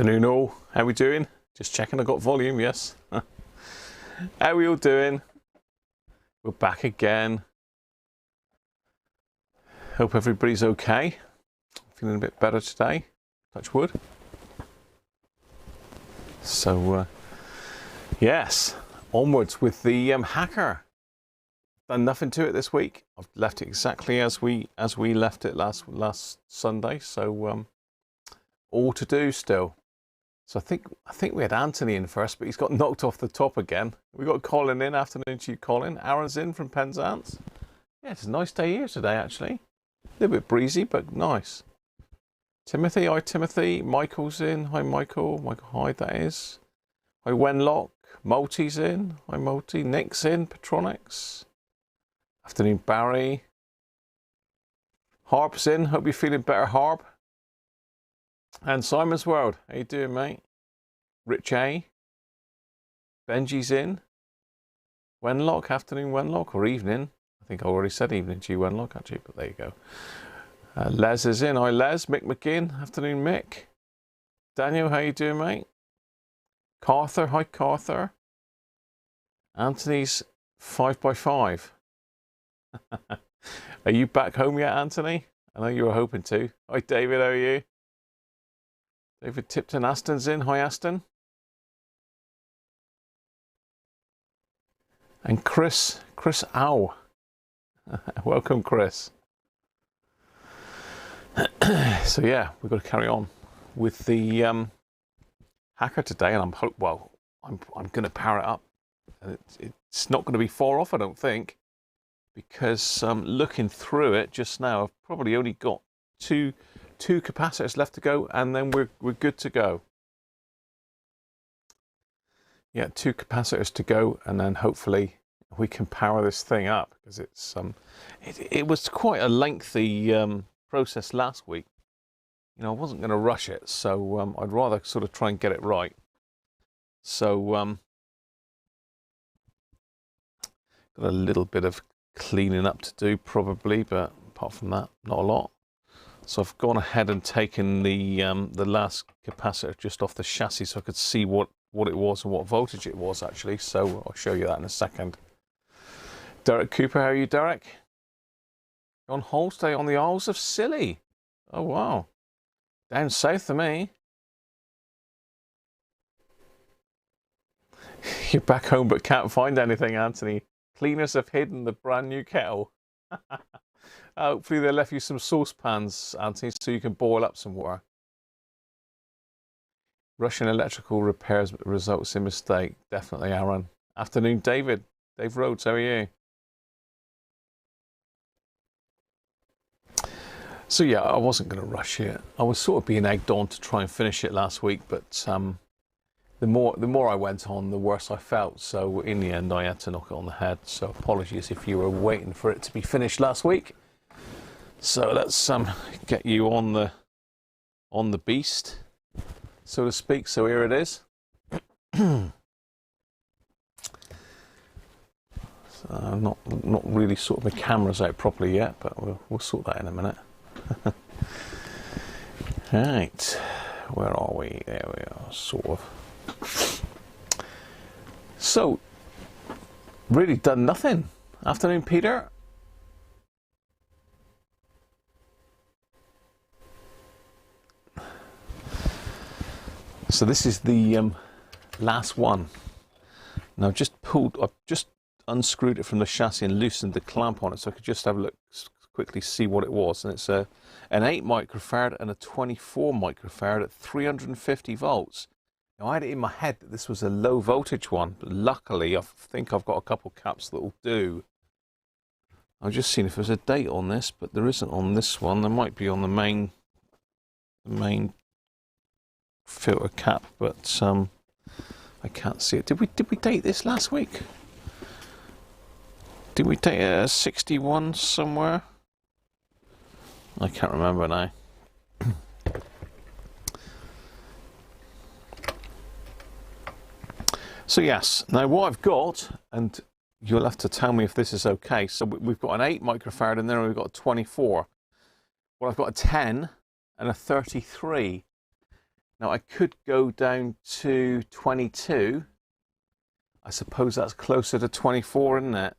Afternoon all, how we doing? Just checking I got volume, yes. How we all doing? We're back again. Hope everybody's okay. Feeling a bit better today, touch wood. So, yes, onwards with the hacker. Done nothing to it this week. I've left it exactly as we left it last Sunday. So, all to do still. So I think we had Anthony in first, but he's got knocked off the top again. We got Colin in. Afternoon to you, Colin. Aaron's in from Penzance. Yeah, it's a nice day here today, actually. A little bit breezy, but nice. Timothy, hi Timothy. Michael's in. Hi Michael. Michael Hyde, that is. Hi Wenlock. Multi's in. Hi Multi. Nick's in. Petronics. Afternoon Barry. Harp's in. Hope you're feeling better, Harp. And Simon's World. How you doing, mate? Rich A. Benji's in. Wenlock. Afternoon Wenlock. Or evening. I think I already said evening to you, Wenlock, actually, but there you go. Les is in. Hi, Les. Mick McGinn. Afternoon, Mick. Daniel, how you doing, mate? Carther. Hi, Carther. Anthony's 5x5. Are you back home yet, Anthony? I know you were hoping to. Hi, David. How are you? David Tipton. Aston's in. Hi, Aston. And Chris Ow. Welcome, Chris. So yeah, we've got to carry on with the hacker today, and I'm going to power it up. And it's not going to be far off, I don't think, because looking through it just now, I've probably only got two capacitors left to go, and then we're good to go. Yeah, 2 capacitors to go, and then hopefully we can power this thing up, because it's it was quite a lengthy process last week. You know, I wasn't going to rush it, so I'd rather sort of try and get it right. So got a little bit of cleaning up to do probably, but apart from that, not a lot. So I've gone ahead and taken the last capacitor just off the chassis so I could see what it was and what voltage it was actually. So I'll show you that in a second. Derek Cooper, how are you, Derek? On Holstay on the Isles of Scilly. Oh wow, down south of me. You're back home but can't find anything, Anthony. Cleaners have hidden the brand new kettle. Hopefully they left you some saucepans, Anthony, so you can boil up some water. Russian electrical repairs results in mistake. Definitely, Aaron. Afternoon, David. Dave Rhodes, how are you? So yeah, I wasn't going to rush it. I was sort of being egged on to try and finish it last week, but the more I went on, the worse I felt. So in the end, I had to knock it on the head. So apologies if you were waiting for it to be finished last week. So let's get you on the beast, so to speak. So here it is. So not really sorting the cameras out properly yet, but we'll sort that in a minute. Right, where are we? There we are, sort of. So, really done nothing. Afternoon, Peter. So this is the last one. Now I've just unscrewed it from the chassis and loosened the clamp on it, so I could just have a look, quickly see what it was. And it's an 8 microfarad and a 24 microfarad at 350 volts. Now I had it in my head that this was a low voltage one, but luckily I think I've got a couple caps that will do. I've just seen if there's a date on this, but there isn't on this one. There might be on the main filter cap, but I can't see it. Did we date this last week? Did we date a 61 somewhere? I can't remember now. So yes, now what I've got, and you'll have to tell me if this is okay. So we've got an 8 microfarad and then we've got a 24. Well, I've got a 10 and a 33. Now I could go down to 22. I suppose that's closer to 24, isn't it?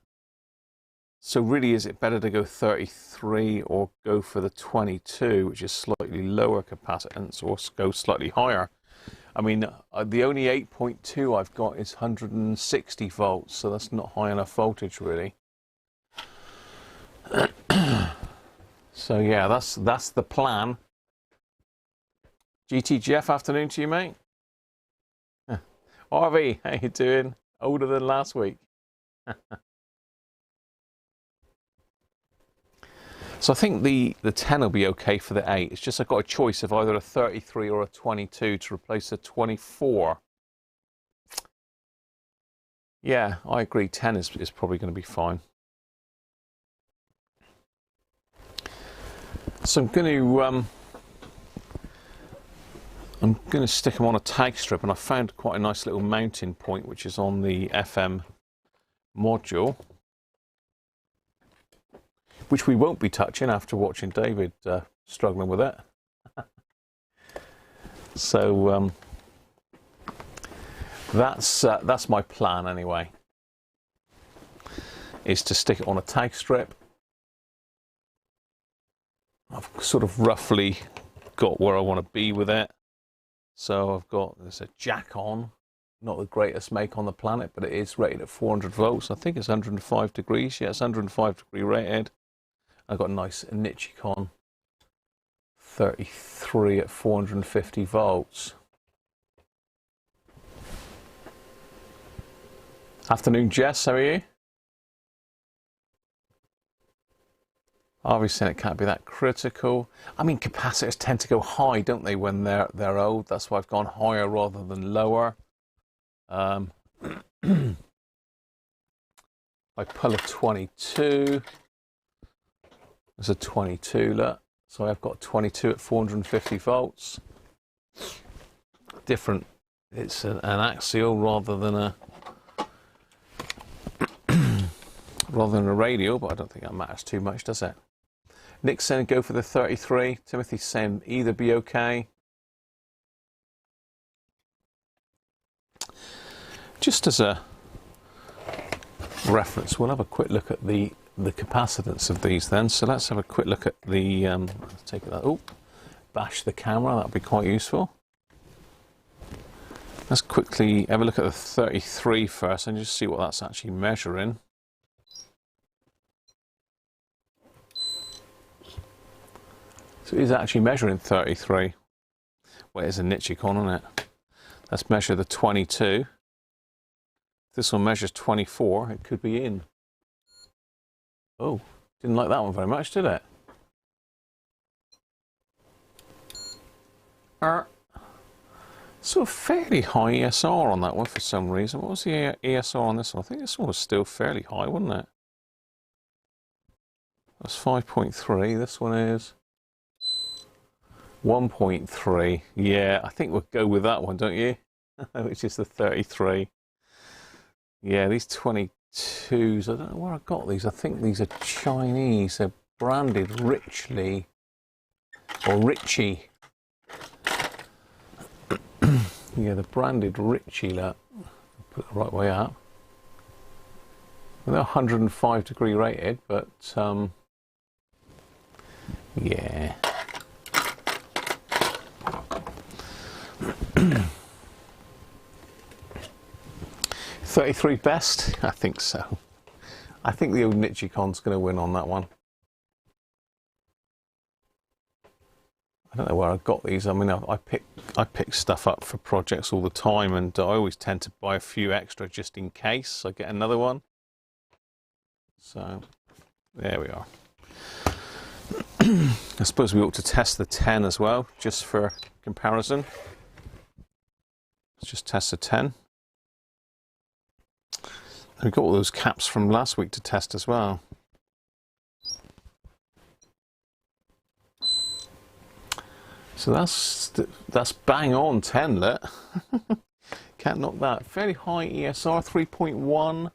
So really, is it better to go 33 or go for the 22, which is slightly lower capacitance, or go slightly higher? I mean, the only 8.2 I've got is 160 volts, so that's not high enough voltage, really. So yeah, that's the plan. GT Jeff, afternoon to you, mate. RV, how you doing? Older than last week. So I think the 10 will be okay for the 8. It's just I've got a choice of either a 33 or a 22 to replace a 24. Yeah, I agree. 10 is probably going to be fine. So I'm going to stick them on a tag strip, and I found quite a nice little mounting point, which is on the FM module, which we won't be touching after watching David struggling with it. So that's my plan anyway, is to stick it on a tag strip. I've sort of roughly got where I want to be with it. So there's a jack on, not the greatest make on the planet, but it is rated at 400 volts. I think it's 105 degrees. Yeah, it's 105 degree rated. I've got a nice Nichicon 33 at 450 volts. Afternoon, Jess, how are you? Obviously, it can't be that critical. I mean, capacitors tend to go high, don't they, when they're old? That's why I've gone higher rather than lower. I pull a 22. There's a 22, look. So I've got 22 at 450 volts. Different. It's an axial rather than a radial, but I don't think that matters too much, does it? Nick's saying go for the 33. Timothy's saying either be okay. Just as a reference, we'll have a quick look at the capacitance of these then. So let's have a quick look at the, let's take that, oh, bash the camera, that'll be quite useful. Let's quickly have a look at the 33 first and just see what that's actually measuring. So it is actually measuring 33. Well, it's a Nichicon, isn't it? Let's measure the 22. If this one measures 24, it could be in. Oh, didn't like that one very much, did it? So fairly high ESR on that one for some reason. What was the ESR on this one? I think this one was still fairly high, wasn't it? That's 5.3. This one is 1.3. Yeah, I think we'll go with that one, don't you? Which is the 33. Yeah, these 22s, I don't know where I got these. I think these are Chinese. They're branded Richly or Richie. Yeah, they're branded Richie. Look, put it the right way up. Well, they're 105 degree rated, but yeah. 33 best? I think so. I think the old Nichicon's going to win on that one. I don't know where I got these. I mean, I pick stuff up for projects all the time, and I always tend to buy a few extra just in case I get another one. So there we are. I suppose we ought to test the 10 as well, just for comparison. Let's just test the 10. And we've got all those caps from last week to test as well. So that's bang on 10, look. Can't knock that. Fairly high ESR, 3.1.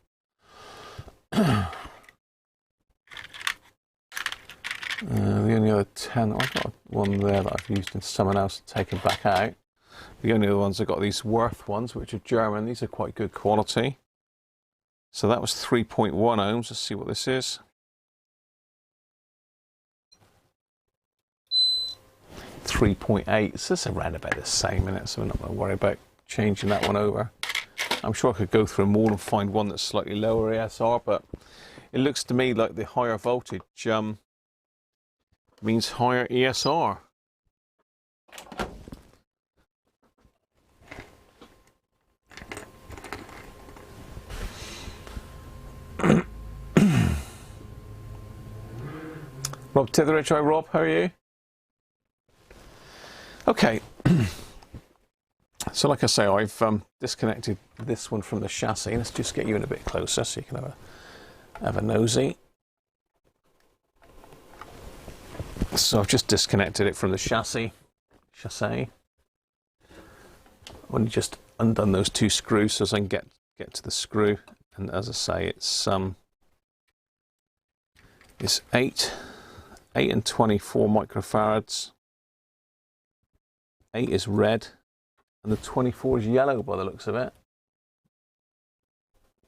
The only other 10, I've got one there that I've used in someone else and taken back out. The only other ones I've got these Worth ones, which are German. These are quite good quality. So that was 3.1 ohms. Let's see what this is. 3.8. So it's around about the same in it, so we're not going to worry about changing that one over. I'm sure I could go through them all and find one that's slightly lower ESR, but it looks to me like the higher voltage means higher ESR. Rob Titherich, hi Rob, how are you? Okay, so like I say, I've disconnected this one from the chassis. Let's just get you in a bit closer so you can have a nosy. So I've just disconnected it from the chassis. I've only just undone those two screws so as I can get to the screw. And as I say, it's 8 and 24 microfarads. 8 is red, and the 24 is yellow by the looks of it.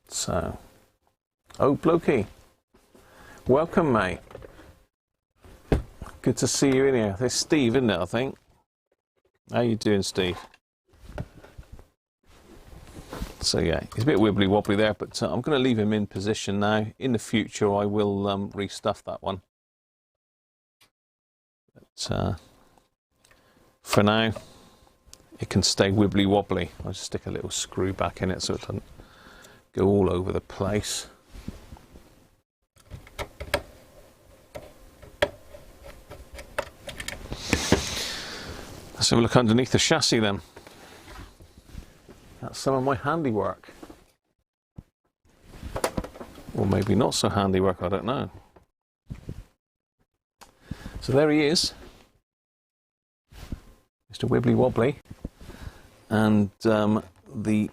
So, oh, Blokey, welcome, mate. Good to see you in here. There's Steve, isn't it, I think? How you doing, Steve? So yeah, he's a bit wibbly wobbly there, but I'm going to leave him in position now. In the future, I will restuff that one. But for now, it can stay wibbly wobbly. I'll just stick a little screw back in it so it doesn't go all over the place. Let's have a look underneath the chassis then. That's some of my handiwork. Or maybe not so handiwork, I don't know. So there he is, Mr. Wibbly Wobbly. And the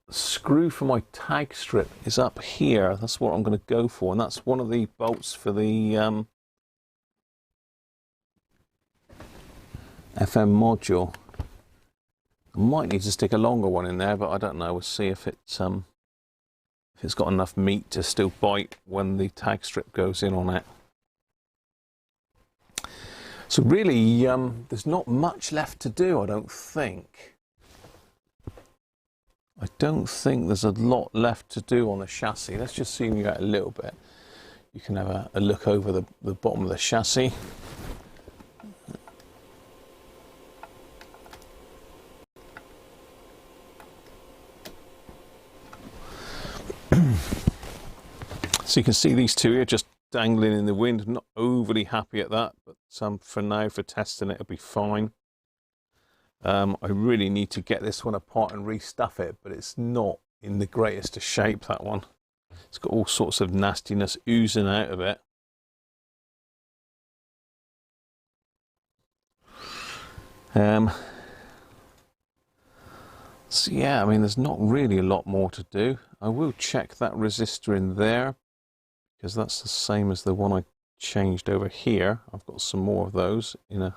screw for my tag strip is up here. That's what I'm going to go for. And that's one of the bolts for the FM module. I might need to stick a longer one in there, but I don't know. We'll see if it's got enough meat to still bite when the tag strip goes in on it. So really, there's not much left to do, I don't think. I don't think there's a lot left to do on the chassis. Let's just zoom you out a little bit. You can have a look over the bottom of the chassis. So you can see these two here just dangling in the wind. I'm not overly happy at that, but for now, for testing it, it'll be fine. I really need to get this one apart and restuff it, but it's not in the greatest of shape, that one. It's got all sorts of nastiness oozing out of it. So yeah, I mean, there's not really a lot more to do. I will check that resistor in there, because that's the same as the one I changed over here. I've got some more of those in a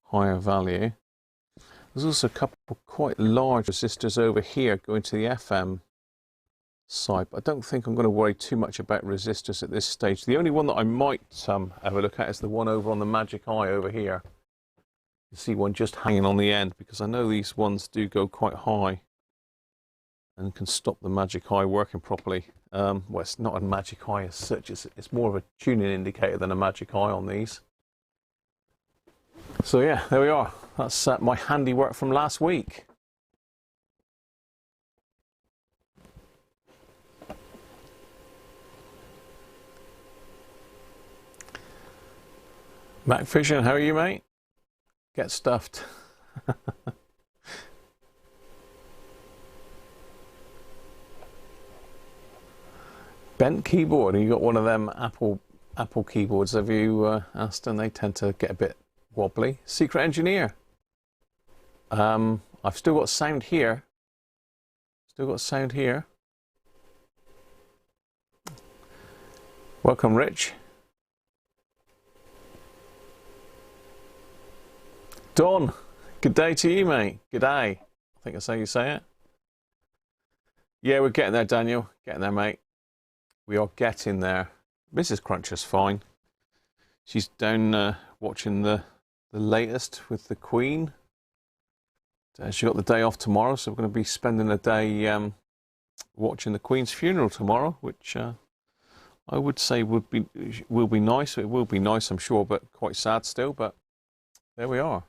higher value. There's also a couple of quite large resistors over here going to the FM side, but I don't think I'm going to worry too much about resistors at this stage. The only one that I might have a look at is the one over on the Magic Eye over here. You see one just hanging on the end, because I know these ones do go quite high and can stop the Magic Eye working properly. Well, it's not a Magic Eye as such, it's more of a tuning indicator than a Magic Eye on these. So yeah, there we are. That's my handiwork from last week. Mac Vision, how are you, mate? Get stuffed. Bent keyboard. You got one of them Apple keyboards, have you, Aston? They tend to get a bit wobbly. Secret Engineer. I've still got sound here. Still got sound here. Welcome, Rich. Don. Good day to you, mate. Good day. I think that's how you say it. Yeah, we're getting there, Daniel. Getting there, mate. We are getting there. Mrs. Cruncher's fine. She's down watching the latest with the Queen. She got the day off tomorrow, so we're going to be spending a day watching the Queen's funeral tomorrow, which I would say will be nice. It will be nice, I'm sure, but quite sad still. But there we are.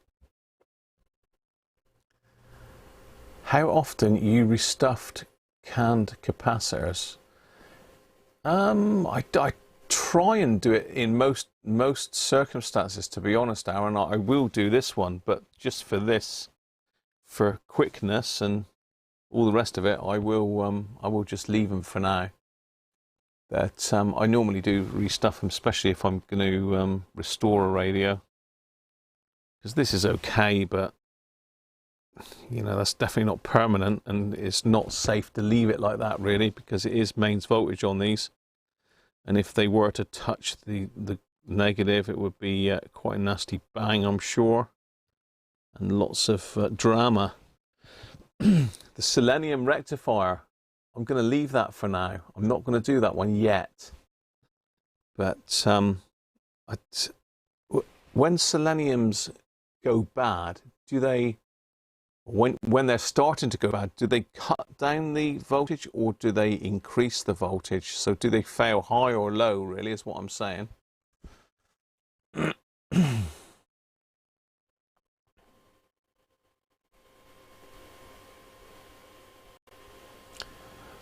How often you restuffed canned capacitors? I try and do it in most circumstances, to be honest, Aaron. I will do this one, but just for this, for quickness and all the rest of it, I will just leave them for now. But I normally do restuff them, especially if I'm going to restore a radio, because this is okay, but you know, that's definitely not permanent, and it's not safe to leave it like that, really, because it is mains voltage on these, and if they were to touch the negative, it would be quite a nasty bang, I'm sure, and lots of drama. The selenium rectifier, I'm going to leave that for now. I'm not going to do that one yet, but when seleniums go bad, do they, when they're starting to go bad, do they cut down the voltage or do they increase the voltage? So do they fail high or low, really, is what I'm saying.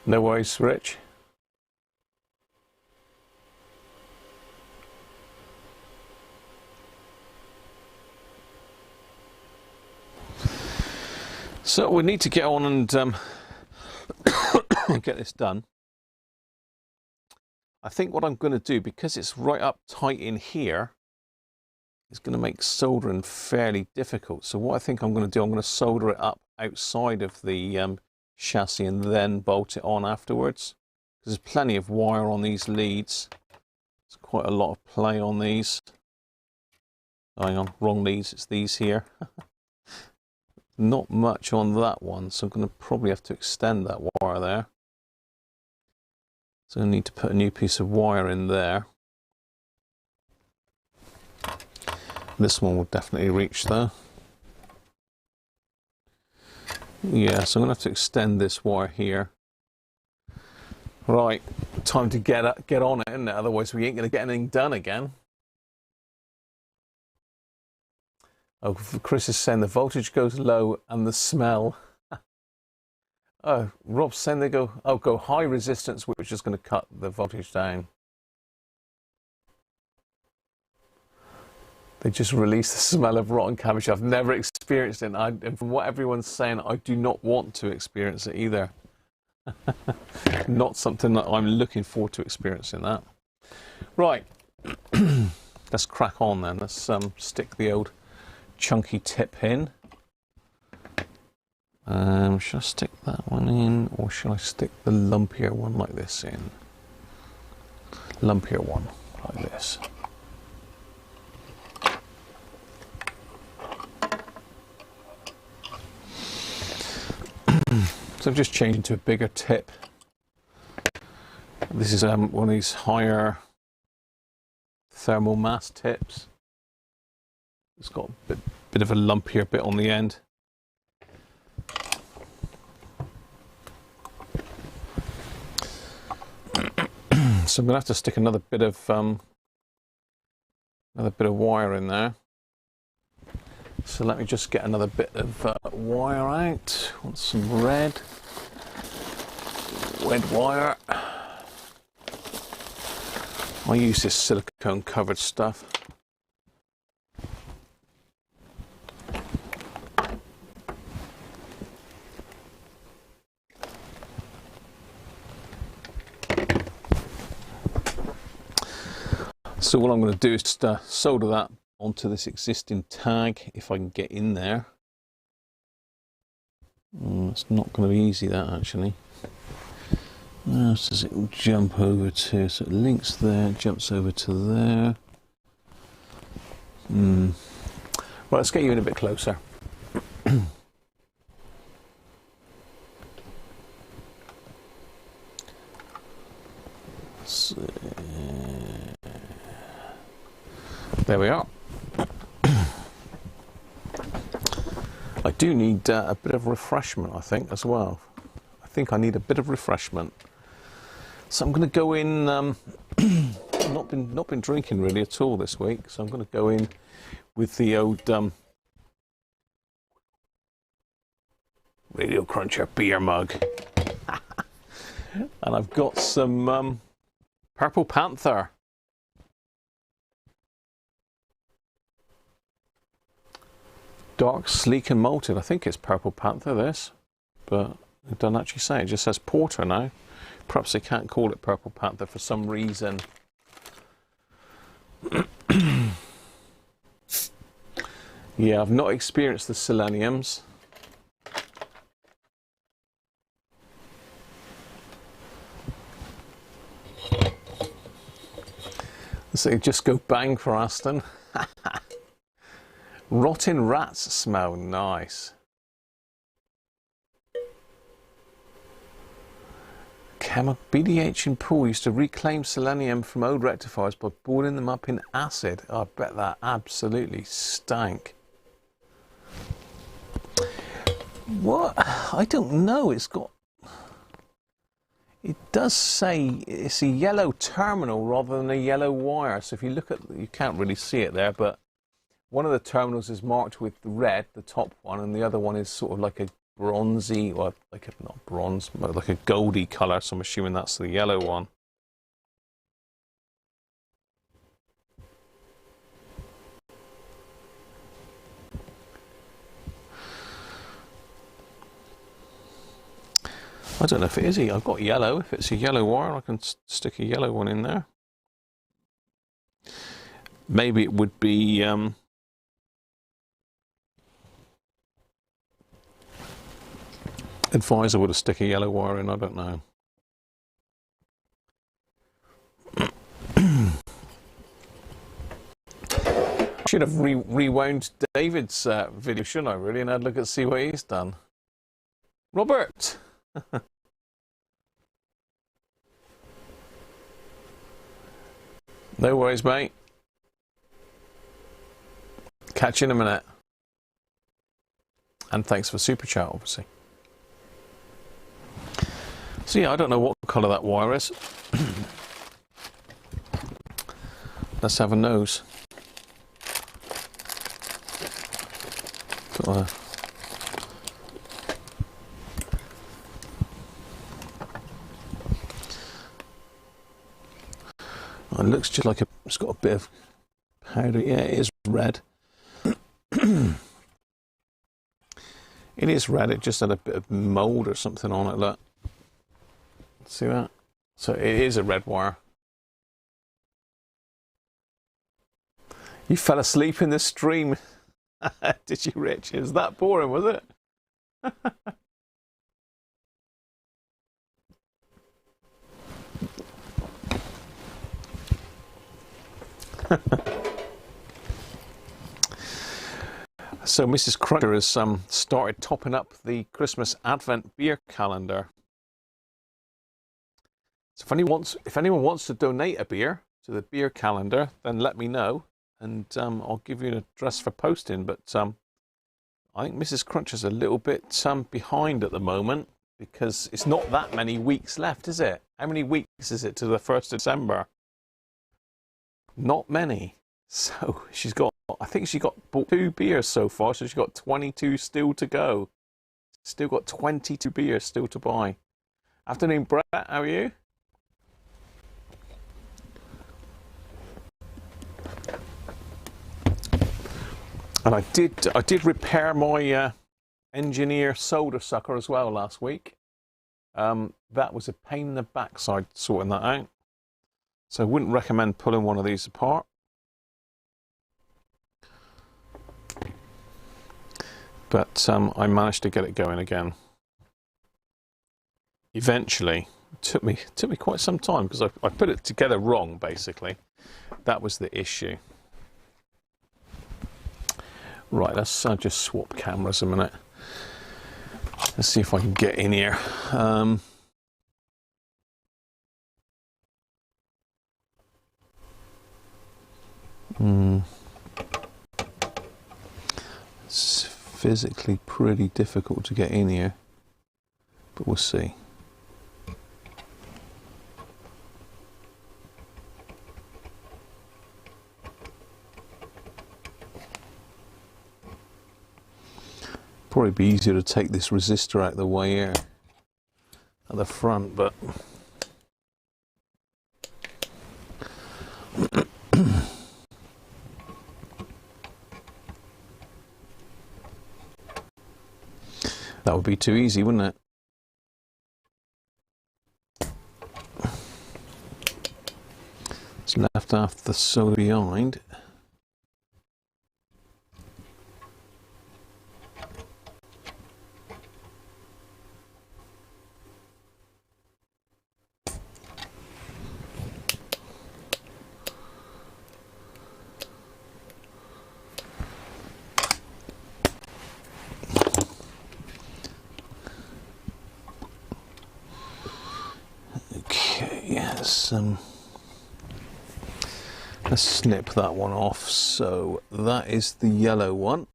No worries, Rich. So we need to get on and get this done. I think what I'm going to do, because it's right up tight in here, is going to make soldering fairly difficult. So what I think I'm going to do, I'm going to solder it up outside of the chassis and then bolt it on afterwards. There's plenty of wire on these leads. There's quite a lot of play on these. Hang on, wrong leads, it's these here. Not much on that one, so I'm going to probably have to extend that wire there. So I need to put a new piece of wire in there. This one will definitely reach there. Yeah, so I'm going to have to extend this wire here. Right, time to get on it, isn't it? Otherwise we ain't going to get anything done again. Oh, Chris is saying the voltage goes low and the smell. Oh, Rob's saying they go high resistance, which is going to cut the voltage down. They just release the smell of rotten cabbage. I've never experienced it, and from what everyone's saying, I do not want to experience it either. Not something that I'm looking forward to experiencing that. Right, let's crack on then. Let's stick the old chunky tip in. Should I stick that one in, or should I stick the lumpier one like this in? Lumpier one like this. So I've just changed to a bigger tip. This is one of these higher thermal mass tips. It's got a bit of a lumpier bit on the end. So I'm going to have to stick another bit of wire in there. So let me just get another bit of wire out. Want some red wire. I use this silicone covered stuff. So what I'm going to do is just solder that onto this existing tag, if I can get in there. It's not going to be easy, that, actually. Now, does it will jump over to, so it links there, jumps over to there. Right, let's get you in a bit closer. I do need a bit of refreshment, I think, as well. I think I need a bit of refreshment. So I'm going to go in, not been drinking really at all this week, so I'm going to go in with the old Radiocruncher beer mug. And I've got some Purple Panther. Dark, sleek and malted. I think it's Purple Panther, this, but it doesn't actually say. It just says porter now. Perhaps they can't call it Purple Panther for some reason. Yeah, I've not experienced the seleniums. So just go bang for Aston. Rotten rats smell nice. BDH in pool used to reclaim selenium from old rectifiers by boiling them up in acid. Oh, I bet that absolutely stank. What? I don't know. It does say it's a yellow terminal rather than a yellow wire. So if you look at, you can't really see it there, but one of the terminals is marked with red, the top one, and the other one is sort of like a bronzy, or like a, not bronze, but like a goldy colour, so I'm assuming that's the yellow one. I don't know if it is. I've got yellow. If it's a yellow wire, I can stick a yellow one in there. Maybe it would be advisable to stick a yellow wire in. I don't know. I should have rewound David's video, shouldn't I, really, and I'd look at see what he's done. Robert! No worries, mate. Catch you in a minute. And thanks for super chat, obviously. So yeah, I don't know what colour that wire is. Let's have a nose. Got a... It looks just like it's got a bit of powder. Yeah, it is red. It is red. It just had a bit of mould or something on it. Look. See that? So it is a red wire. You fell asleep in the stream. Did you, Rich? Is that boring, was it? So Mrs. Cruncher has started topping up the Christmas Advent beer calendar. So if anyone wants to donate a beer to the beer calendar, then let me know, and I'll give you an address for posting. But I think Mrs. Cruncher's a little bit behind at the moment, because it's not that many weeks left, is it? How many weeks is it to the 1st of December? Not many. So she's got, I think she bought 2 beers so far, so she's got 22 still to go. Still got 22 beers still to buy. Afternoon, Brett, how are you? And I did repair my engineer solder sucker as well last week. That was a pain in the backside sorting that out. So I wouldn't recommend pulling one of these apart. But I managed to get it going again. Eventually. It took me quite some time, because I put it together wrong, basically. That was the issue. Right, let's just swap cameras a minute. Let's see if I can get in here. physically pretty difficult to get in here, but we'll see. Probably be easier to take this resistor out of the way here at the front, but that would be too easy, wouldn't it? It's left after the solder behind. Let's snip that one off. So that is the yellow one,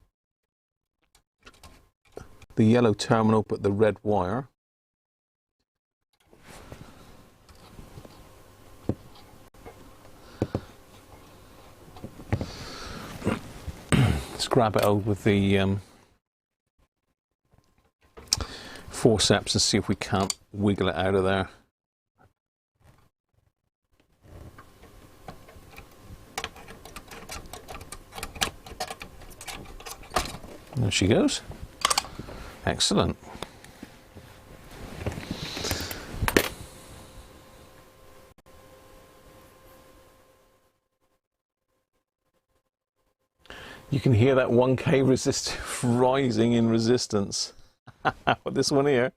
the yellow terminal, but the red wire. Let's grab it over with the forceps and see if we can't wiggle it out of there. There she goes. Excellent. You can hear that 1K resistor rising in resistance. This one here.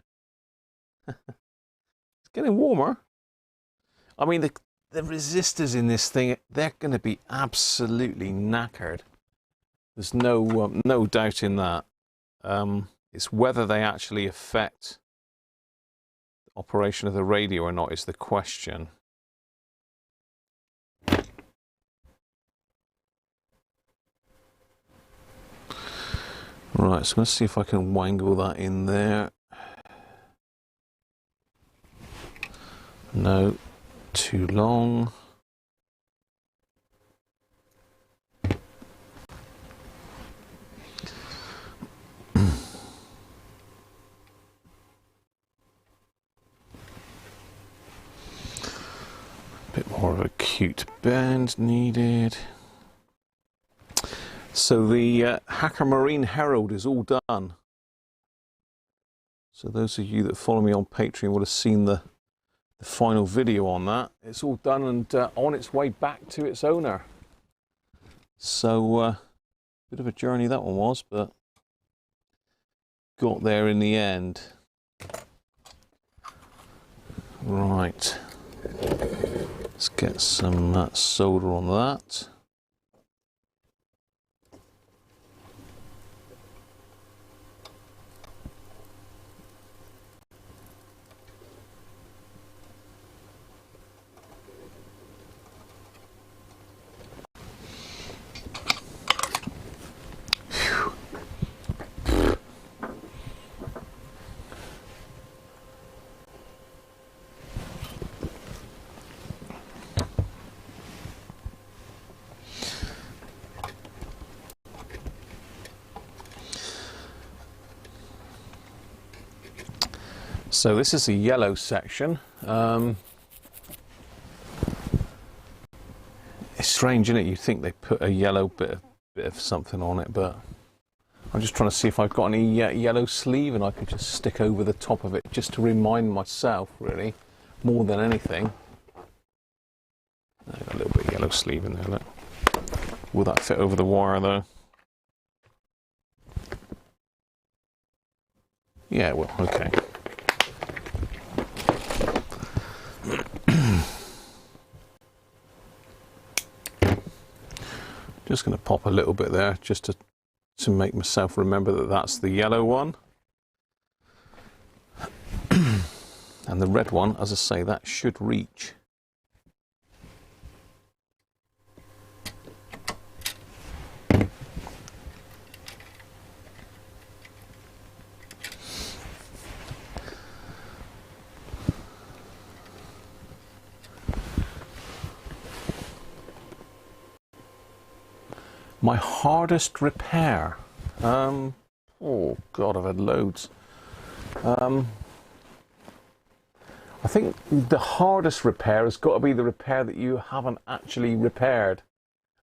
It's getting warmer. I mean, the resistors in this thing, they're going to be absolutely knackered. There's no doubt in that. It's whether they actually affect the operation of the radio or not is the question. Right, so let's see if I can wangle that in there. No, too long. Bit more of a acute bend needed. So the Hacker Marine Herald is all done. So those of you that follow me on Patreon would have seen the final video on that. It's all done and on its way back to its owner. So bit of a journey that one was, but got there in the end. Right. Let's get some solder on that. So this is a yellow section. It's strange, isn't it? You'd think they put a yellow bit of something on it, but I'm just trying to see if I've got any yellow sleeve and I could just stick over the top of it just to remind myself, really, more than anything. I've got a little bit of yellow sleeve in there, look. Will that fit over the wire though? Yeah, well, okay. Just going to pop a little bit there just to make myself remember that that's the yellow one. And the red one, as I say, that should reach. My hardest repair. Oh God, I've had loads. I think the hardest repair has got to be the repair that you haven't actually repaired,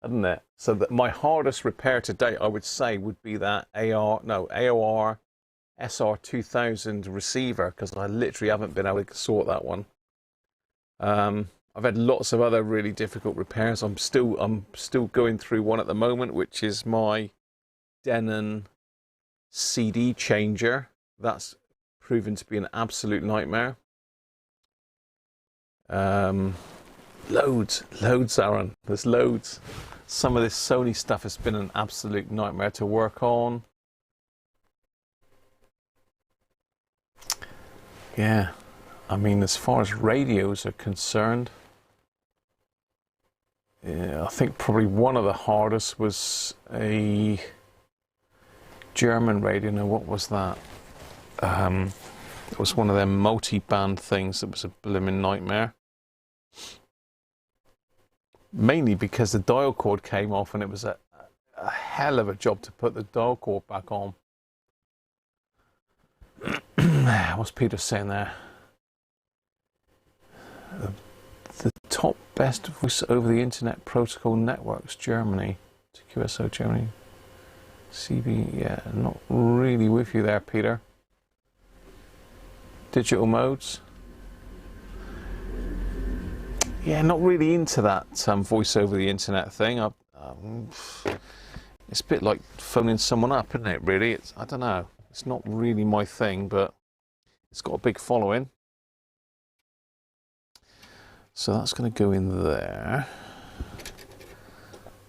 hasn't it? So that my hardest repair to date, I would say, would be that AOR SR2000 receiver, because I literally haven't been able to sort that one. I've had lots of other really difficult repairs. I'm still going through one at the moment, which is my Denon CD changer. That's proven to be an absolute nightmare. Loads, Aaron. There's loads. Some of this Sony stuff has been an absolute nightmare to work on. Yeah, I mean, as far as radios are concerned, yeah, I think probably one of the hardest was a German radio. Now, what was that? It was one of them multi-band things that was a blooming nightmare. Mainly because the dial cord came off, and it was a hell of a job to put the dial cord back on. What's Peter saying there? The top best voice over the internet protocol networks, Germany. QSO Germany. CB, yeah, not really with you there, Peter. Digital modes. Yeah, not really into that voice over the internet thing. It's a bit like phoning someone up, isn't it, really? I don't know. It's not really my thing, but it's got a big following. So that's going to go in there.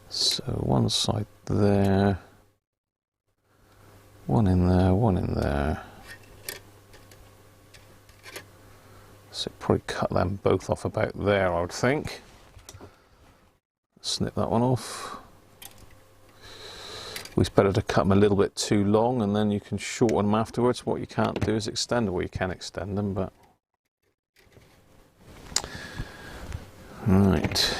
So one side there. One in there, one in there. So probably cut them both off about there, I would think. Snip that one off. It's better to cut them a little bit too long, and then you can shorten them afterwards. What you can't do is extend them. Well, you can extend them, but... Right.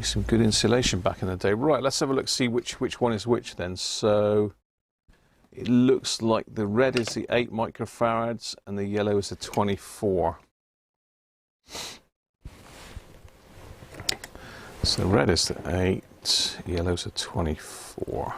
Some good insulation back in the day. Right, let's have a look, see which one is which then. So it looks like the red is the 8 microfarads and the yellow is the 24. So red is the 8, yellow is the 24.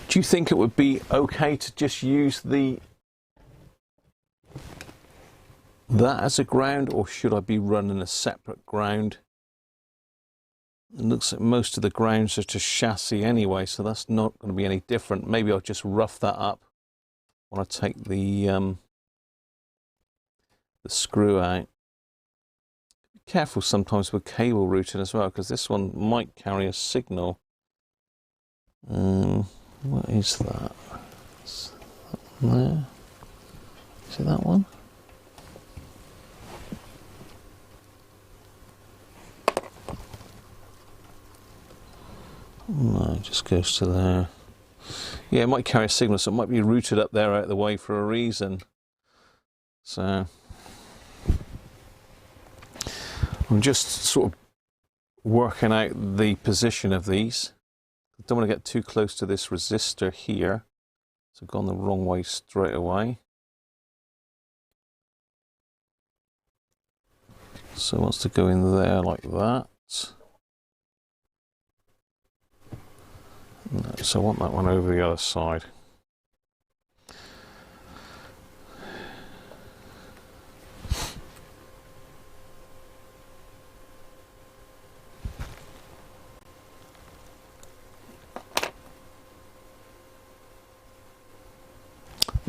Do you think it would be okay to just use that as a ground, or should I be running a separate ground? It looks like most of the grounds are just chassis anyway, so that's not going to be any different. Maybe I'll just rough that up when I take the screw out. Be careful sometimes with cable routing as well, because this one might carry a signal. What is that? Is that one there? Is it that one? No, it just goes to there. Yeah, it might carry a signal, so it might be routed up there out of the way for a reason. So I'm just sort of working out the position of these. I don't want to get too close to this resistor here. So I've gone the wrong way straight away. So it wants to go in there like that. No, so I want that one over the other side.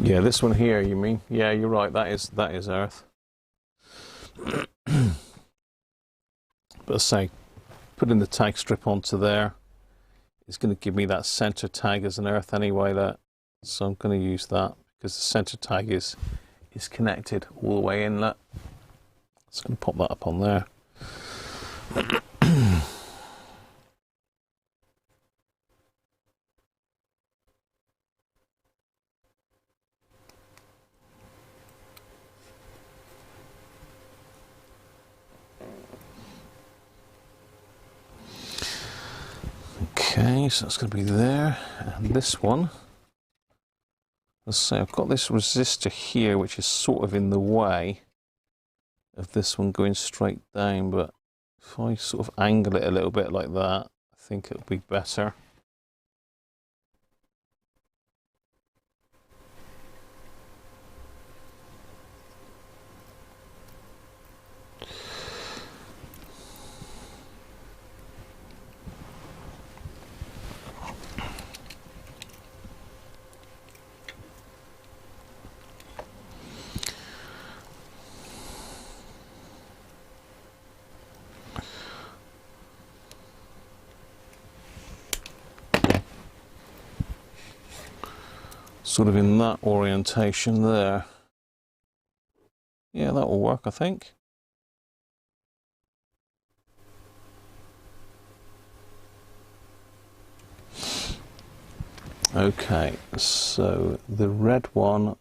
Yeah, this one here, you mean? Yeah, you're right. That is Earth. But I say, putting the tag strip onto there is going to give me that center tag as an earth anyway. So I'm going to use that because the center tag is connected all the way in. Look, just going to pop that up on there. Okay, so that's going to be there, and this one, let's say I've got this resistor here which is sort of in the way of this one going straight down, but if I sort of angle it a little bit like that, I think it'll be better. Sort of in that orientation there. Yeah, that will work, I think. Okay, so the red one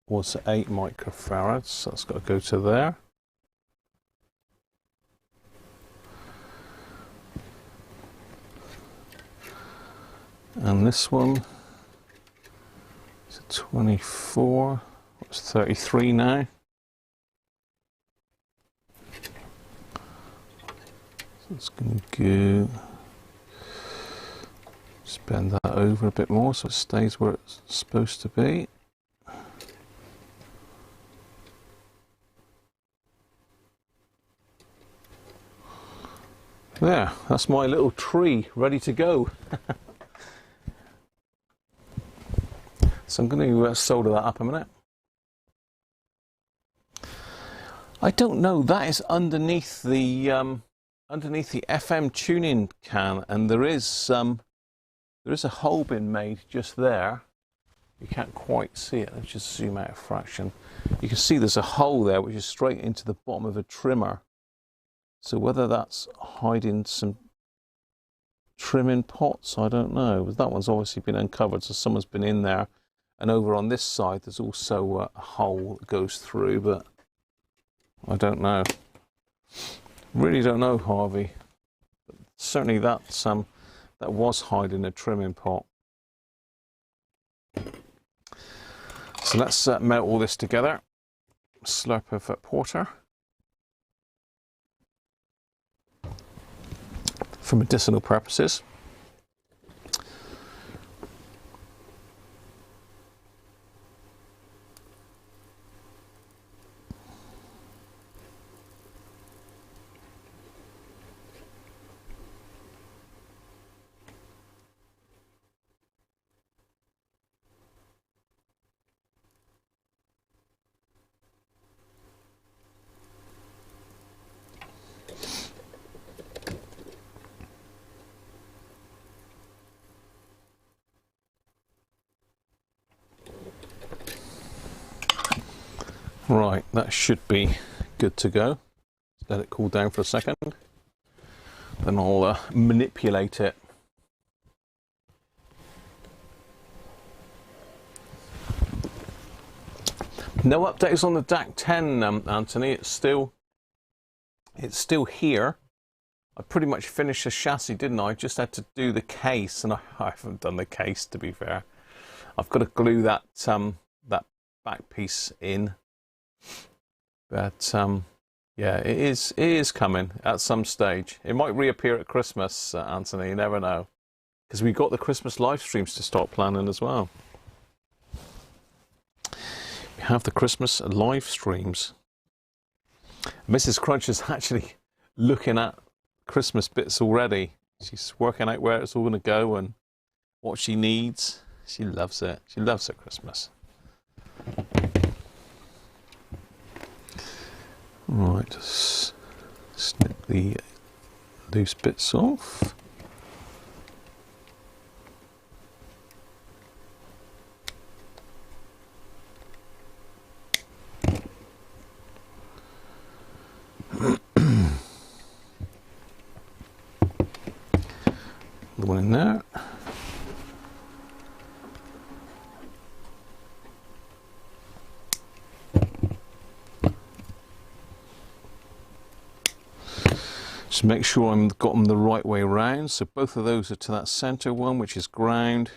was 8 microfarads, so that's got to go to there. And this one is 24, it's 33 now. So it's going to go, just bend that over a bit more so it stays where it's supposed to be. There, that's my little tree ready to go. So I'm going to solder that up a minute. I don't know, that is underneath the FM tuning can, and there is a hole been made just there. You can't quite see it. Let's just zoom out a fraction. You can see there's a hole there which is straight into the bottom of a trimmer. So whether that's hiding some trimming pots, I don't know. But that one's obviously been uncovered, so someone's been in there. And over on this side, there's also a hole that goes through, but I don't know. Really don't know, Harvey. But certainly that was hiding a trimming pot. So let's melt all this together. Slurp of porter. For medicinal purposes. Right, that should be good to go. Let it cool down for a second. Then I'll manipulate it. No updates on the DAC 10, Anthony. It's still here. I pretty much finished the chassis, didn't I? I just had to do the case, and I haven't done the case, to be fair. I've got to glue that that back piece in. But yeah, it is coming at some stage. It might reappear at Christmas, Anthony. You never know, because we've got the Christmas live streams to start planning as well. We have the Christmas live streams. Mrs. Crunch is actually looking at Christmas bits already. She's working out where it's all going to go and what she needs. She loves it. She loves her Christmas. Right, just snip the loose bits off. The one in there. Just make sure I've got them the right way around. So both of those are to that center one, which is ground.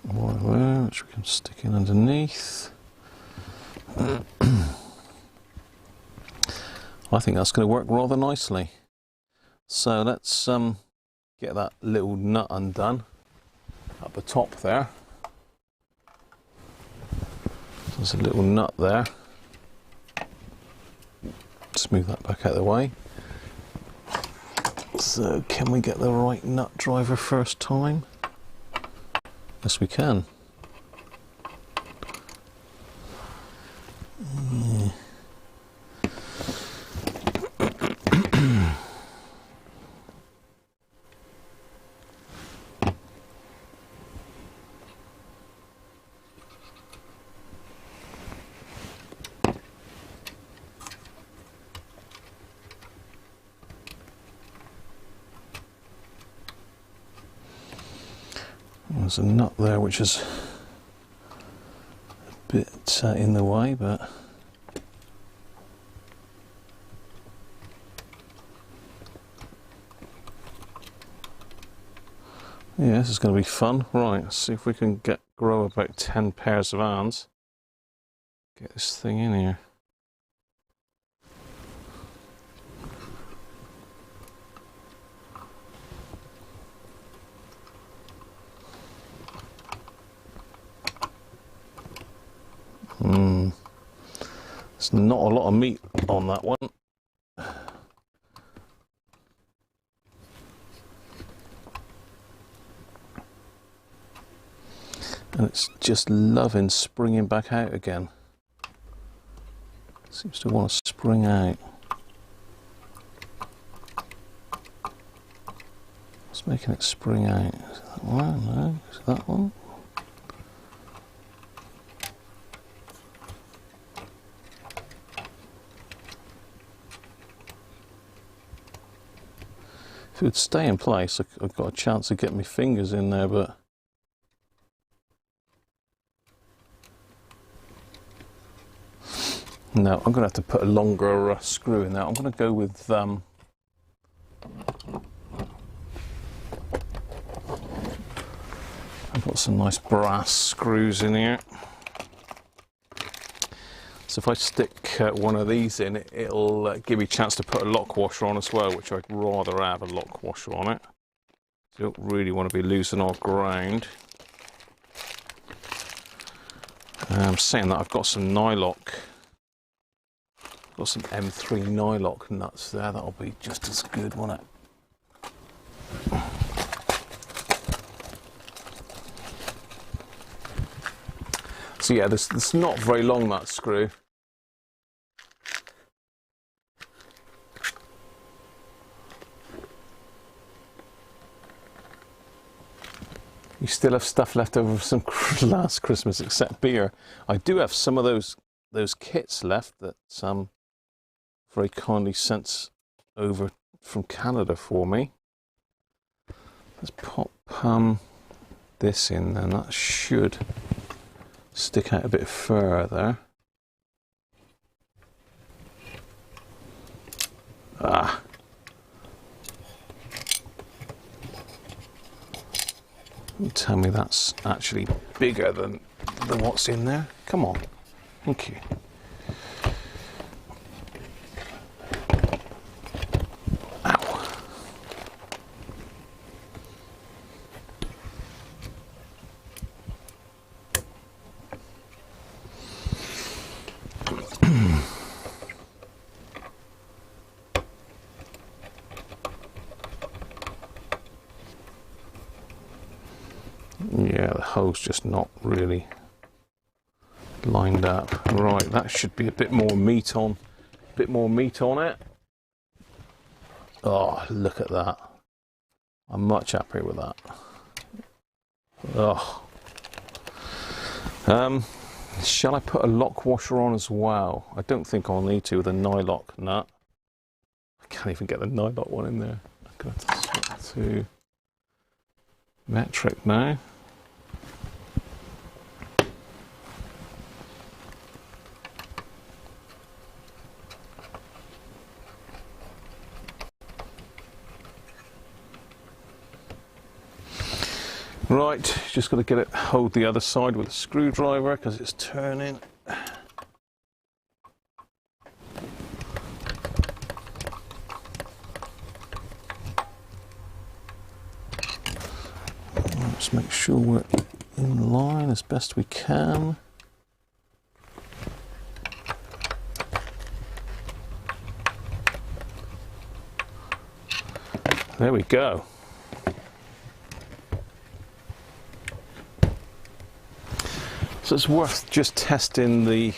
One there, which we can stick in underneath. I think that's going to work rather nicely. So let's get that little nut undone at the top there. There's a little nut there. Smooth that back out of the way. So can we get the right nut driver first time? Yes, we can. Yeah. There's a nut there which is a bit in the way, but yeah, this is going to be fun. Right, let's see if we can grow about 10 pairs of arms. Get this thing in here. There's not a lot of meat on that one. And it's just loving springing back out again. Seems to want to spring out. What's making it spring out? Is it that one? No, is it that one? If it would stay in place, I've got a chance of getting my fingers in there, but no, I'm going to have to put a longer screw in there. I'm going to go with I've got some nice brass screws in here. So if I stick one of these in, it'll give me a chance to put a lock washer on as well, which I'd rather have a lock washer on it. So you don't really want to be losing our ground. I'm saying that I've got some nylock. Got some M3 nylock nuts there. That'll be just as good, won't it? So yeah, this not very long, that screw. You still have stuff left over from last Christmas, except beer. I do have some of those kits left that very kindly sent over from Canada for me. Let's pop this in, then that should stick out a bit further. Tell me that's actually bigger than what's in there. Come on. Thank you. Ow. Yeah, the hole's just not really lined up. Right, that should be a bit more meat on it. Oh, look at that. I'm much happier with that. Oh. Shall I put a lock washer on as well? I don't think I'll need to with a nylock nut. I can't even get the nylock one in there. I'm going to have to switch to metric now. Right, just got to get it, hold the other side with a screwdriver because it's turning. Let's make sure we're in line as best we can. There we go. So it's worth just testing the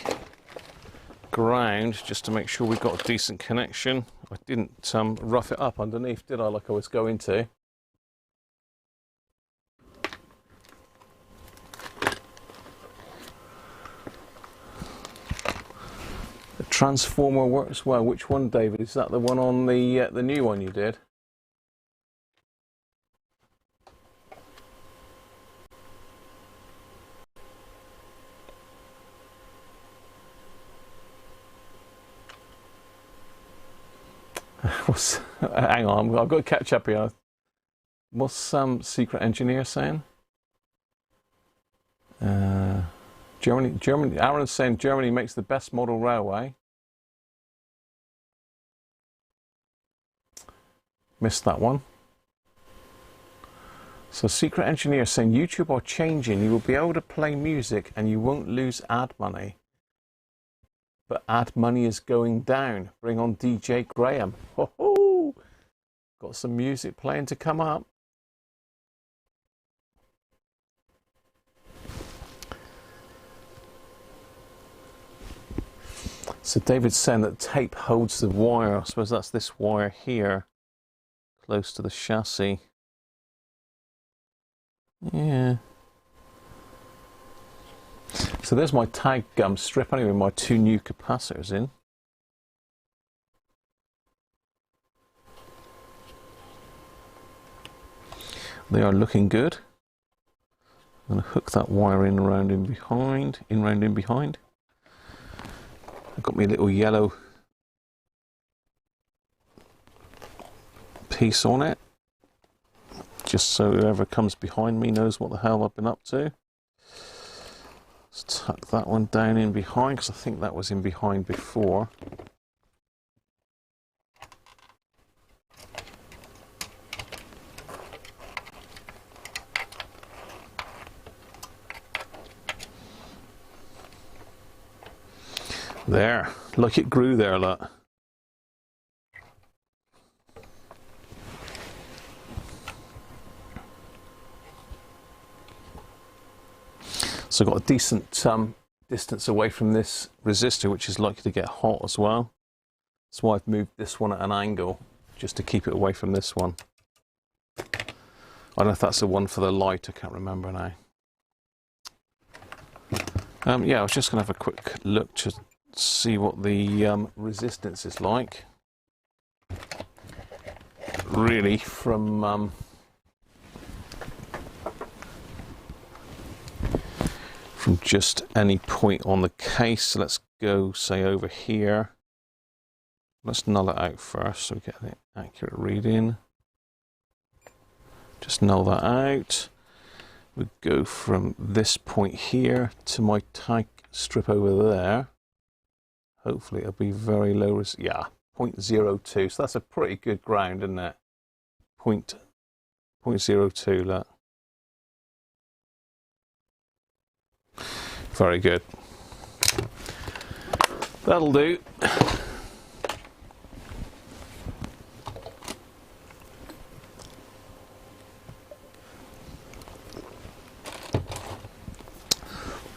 ground just to make sure we've got a decent connection. I didn't rough it up underneath, did I, like I was going to? The transformer works well. Which one, David? Is that the one on the new one you did? Hang on, I've got to catch up here. What's some secret engineer saying? Germany. Aaron's saying Germany makes the best model railway. Missed that one. So secret engineer saying YouTube are changing. You will be able to play music and you won't lose ad money. But ad money is going down. Bring on DJ Graham. Ho ho! Got some music playing to come up. So David's saying that tape holds the wire. I suppose that's this wire here, close to the chassis. Yeah. So there's my tag gum strip, anyway, my two new capacitors in. They are looking good. I'm going to hook that wire in round in behind, round in behind. I've got my little yellow piece on it, just so whoever comes behind me knows what the hell I've been up to. Let's tuck that one down in behind, because I think that was in behind before. There, look, it grew there, look. So I've got a decent distance away from this resistor, which is likely to get hot as well. That's why I've moved this one at an angle, just to keep it away from this one. I don't know if that's the one for the light, I can't remember now. Yeah, I was just going to have a quick look to see what the resistance is like. Really, from just any point on the case. So let's go, say, over here. Let's null it out first so we get the accurate reading. Just null that out. We go from this point here to my tag strip over there. Hopefully it'll be very low, yeah, 0.02. So that's a pretty good ground, isn't it? 0.02, look. Very good. That'll do.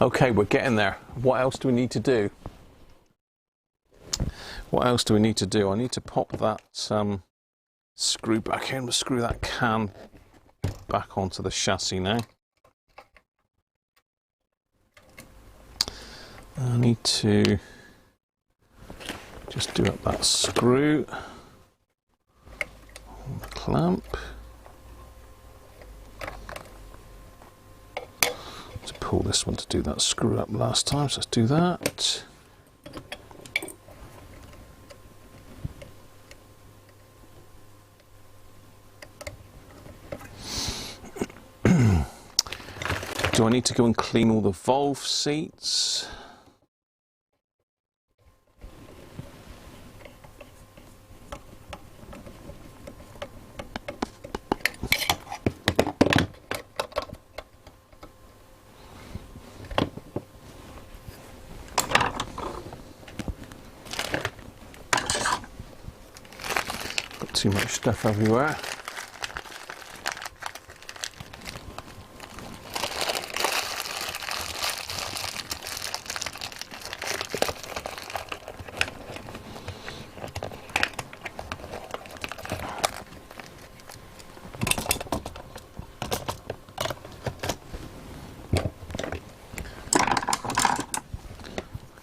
Okay, we're getting there. What else do we need to do? What else do we need to do? I need to pop that screw back in. We'll screw that can back onto the chassis now. I need to just do up that screw on the clamp. To pull this one to do that screw up last time, so let's do that. Do I need to go and clean all the valve seats? Got too much stuff everywhere.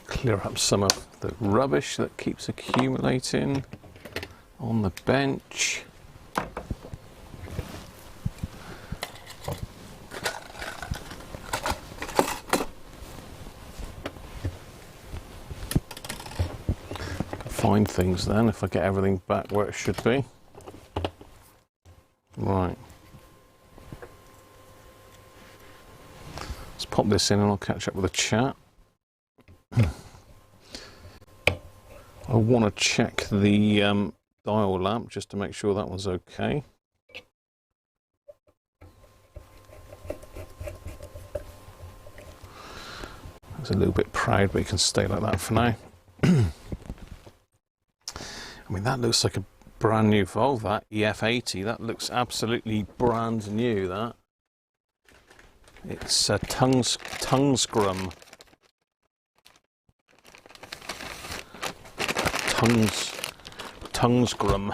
Clear up some of the rubbish that keeps accumulating on the bench. Find things then if I get everything back where it should be. Right. Let's pop this in and I'll catch up with a chat. I want to check the dial lamp just to make sure that one's okay. It's a little bit proud, but you can stay like that for now. I mean, that looks like a brand new valve, that EF80. That looks absolutely brand new, that. It's a tongue scrum. Tongue scrum.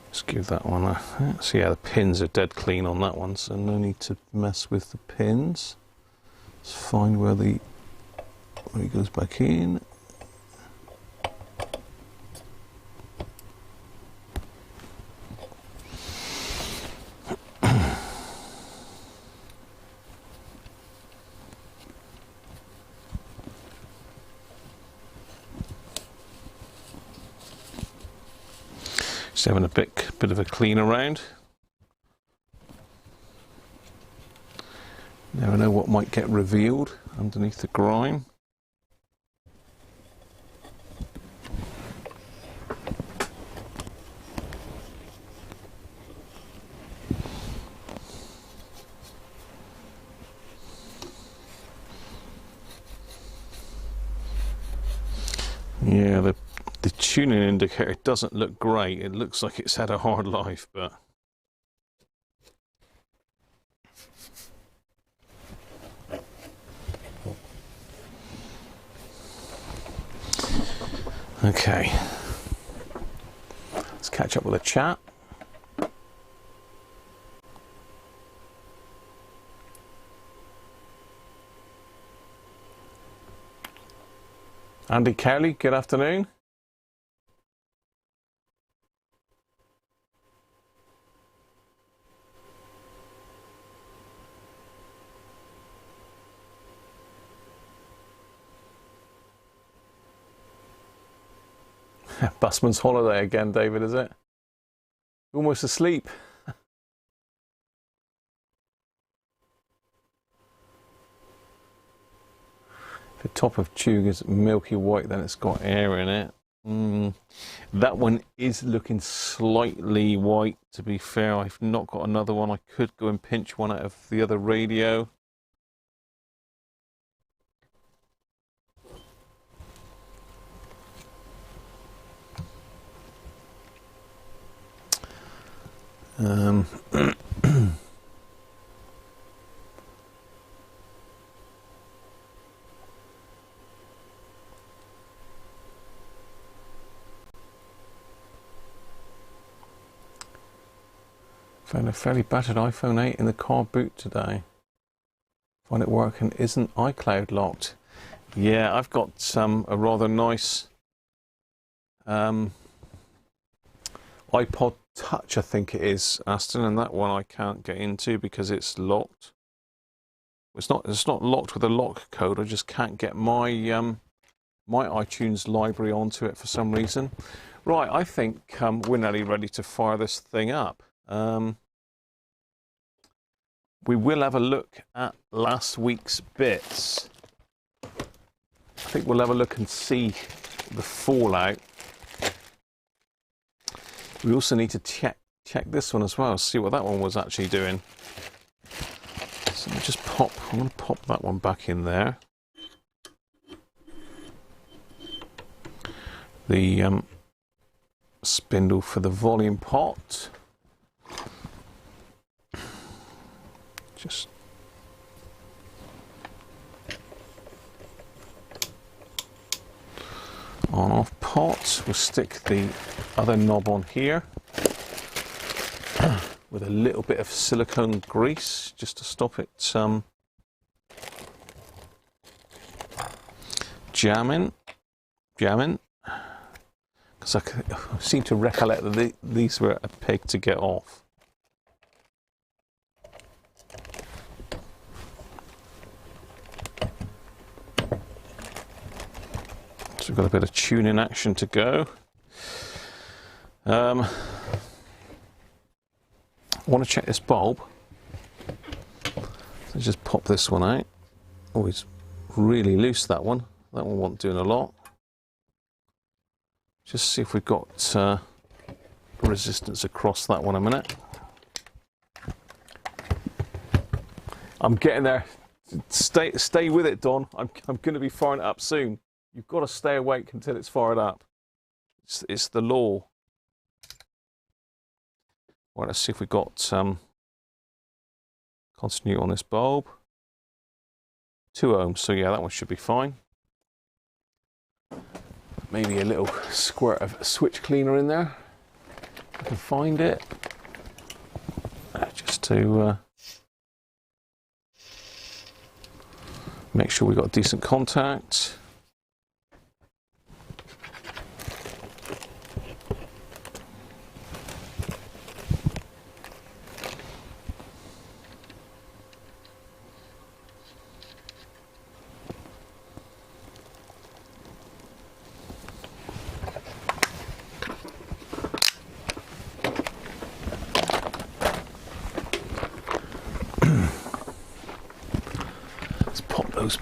Let's give that one a... So yeah, the pins are dead clean on that one, so no need to mess with the pins. Let's find where it goes back in. Just having a bit of a clean around. Never know what might get revealed underneath the grime. Yeah, the tuning indicator doesn't look great. It looks like it's had a hard life, but okay. Let's catch up with a chat. Andy Kelly, good afternoon. Busman's holiday again, David, is it? Almost asleep. The top of tube is milky white, then it's got air in it. That one is looking slightly white, to be fair. I've not got another one. I could go and pinch one out of the other radio. Found a fairly battered iPhone 8 in the car boot today. Find it working. Isn't iCloud locked? Yeah, I've got a rather nice iPod Touch, I think it is, Aston, and that one I can't get into because it's locked. It's not locked with a lock code. I just can't get my my iTunes library onto it for some reason. Right, I think we're nearly ready to fire this thing up. We will have a look at last week's bits. I think we'll have a look and see the fallout. We also need to check this one as well, see what that one was actually doing. So let me just I'm going to pop that one back in there. The spindle for the volume pot. Just on off pot. We'll stick the other knob on here with a little bit of silicone grease just to stop it jamming, because I seem to recollect that these were a peg to get off. So we've got a bit of tuning action to go. I want to check this bulb. So just pop this one out. Oh, it's really loose, that one. That one wasn't doing a lot. Just see if we've got resistance across that one a minute. I'm getting there. Stay with it, Don. I'm going to be firing it up soon. You've got to stay awake until it's fired up. It's the law. Right, let's see if we've got continuity on this bulb. 2 ohms, so yeah, that one should be fine. Maybe a little squirt of switch cleaner in there. I can find it. Just to make sure we've got decent contact.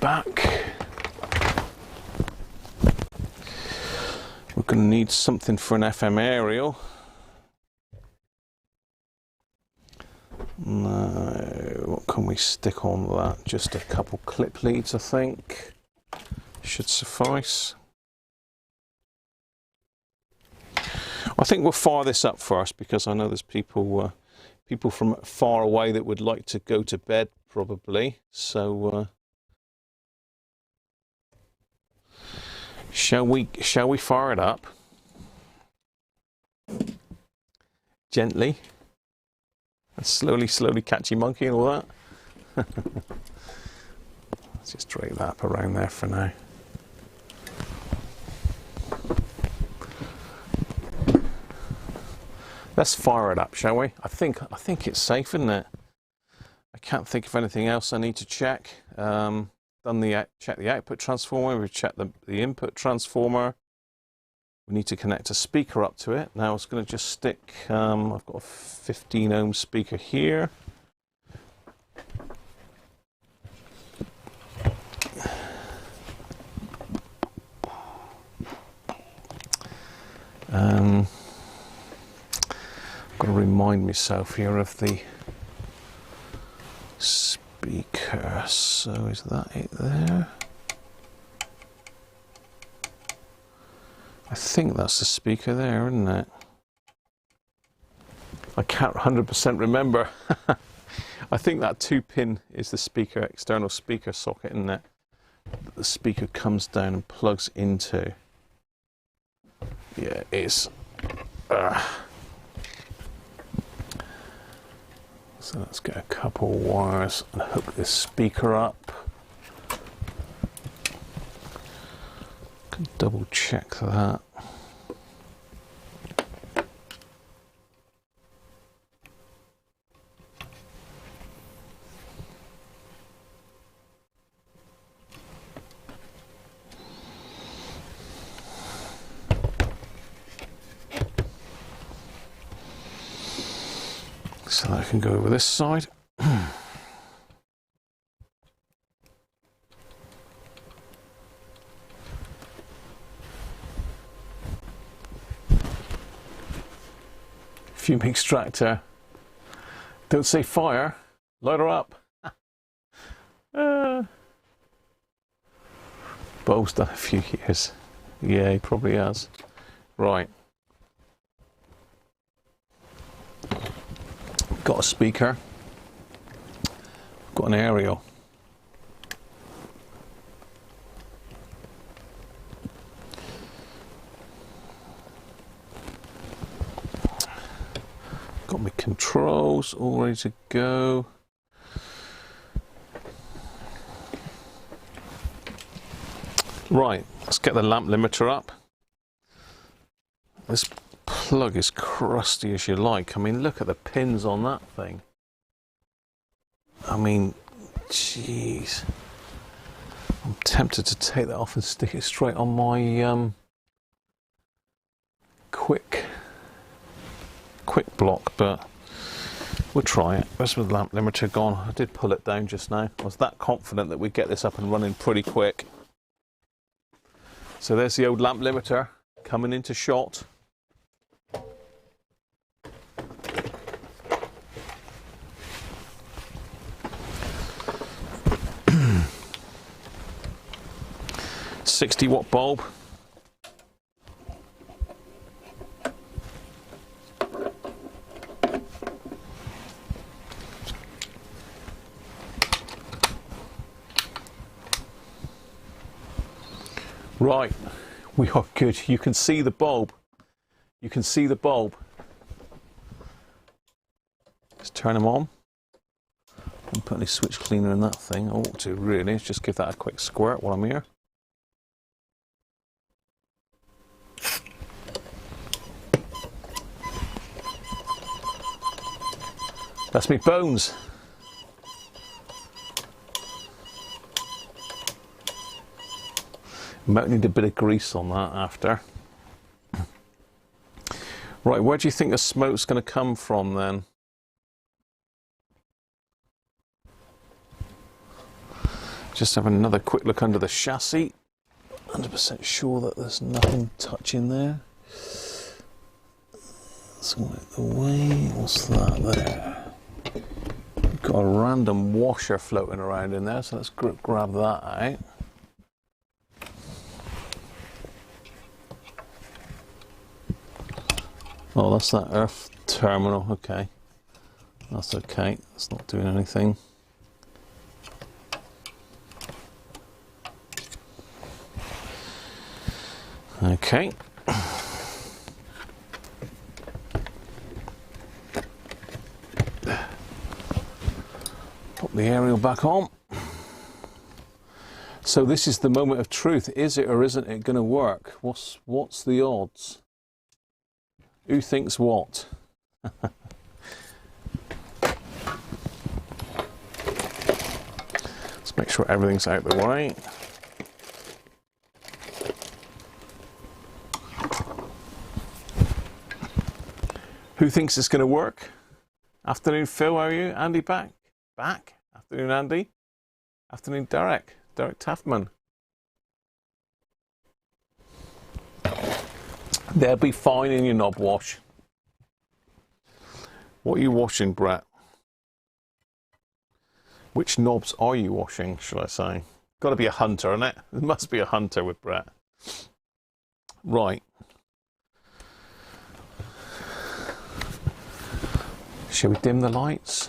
Back. We're going to need something for an FM aerial. No, what can we stick on that? Just a couple clip leads, I think. Should suffice. I think we'll fire this up first because I know there's people from far away that would like to go to bed probably. So Shall we fire it up? Gently. And slowly catchy monkey and all that. Let's just drag that up around there for now. Let's fire it up, shall we? I think it's safe, isn't it? I can't think of anything else I need to check. Check the output transformer, we've checked the input transformer. We need to connect a speaker up to it. Now I was going to just stick, I've got a 15 ohm speaker here. I've got to remind myself here of the speaker. So is that it there? I think that's the speaker there, isn't it? I can't 100% remember. I think that 2-pin is the speaker, external speaker socket, isn't it? That the speaker comes down and plugs into. Yeah, it is. So let's get a couple of wires and hook this speaker up. Can double check that. So that can go over this side. Fume extractor. Don't say fire. Light her up. Bob's done a few years. Yeah, he probably has. Right. Got a speaker. Got an aerial. Got my controls all ready to go. Right, let's get the lamp limiter up. This plug is crusty as you like. I mean, look at the pins on that thing. I mean, jeez. I'm tempted to take that off and stick it straight on my quick block, but we'll try it. Where's the lamp limiter gone? I did pull it down just now. I was that confident that we'd get this up and running pretty quick. So there's the old lamp limiter coming into shot. $60-watt bulb. Right, we are good. You can see the bulb. You can see the bulb. Let's turn them on. I'm putting a switch cleaner in that thing. I ought to really. Just give that a quick squirt while I'm here. That's me bones. Might need a bit of grease on that after. Right, where do you think the smoke's going to come from then? Just have another quick look under the chassis. 100% sure that there's nothing touching there. Let's work the way. What's that there? Got a random washer floating around in there, so let's grab that out. Oh, that's that earth terminal. Okay, that's okay. It's not doing anything. Okay. Put the aerial back on. So this is the moment of truth. Is it or isn't it going to work? What's the odds? Who thinks what? Let's make sure everything's out the way. Who thinks it's going to work? Afternoon, Phil, how are you? Andy back? Back? Afternoon, Andy. Afternoon, Derek. Derek Taftman. They'll be fine in your knob wash. What are you washing, Brett? Which knobs are you washing, shall I say? Got to be a hunter, isn't it? There must be a hunter with Brett. Right. Shall we dim the lights?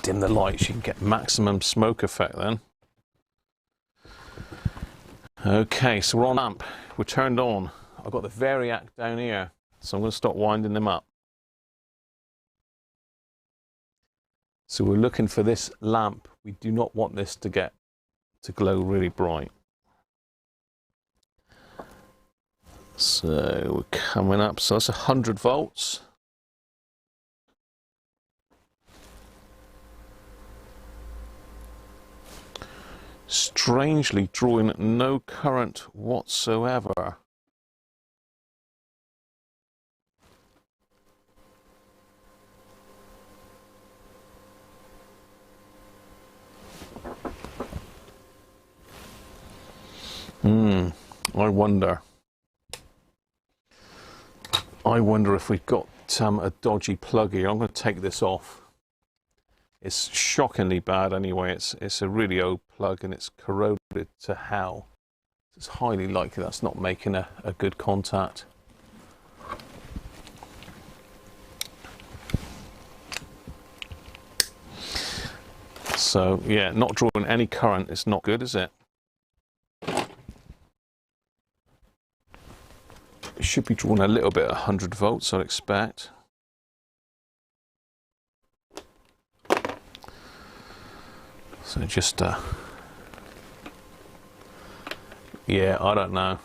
Dim the lights, you can get maximum smoke effect then. Okay, so we're on amp. We're turned on. I've got the variac down here, so I'm going to start winding them up. So we're looking for this lamp. We do not want this to glow really bright. So we're coming up, so that's 100 volts. Strangely drawing no current whatsoever. I wonder if we've got a dodgy plug here. I'm going to take this off. It's shockingly bad anyway. It's a really old plug and it's corroded to hell. It's highly likely that's not making a good contact. So yeah, not drawing any current is not good, is it? It should be drawing a little bit at 100 volts, I'd expect. So just, yeah, I don't know.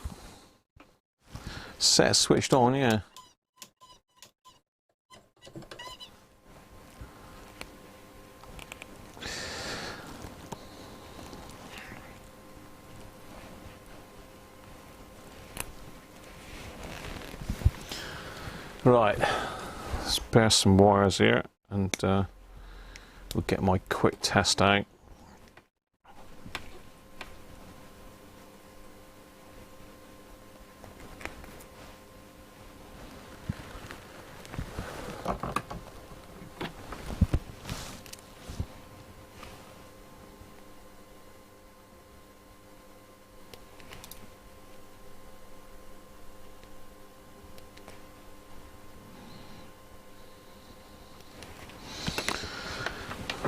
Set switched on, yeah. Right, spare some wires here and we'll get my quick test out.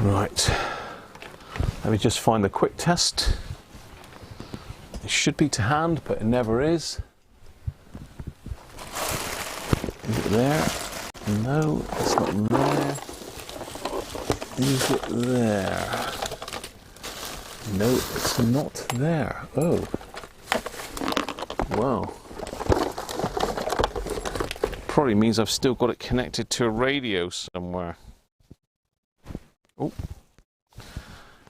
Right, let me just find the quick test. It should be to hand, but it never is. Is it there? No, it's not there. Is it there? No, it's not there. Oh. Wow. Probably means I've still got it connected to a radio somewhere. Oh,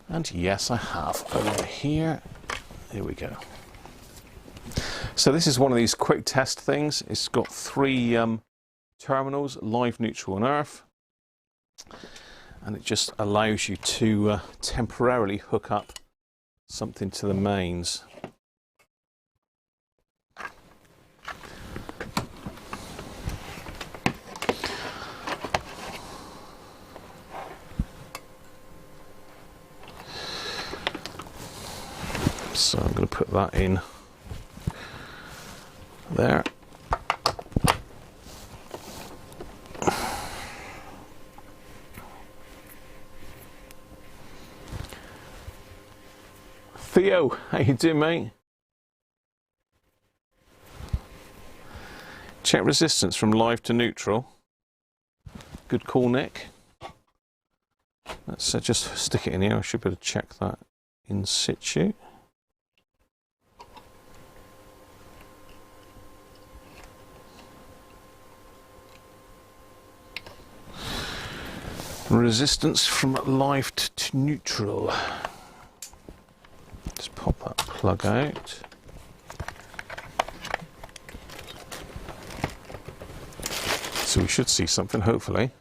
and yes, I have over here. Here we go. So this is one of these quick test things. It's got 3 terminals, live, neutral, and earth, and it just allows you to temporarily hook up something to the mains. So I'm going to put that in there. Theo, how you doing, mate? Check resistance from live to neutral. Good call, Nick. Let's just stick it in here. I should be able to check that in situ. Resistance from live to neutral. Just pop that plug out. So we should see something, hopefully.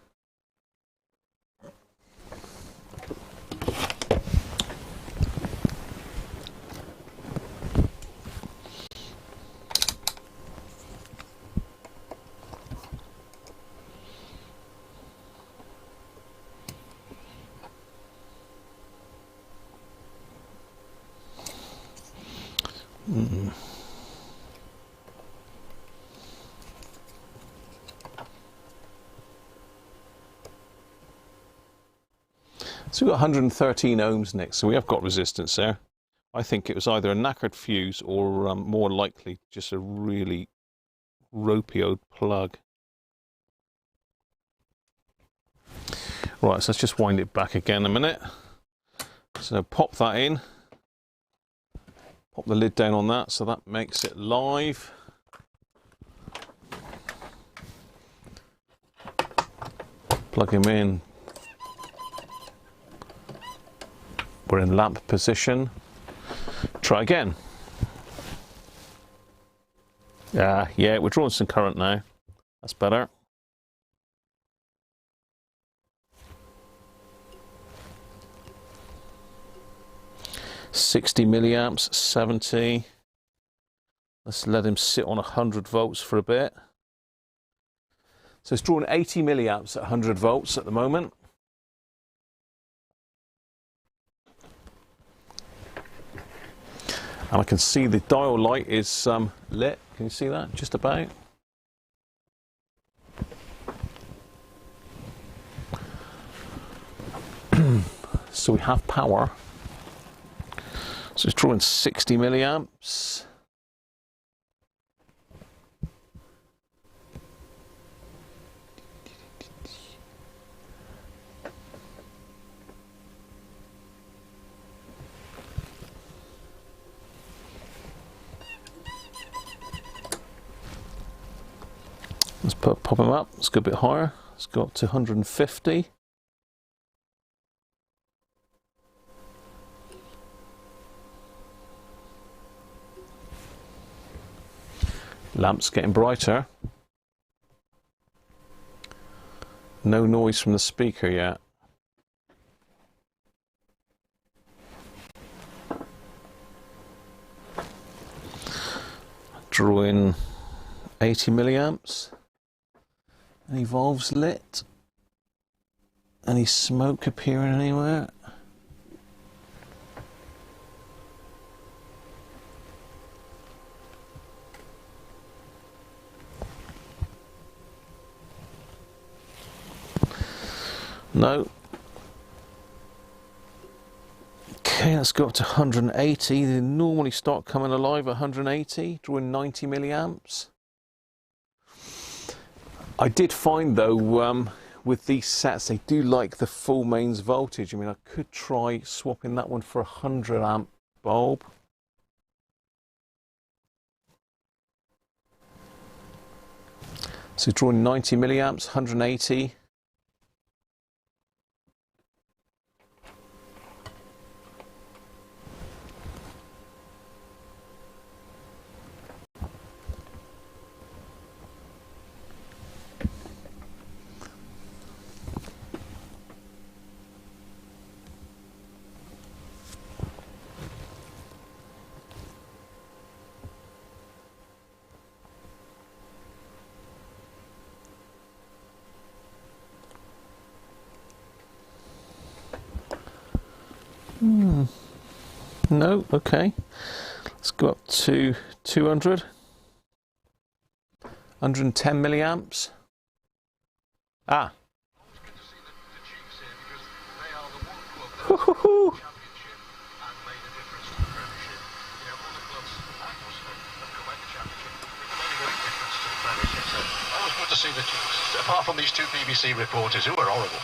So we've got 113 ohms next, so we have got resistance there. I think it was either a knackered fuse or more likely just a really ropey old plug. Right, so let's just wind it back again a minute. So pop that in. Pop the lid down on that, so that makes it live. Plug him in. We're in lamp position. Try again. Yeah, we're drawing some current now. That's better. $60 milliamps, 70. Let's let him sit on 100 volts for a bit. So it's drawing 80 milliamps at 100 volts at the moment. And I can see the dial light is lit. Can you see that? Just about. So we have power. So it's drawing 60 milliamps. Let's pop him up. Let's go a bit higher. Let's go up to 150. Lamp's getting brighter. No noise from the speaker yet. Drawing 80 milliamps. Any valves lit? Any smoke appearing anywhere? No. Okay, let's go up to 180. They normally start coming alive at 180, drawing 90 milliamps. I did find though, with these sets, they do like the full mains voltage. I mean, I could try swapping that one for a 100 amp bulb. So drawing 90 milliamps, 180. No, okay. Let's go up to 200. 110 milliamps. Ah. Woohoo! Always good to see the Chiefs, apart from these two BBC reporters who are horrible.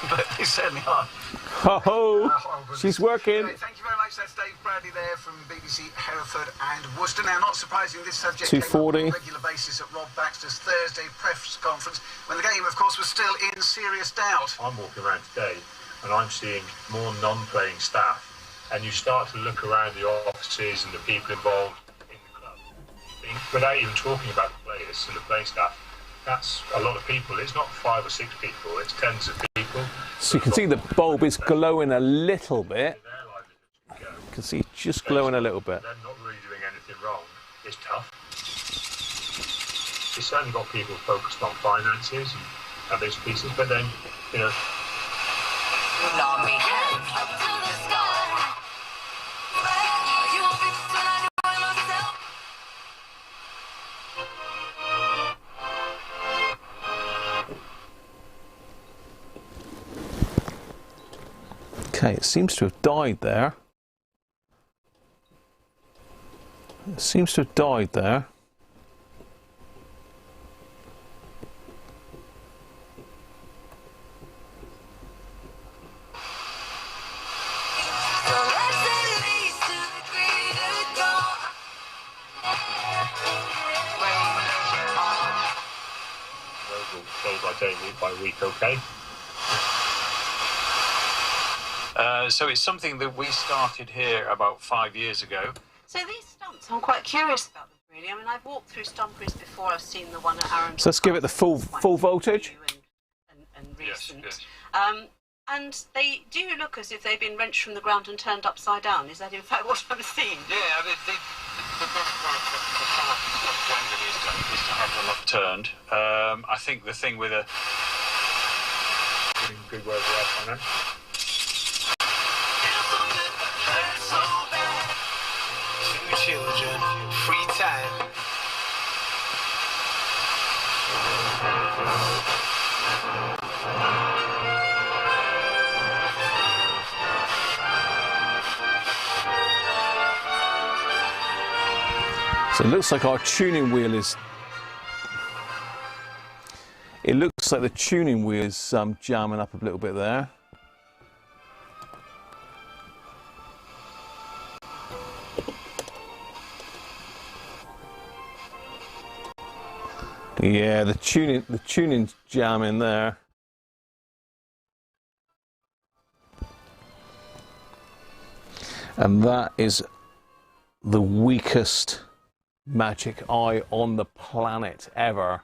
But they certainly are. Ho ho! She's working. Thank you very much. That's Dave Bradley there from BBC Hereford and Worcester. Now, not surprising, this subject 240. came up on a regular basis at Rob Baxter's Thursday press conference, when the game, of course, was still in serious doubt. I'm walking around today and I'm seeing more non-playing staff, and you start to look around the offices and the people involved in the club, without even talking about the players and the playing staff. That's a lot of people. It's not 5 or 6 people, it's tens of people. So you can see the bulb is glowing a little bit. You can see it's just glowing a little bit. They're not really doing anything wrong. It's tough. It's certainly got people focused on finances and those pieces, but then, you know. Okay, it seems to have died there. It seems to have died there. day, week by week, okay? So it's something that we started here about 5 years ago. So these stumps, I'm quite curious about them, really. I mean, I've walked through stumperies before. I've seen the one at Aaron. So let's give it the full voltage. And recent. Yes. And they do look as if they've been wrenched from the ground and turned upside down. Is that in fact what I'm seeing? Yeah, the best generally is to have them upturned. I think the thing with a Good work on that. Two children, free time. So it looks like our tuning wheel is. It looks like the tuning wheel is jamming up a little bit there. Yeah, the tuning's jamming there. And that is the weakest magic eye on the planet ever.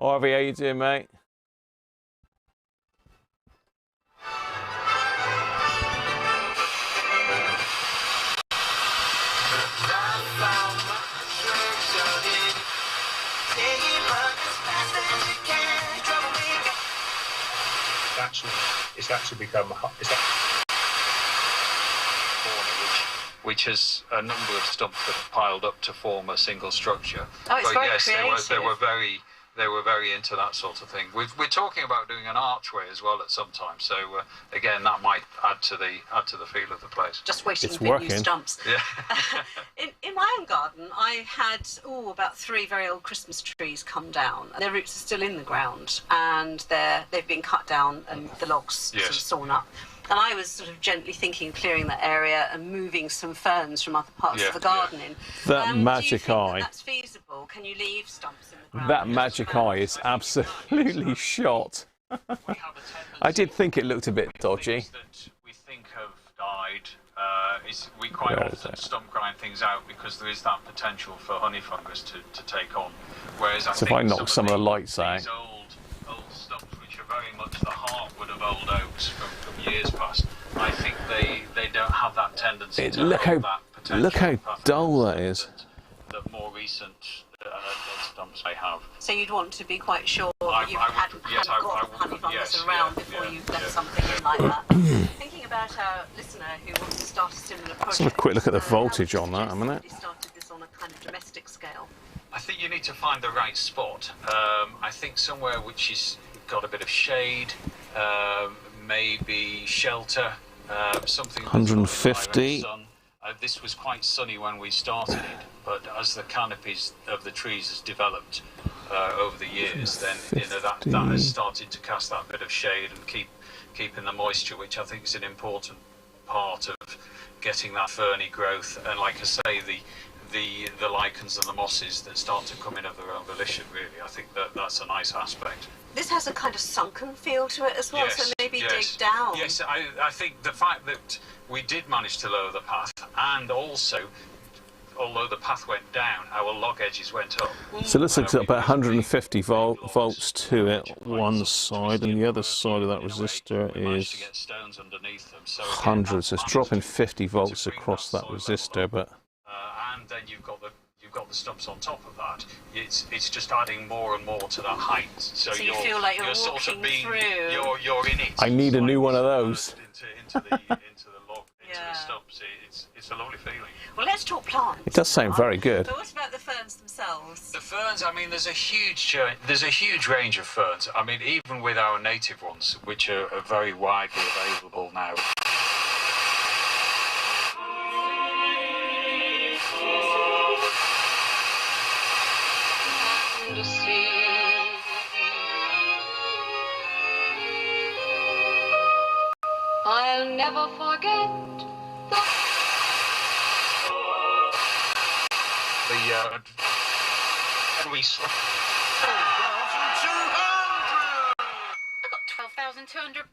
RV, how you doing, mate? It's actually become which has a number of stumps that have piled up to form a single structure. Oh, it's but very yes, creative. they were very into that sort of thing. We're talking about doing an archway as well at some time. So again, that might add to the feel of the place. Just waiting It's for new working. stumps. Yeah. In my own garden, I had about 3 very old Christmas trees come down. Their roots are still in the ground, and they've been cut down and the logs sort of sawn up. And I was sort of gently thinking of clearing that area and moving some ferns from other parts of the garden in. That magic do you think eye. that's feasible? Can you leave stumps in the ground? That magic eye is absolutely shot. I did think it looked a bit dodgy. That we think have died. We quite often stump grind things out because there is that potential for honey fungus to take on. Whereas I So if think I knock some of the lights out. these old stumps, which are very much the heartwood of old oaks from years past, I think they don't have that tendency to Look have how that potential look how pathogen dull that is. that more recent dead stumps may have. So you'd want to be quite sure I that you would- hadn't yes, got I would- honey fungus yes, around yeah, before yeah, you left yeah. something in like that. Thinking about our listener who wants to start a similar project. Let's have a quick look at the how voltage would on you that a suggest minute. somebody started this on a kind of domestic scale. I think you need to find the right spot. I think somewhere which is got a bit of shade, maybe shelter, something. that's not in 150. direct sun. This was quite sunny when we started it, but as the canopies of the trees has developed over the years, then that has started to cast that bit of shade and keeping the moisture, which I think is an important part of getting that ferny growth. And like I say, the lichens and the mosses that start to come in of their own volition, really. I think that's a nice aspect. This has a kind of sunken feel to it as well, so maybe dig down. Yes, I think the fact that we did manage to lower the path, and also, although the path went down, our log edges went up. So let's look at about 150 volts to it, one side, and the other side of that resistor is 100. So it's dropping 50 volts across that resistor, but and then you've got the stumps on top of that. It's just adding more and more to that height. So you feel like you're sort of walking being, through. You're in it. I need a new one of those. Into the log, into the stumps. It's a lovely feeling. Well, let's talk plants. it does sound very good. But what about the ferns themselves? The ferns, I mean, there's a huge range of ferns. I mean, even with our native ones, which are very widely available now. I'll never forget And we. £12,200.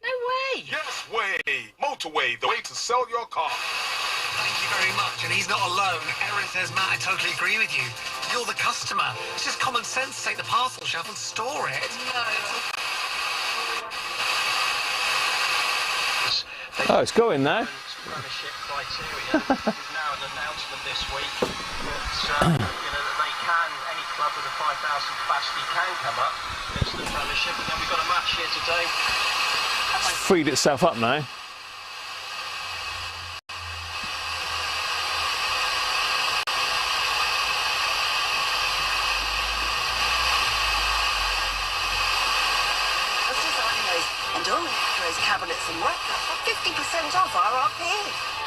No way. Yes, way. Motorway, the way to sell your car. Thank you very much, and he's not alone. Erin says, Matt, I totally agree with you. You're the customer. It's just common sense to take the parcel shelf and store it. Oh, it's going now. Premiership criteria. There's now an announcement this week that they can, any club with a 5,000 capacity can come up into the Premiership, and then we've got a match here today. It's freed itself up now. And all those cabinets and worktops are 50% off RRP.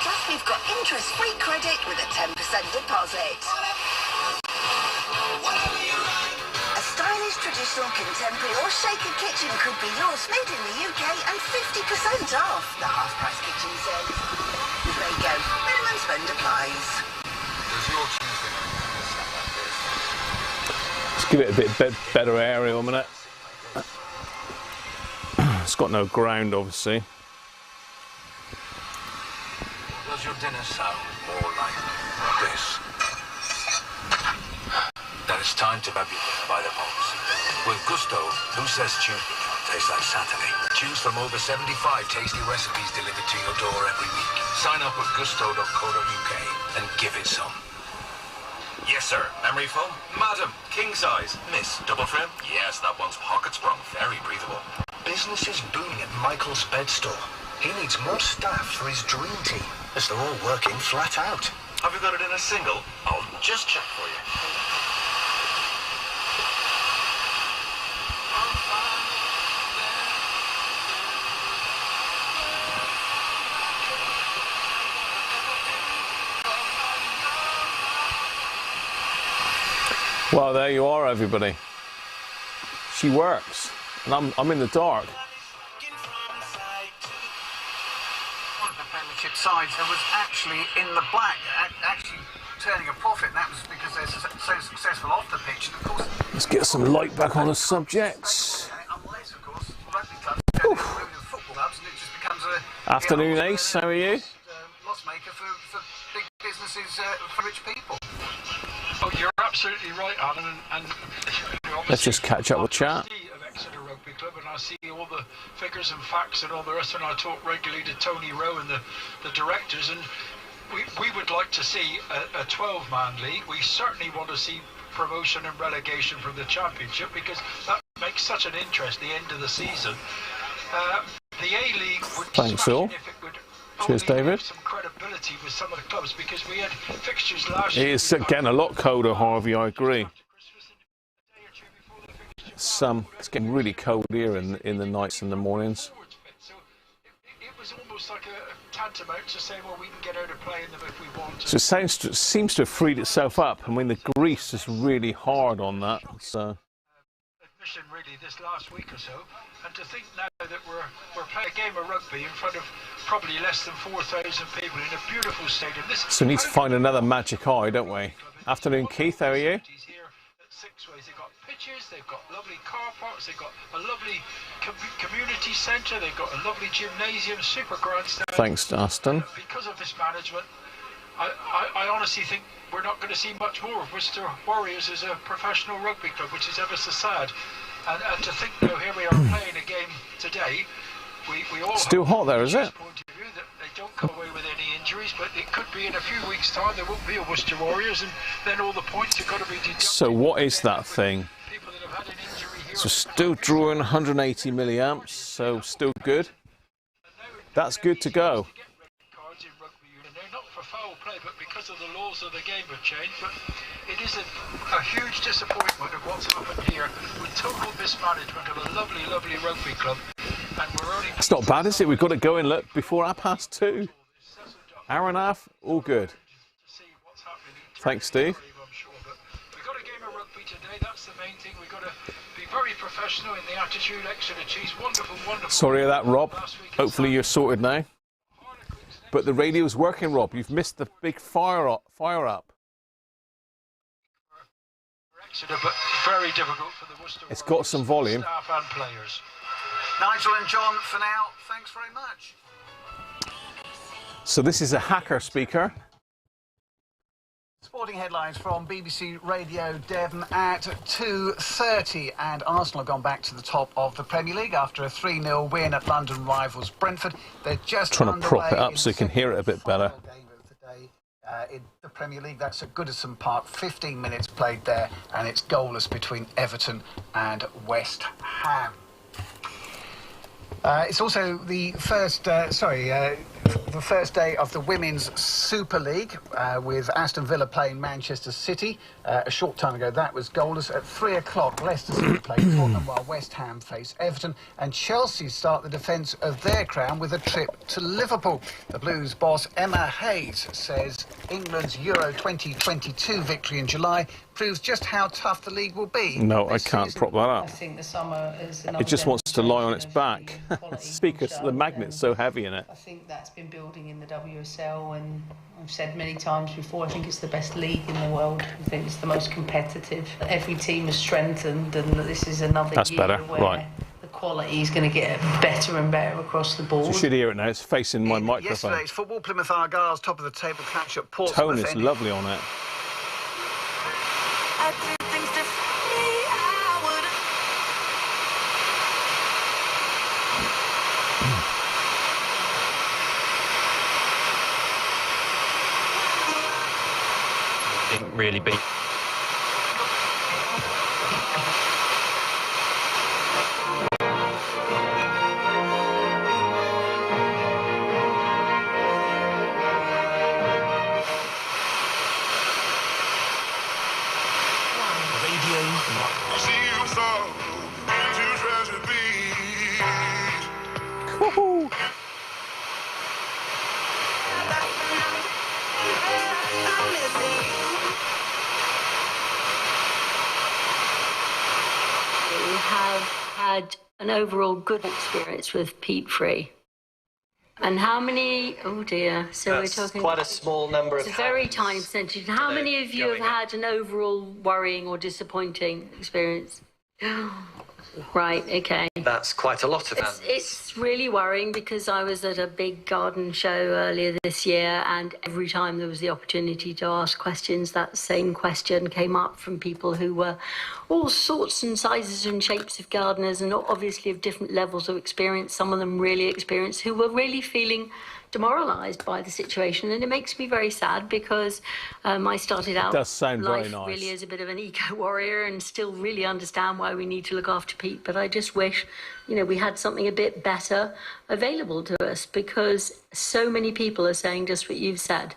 Plus, we've got interest-free credit with a 10% deposit. A stylish, traditional, contemporary or shaker kitchen could be yours, made in the UK and 50% off. The half-price kitchen says. There you go. Minimum spend applies. Let's give it a bit better area a minute. It's got no ground, obviously. Does your dinner sound more like this? Then it's time to grab your dinner by the balls. With Gusto, who says Tuesday can't taste like Saturday? Choose from over 75 tasty recipes delivered to your door every week. Sign up at gusto.co.uk and give it some. Yes, sir. Memory foam? Madam, king size. Miss, double frame? Yes, that one's pocket sprung. Very breathable. Business is booming at Michael's bed store. He needs more staff for his dream team, as they're all working flat out. Have you got it in a single? I'll just check for you. Well, there you are, everybody. She works, and I'm in the dark. One of the Premiership sides that was actually in the black, actually turning a profit, and that was because they're so successful off the pitch. And of course, Let's get some light back on the subject. unless, of course, rugby clubs turn into football clubs, and it just becomes a Afternoon, Ace. How are you? loss maker for big businesses, for rich people. Oh, you're absolutely right, Alan. And Let's just catch up with chat. Of Exeter Rugby Club, and I see all the figures and facts and all the rest, and I talk regularly to Tony Rowe and the directors, and we would like to see a 12-man league. We certainly want to see promotion and relegation from the Championship, because that makes such an interest at the end of the season. The A-League would Thanks, smash Phil. it if it would Cheers, only David. have some credibility with some of the clubs, because we had fixtures last It year. is getting a lot colder, Harvey, I agree. It's getting really cold here in the nights and the mornings. So it was almost like a tantamount to say, well, we can get out of playing them if we want to. So it seems to have freed itself up. I mean, the grease is really hard on that. So. Admission really this last week or so, and to think now that we're playing a game of rugby in front of probably less than 4,000 people in a beautiful stadium. So we need to find another magic eye, don't we? Afternoon, Keith. How are you? Here at Sixways, they've got pitches, they've got lovely car parks, they've got a lovely community centre, they've got a lovely gymnasium, super grandstand. Thanks, Aston. Because of this management, I honestly think we're not going to see much more of Worcester Warriors as a professional rugby club, which is ever so sad. And to think, you know, here we are playing a game today. We all Still hot there, is it? Point of view that they don't come away with any injuries, but it could be in a few weeks' time there won't be a Worcester Warriors, and then all the points have got to be deducted. So what is that thing? People that have had an injury here. So still drawing 180 milliamps, so still good. That's good to go. Cards in rugby union. They're not for foul play, but because of the laws of the game have changed. But it is a huge disappointment of what's happened here with total mismanagement of a lovely, lovely rugby club. And we're only. It's not bad, is it? We've got to go in look before 2:30. Hour and a half, all good. Thanks, Steve. We've got a game of rugby today. That's the main thing. We've got to be very professional in the attitude. Exeter Chiefs, wonderful, wonderful. Sorry about that, Rob. Hopefully you're sorted now. But the radio's working, Rob. You've missed the big fire up. Exeter, but very difficult for the Worcester It's got some volume. Staff and players. Nigel and John, for now, thanks very much. So this is a hacker speaker. Sporting headlines from BBC Radio Devon at 2:30, and Arsenal have gone back to the top of the Premier League after a 3-0 win at London rivals Brentford. They're just trying to prop it up so you can hear it a bit better. In the Premier League, that's at Goodison Park. 15 minutes played there, and it's goalless between Everton and West Ham. It's also the first, the first day of the Women's Super League, with Aston Villa playing Manchester City. A short time ago, that was goalless. At 3 o'clock, Leicester City play Tottenham, while West Ham face Everton. And Chelsea start the defence of their crown with a trip to Liverpool. The Blues boss Emma Hayes says England's Euro 2022 victory in July proves just how tough the league will be. No, I can't prop that up. I think the summer is It just wants to lie on its back. Speakers, the magnet's so heavy in it. I think that's been building in the WSL, and I've said many times before, I think it's the best league in the world. I think it's the most competitive. Every team has strengthened, and this is another year better, where right. the quality is going to get better and better across the board. So you should hear it now. It's facing my microphone. Yesterday's football, Plymouth Argyle's top of the table catch at Portsmouth. Tone is lovely on it. Didn't really be. Had an overall good experience with peat free. And how many, oh dear, so That's we're talking quite a small number of it's a very tiny percentage. How many of you have had an overall worrying or disappointing experience? Right, okay. That's quite a lot of them. It's really worrying, because I was at a big garden show earlier this year, and every time there was the opportunity to ask questions, that same question came up from people who were all sorts and sizes and shapes of gardeners, and obviously of different levels of experience, some of them really experienced, who were really feeling demoralised by the situation. And it makes me very sad, because I started out does sound very life nice. really as a bit of an eco-warrior, and still really understand why we need to look after peat. But I just wish, you know, we had something a bit better available to us, because so many people are saying just what you've said.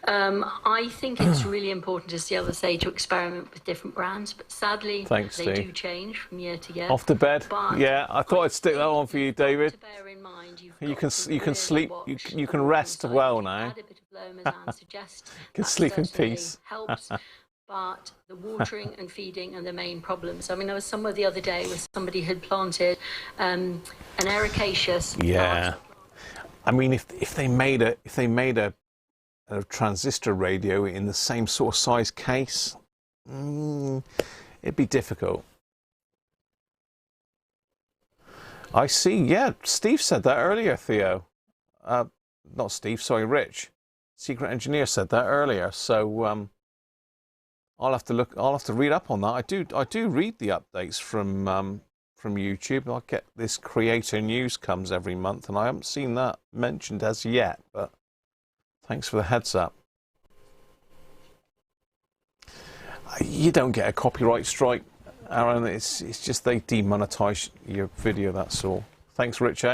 I think it's really important, as the others say, to experiment with different brands, but sadly they do change from year to year. Off the bed. But Yeah, I thought I'd stick that on for you, David. to bear in mind, You can sleep. You can rest well now. add a bit of loam, as Anne suggests. You can That sleep in certainly peace. helps. But the watering and feeding are the main problems. I mean, I was somewhere the other day where somebody had planted an ericaceous. Yeah. I mean, if they made a transistor radio in the same sort of size case, it'd be difficult. I see. Yeah, Steve said that earlier, Theo. Not Steve, sorry, Rich. Secret Engineer said that earlier. So I'll have to look. I'll have to read up on that. I do read the updates from YouTube. I get this Creator News comes every month, and I haven't seen that mentioned as yet. But thanks for the heads up. You don't get a copyright strike, Aaron. It's just they demonetize your video. That's all. Thanks, Rich.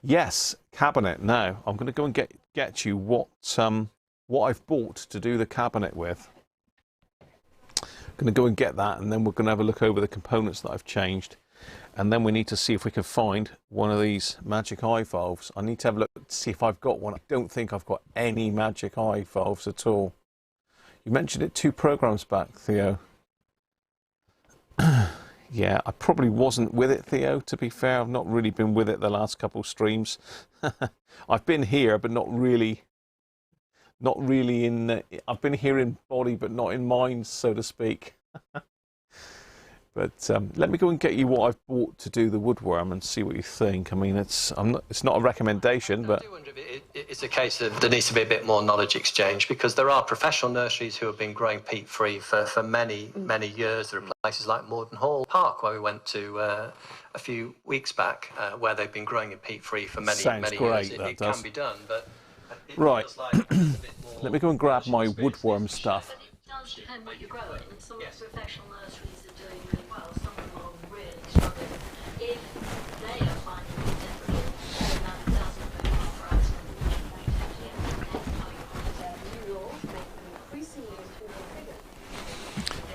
Yes, cabinet. Now I'm going to go and get you what I've bought to do the cabinet with. Going to go and get that, and then we're going to have a look over the components that I've changed, and then we need to see if we can find one of these magic eye valves. I need to have a look to see if I've got one. I don't think I've got any magic eye valves at all. You mentioned it 2 programs back, Theo. Yeah, I probably wasn't with it, Theo, to be fair. I've not really been with it the last couple of streams. I've been here, but not really in... I've been here in body, but not in mind, so to speak. But let me go and get you what I've bought to do the woodworm and see what you think. I mean, it's not a recommendation, but... I do wonder if it's a case of there needs to be a bit more knowledge exchange, because there are professional nurseries who have been growing peat-free for many, many years. There are places like Morden Hall Park, where we went to a few weeks back, where they've been growing in peat-free for many, many years. It can be done, but it feels like it's a bit more... Let me go and grab my woodworm stuff. But it does depend what you're growing, and some of the professional nurseries are doing really well. Some of them are really struggling. If they are finding it difficult, then that doesn't make up for us.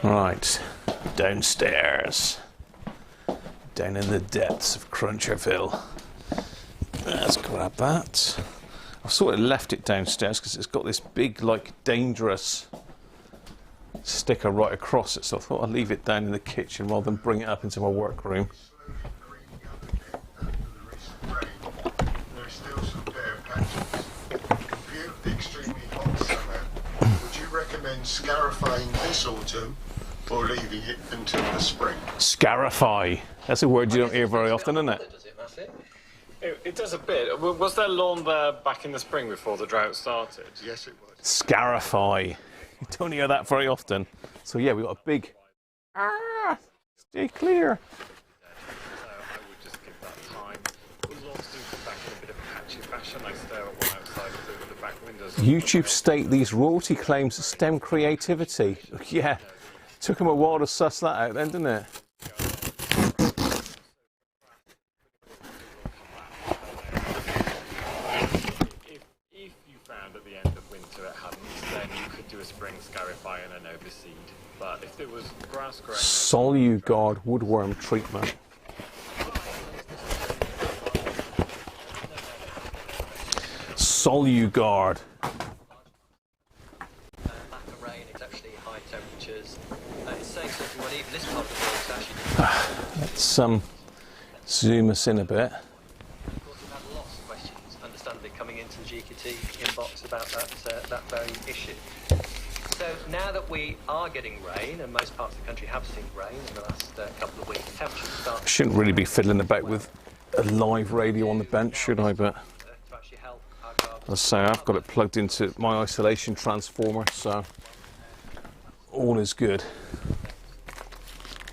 Right, downstairs, down in the depths of Cruncherville. Let's grab that. I've sort of left it downstairs because it's got this big, like, dangerous sticker right across it, so I thought I'd leave it down in the kitchen rather than bring it up into my workroom. There's still some bare patches. If you're extremely hot summer, would you recommend scarifying this autumn or leaving it until the spring? Scarify. That's a word you don't hear very often, isn't it? It does a bit. Was there lawn there back in the spring before the drought started? Yes, it was. Scarify. You don't hear that very often. So yeah, we've got a big... Stay clear. So I would just give that time. The lawns do come back in a bit of a patchy fashion. I stare at one outside through the back windows. YouTube state these royalty claims stem creativity. Yeah, took them a while to suss that out then, didn't it? Scarify and an overseed, but if there was grass growing, Solugard woodworm treatment. Solugard. Lack of rain, exceptionally high temperatures. It's saying something when even this part of the world is actually... Let's zoom us in a bit. Of course, we've had lots of questions, understandably, coming into the GQT inbox about that very issue. So now that we are getting rain, and most parts of the country have seen rain in the last couple of weeks, temperatures start... Shouldn't really be fiddling about with a live radio on the bench, should I? But as I say, I've got it plugged into my isolation transformer, so all is good.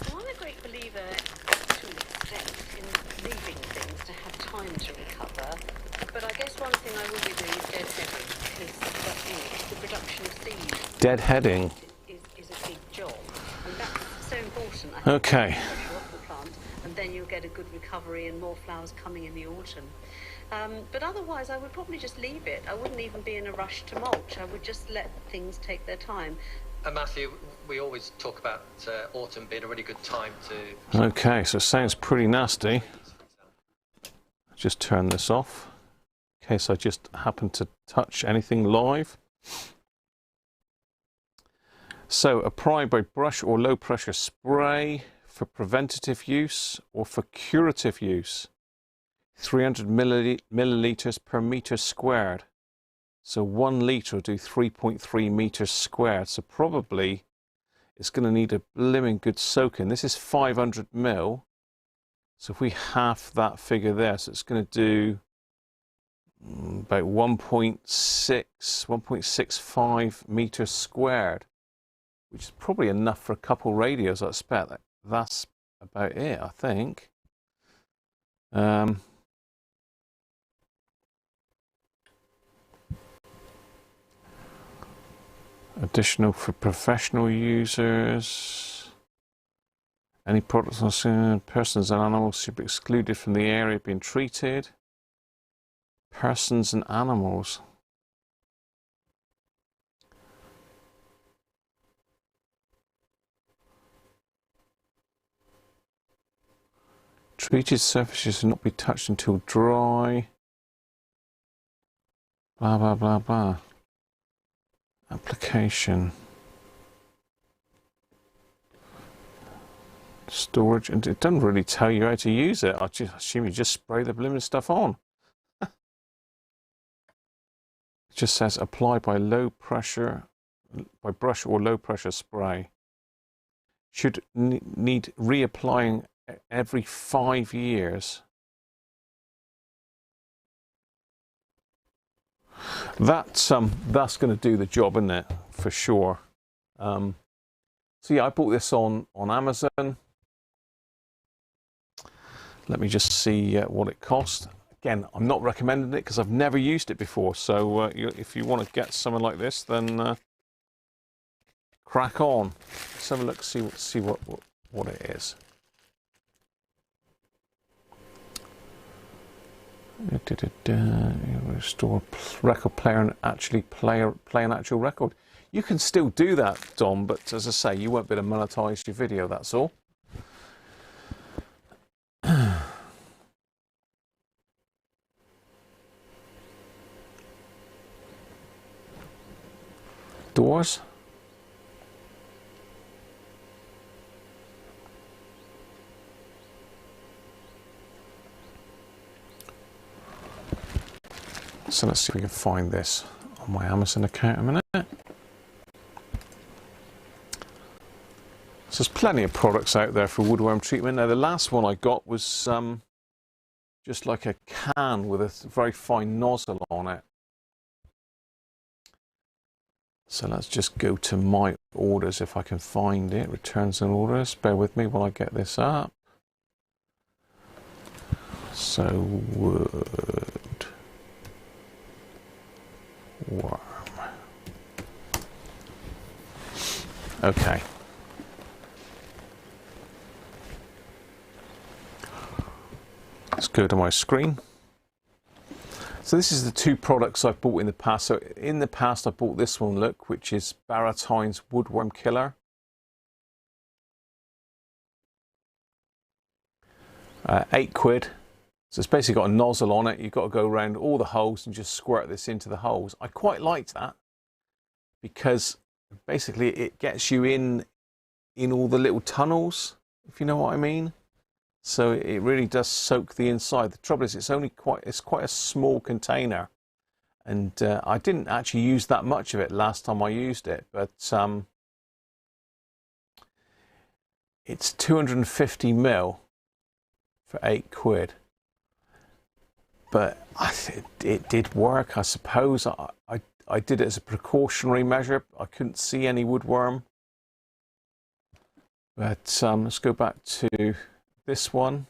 I'm a great believer, to an extent, in leaving things to have time to recover. But I guess one thing I will be doing is deadheading, because the production of seeds. Deadheading. Is a big job, and that's so important. I think, Okay. off the plant, and then you'll get a good recovery and more flowers coming in the autumn. But otherwise, I would probably just leave it. I wouldn't even be in a rush to mulch. I would just let things take their time. And Matthew, we always talk about autumn being a really good time to... Okay, so it sounds pretty nasty. Just turn this off in case I just happen to touch anything live. So apply by brush or low pressure spray for preventative use or for curative use. 300 milliliters per meter squared. So 1 litre will do 3.3 meters squared. So probably it's going to need a blimmin' good soaking. This is 500 mil. So if we half that figure there, so it's going to do about 1.65 meters squared, which is probably enough for a couple radios, I expect. That's about it, I think. Additional for professional users. Any products on persons and animals should be excluded from the area being treated. Persons and animals. Treated surfaces should not be touched until dry. Blah, blah, blah, blah. Application. Storage. And it doesn't really tell you how to use it. I just assume you just spray the blooming stuff on. It just says apply by low pressure, by brush or low pressure spray. should need reapplying every 5 years. That's going to do the job, isn't it? For sure. So yeah, I bought this on Amazon. Let me just see what it cost. Again, I'm not recommending it because I've never used it before. So if you want to get something like this, then crack on. Let's have a look, see what it is. Restore record player and actually play an actual record. You can still do that, Dom, but as I say, you won't be able to monetize your video, that's all. Doors. So let's see if we can find this on my Amazon account in a minute. So there's plenty of products out there for woodworm treatment. Now the last one I got was just like a can with a very fine nozzle on it. So let's just go to my orders if I can find it. Returns and orders. Bear with me while I get this up. So wood worm. Okay. Let's go to my screen. So this is the two products I've bought in the past. So in the past I bought this one, look, which is Baratine's Woodworm Killer. £8. So it's basically got a nozzle on it. You've got to go around all the holes and just squirt this into the holes. I quite liked that because basically it gets you in all the little tunnels, if you know what I mean. So it really does soak the inside. The trouble is it's quite a small container, and I didn't actually use that much of it last time I used it, but it's 250 ml for £8. But it did work, I suppose. I did it as a precautionary measure. I couldn't see any woodworm. But let's go back to this one.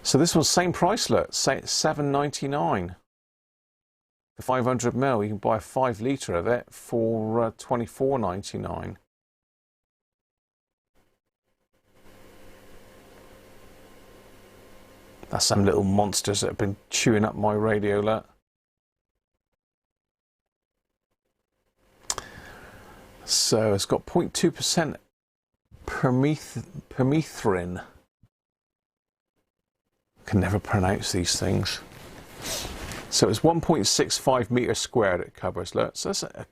So this one's same price, look, $7.99 for 500 ml. You can buy a 5 litre of it for $24.99. That's some little monsters that have been chewing up my radio, look. So it's got 0.2% permethrin. I can never pronounce these things. So it's 1.65 meters squared it covers, look. So that's a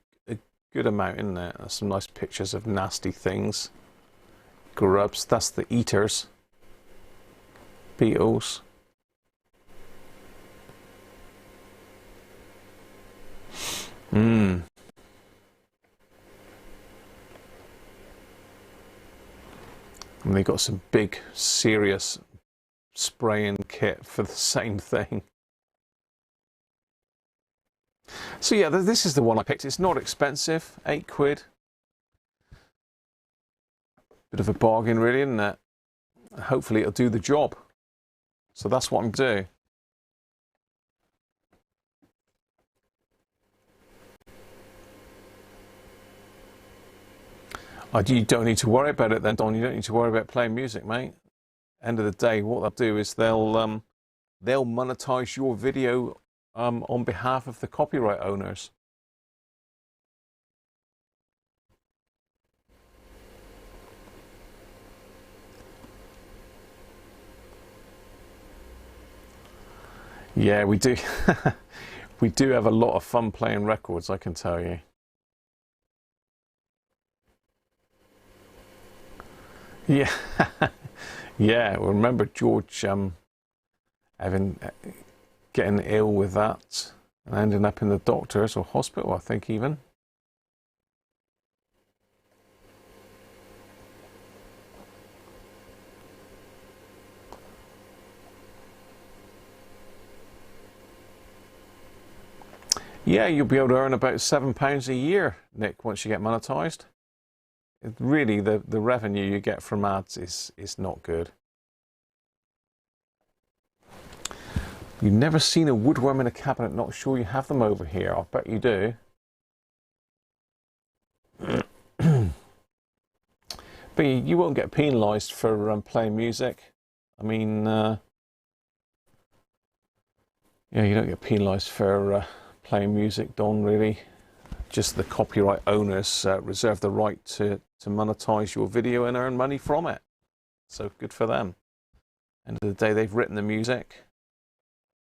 good amount in there. There's some nice pictures of nasty things. Grubs, that's the eaters. Beetles. And they got some big, serious spraying kit for the same thing. So yeah, this is the one I picked. It's not expensive, £8. Bit of a bargain really, isn't it? Hopefully it'll do the job. So that's what I'm doing. You don't need to worry about it then, Don. You don't need to worry about playing music, mate. End of the day, what they'll do is they'll monetize your video on behalf of the copyright owners. Yeah, we do. We do have a lot of fun playing records, I can tell you. Yeah, yeah. Well, remember George getting ill with that and ending up in the doctors or hospital, I think even. Yeah, you'll be able to earn about £7 a year, Nick, once you get monetised. Really, the revenue you get from ads is not good. You've never seen a woodworm in a cabinet, not sure you have them over here. I bet you do. But you won't get penalised for playing music. I mean, yeah, you don't get penalised for playing music, Don, really. Just the copyright owners reserve the right to monetize your video and earn money from it. So good for them. End of the day, they've written the music,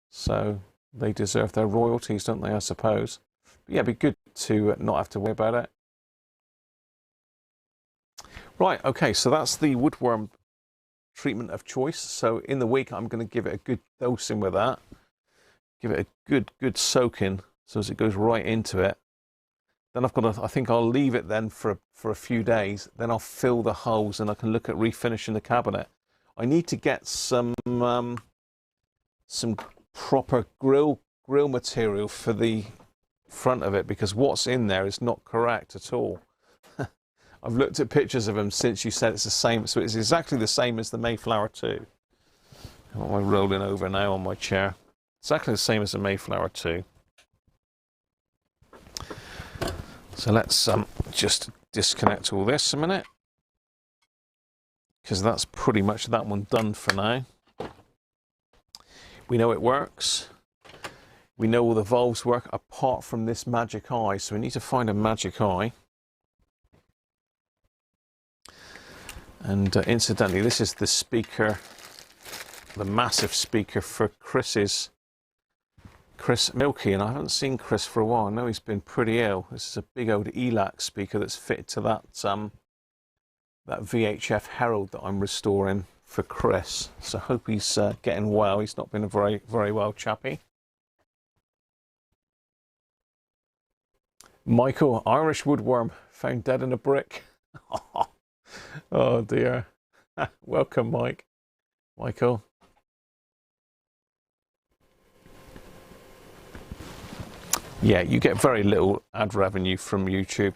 so they deserve their royalties, don't they, I suppose. But yeah, it'd be good to not have to worry about it. Right, okay, so that's the woodworm treatment of choice. So in the week, I'm going to give it a good dosing with that. Give it a good soaking so as it goes right into it. Then I think I'll leave it then for a few days. Then I'll fill the holes and I can look at refinishing the cabinet. I need to get some proper grill material for the front of it, because what's in there is not correct at all. I've looked at pictures of them since you said it's the same. So it's exactly the same as the Mayflower 2. What am I rolling over now on my chair? Exactly the same as the Mayflower 2. So let's just disconnect all this a minute, because that's pretty much that one done for now. We know it works. We know all the valves work apart from this magic eye. So we need to find a magic eye. And incidentally, this is the speaker, the massive speaker for Chris Milky, and I haven't seen Chris for a while. I know he's been pretty ill. This is a big old ELAC speaker that's fitted to that that VHF Herald that I'm restoring for Chris. So I hope he's getting well. He's not been a very well chappy. Michael, Irish woodworm found dead in a brick. Oh dear. Welcome, Michael. Yeah, you get very little ad revenue from YouTube.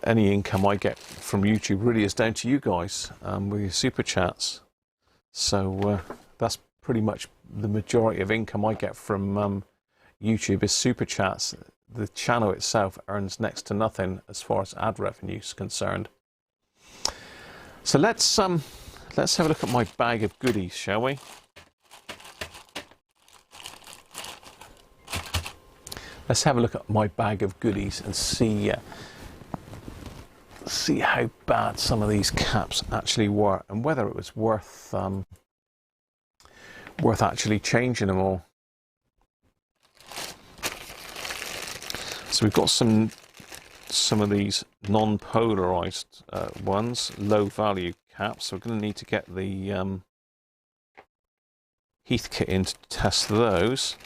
Any income I get from YouTube really is down to you guys with your super chats. So that's pretty much the majority of income I get from YouTube is super chats. The channel itself earns next to nothing as far as ad revenue is concerned. So let's have a look at my bag of goodies, shall we? Let's have a look at my bag of goodies and see how bad some of these caps actually were, and whether it was worth actually changing them all. So we've got some of these non-polarized ones, low value caps. So we're going to need to get the Heathkit in to test those.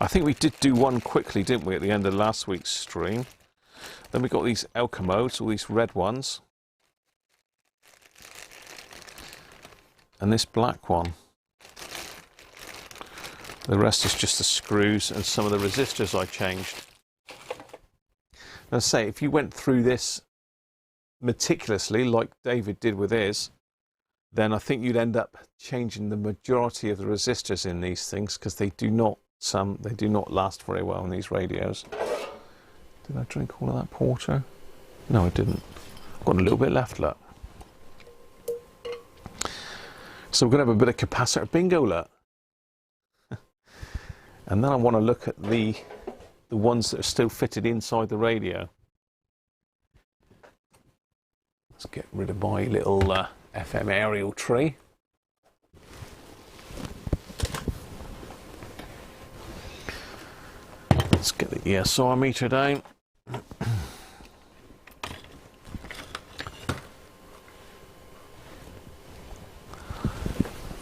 I think we did do one quickly, didn't we, at the end of last week's stream. Then we got these Elcomodes, all these red ones. And this black one. The rest is just the screws and some of the resistors I changed. Now, say, if you went through this meticulously, like David did with his, then I think you'd end up changing the majority of the resistors in these things, because they do not last very well in these radios. Did I drink all of that porter? No, I didn't. I've got a little bit left, look. So we're going to have a bit of capacitor bingo, look. And then I want to look at the ones that are still fitted inside the radio. Let's get rid of my little FM aerial tree. Let's get the ESR meter down.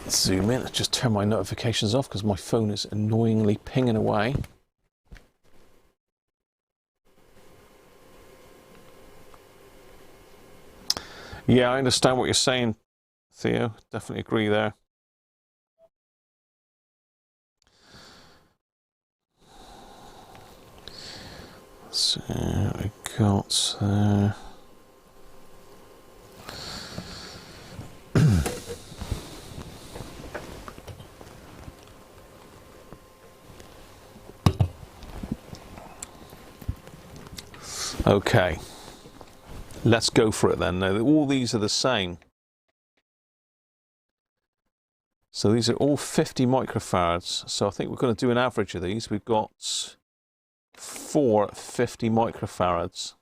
Let's zoom in. Let's just turn my notifications off because my phone is annoyingly pinging away. Yeah, I understand what you're saying, Theo. Definitely agree there. So we got okay, let's go for it then. Now, all these are the same. So these are all 50 microfarads. So I think we're going to do an average of these. We've got 4 50 microfarads.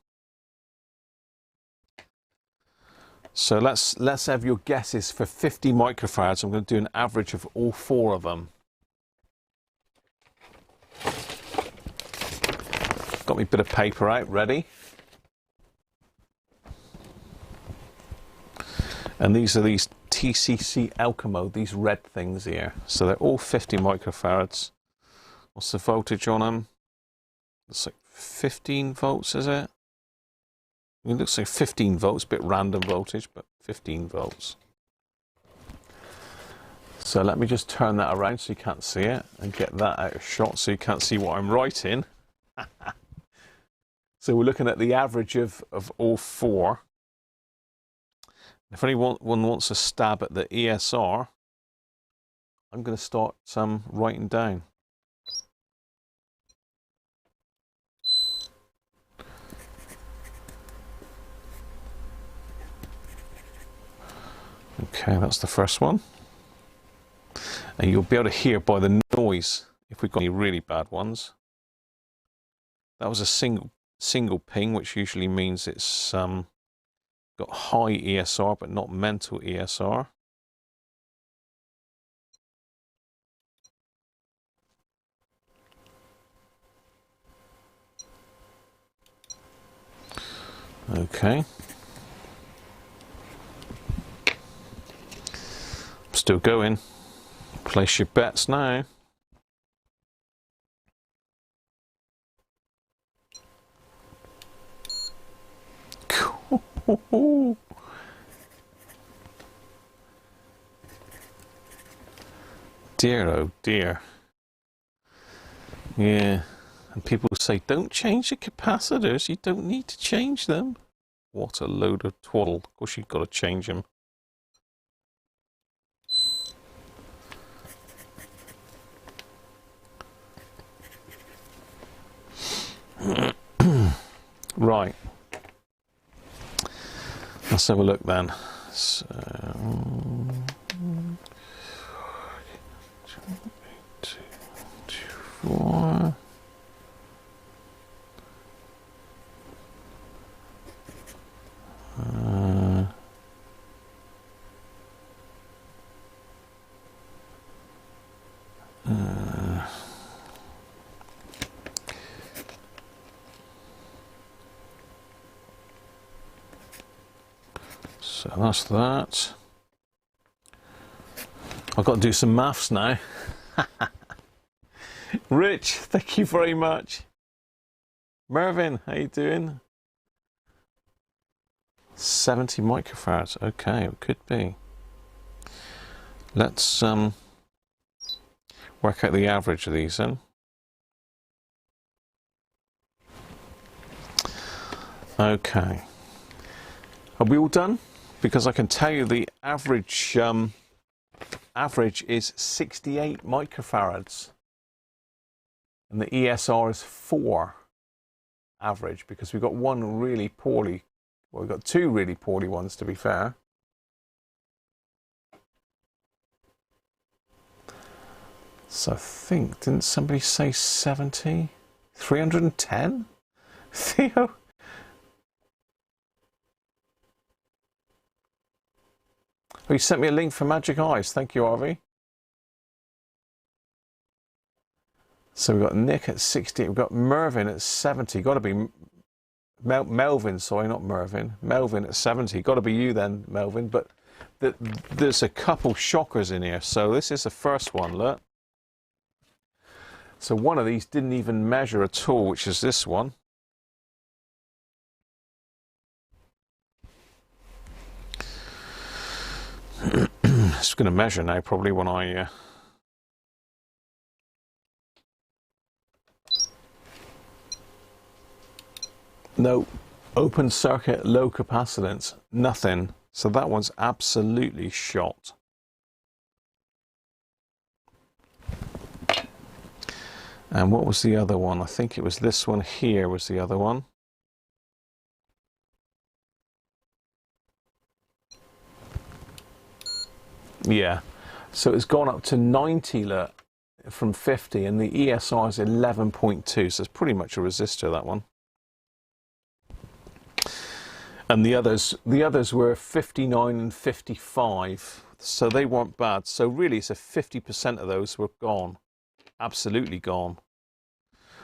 So let's have your guesses for 50 microfarads. I'm going to do an average of all 4 of them. Got me a bit of paper out, ready. And these are these TCC Alchemo, these red things here. So they're all 50 microfarads. What's the voltage on them? It's like 15 volts, is it? It looks like 15 volts, a bit random voltage, but 15 volts. So let me just turn that around so you can't see it, and get that out of shot so you can't see what I'm writing. So we're looking at the average of all 4. If anyone wants a stab at the ESR, I'm going to start writing down. Okay, that's the first one. And you'll be able to hear by the noise if we've got any really bad ones. That was a single ping, which usually means it's got high ESR but not mental ESR. Okay. Still going. Place your bets now. Dear, oh dear. Yeah, and people say, don't change the capacitors, you don't need to change them. What a load of twaddle. Of course you've got to change them. Right. Let's have a look then. So, 2, 4. So that's that. I've got to do some maths now. Rich, thank you very much. Mervyn, how you doing? 70 microfarads. Okay, it could be. Let's work out the average of these then. Okay. Are we all done? Because I can tell you the average average is 68 microfarads. And the ESR is 4 average, because we've got one really poorly, well, we've got 2 really poorly ones, to be fair. So I think, didn't somebody say 70? 310? Theo? Oh, you sent me a link for Magic Eyes. Thank you, RV. So we've got Nick at 60. We've got Mervyn at 70. Got to be Melvin, sorry, not Mervyn. Melvin at 70. Got to be you then, Melvin. But there's a couple shockers in here. So this is the first one, look. So one of these didn't even measure at all, which is this one. It's going to measure now, probably, when I... No, open circuit, low capacitance, nothing. So that one's absolutely shot. And what was the other one? I think it was this one here was the other one. Yeah, so it's gone up to 90 from 50, and the ESR is 11.2, so it's pretty much a resistor, that one. And the others were 59 and 55, so they weren't bad. So really, it's 50% of those were gone, absolutely gone.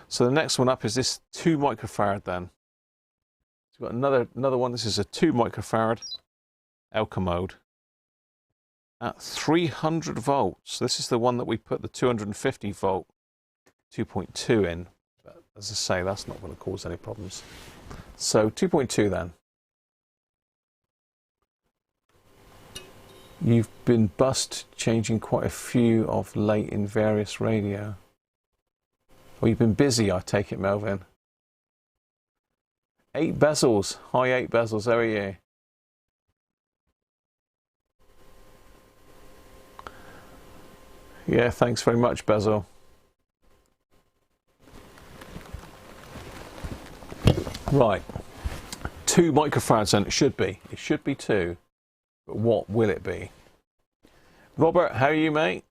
So the next one up is this 2 microfarad then. So we've got another one. This is a 2 microfarad Elka mode at 300 volts. This is the one that we put the 250 volt 2.2 in. But as I say, that's not going to cause any problems. So 2.2 then. You've been changing quite a few of late in various radio. Well, you've been busy, I take it, Melvin. 8 bezels. Hi, 8 bezels. How are you? Yeah, thanks very much, Bezel. Right. 2 microfarads, and it should be. It should be 2. But what will it be? Robert, how are you, mate?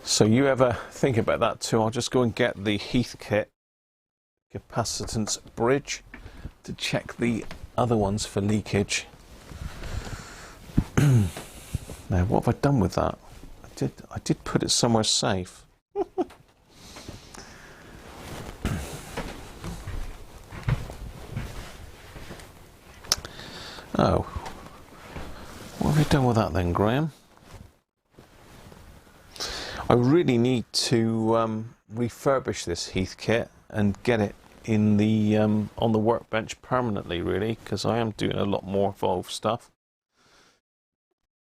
So you ever think about that too? I'll just go and get the Heathkit capacitance bridge to check the other ones for leakage. Now, what have I done with that? I did put it somewhere safe. Oh, what have you done with that then, Graham? I really need to refurbish this Heathkit and get it in the on the workbench permanently, really, because I am doing a lot more Volve stuff.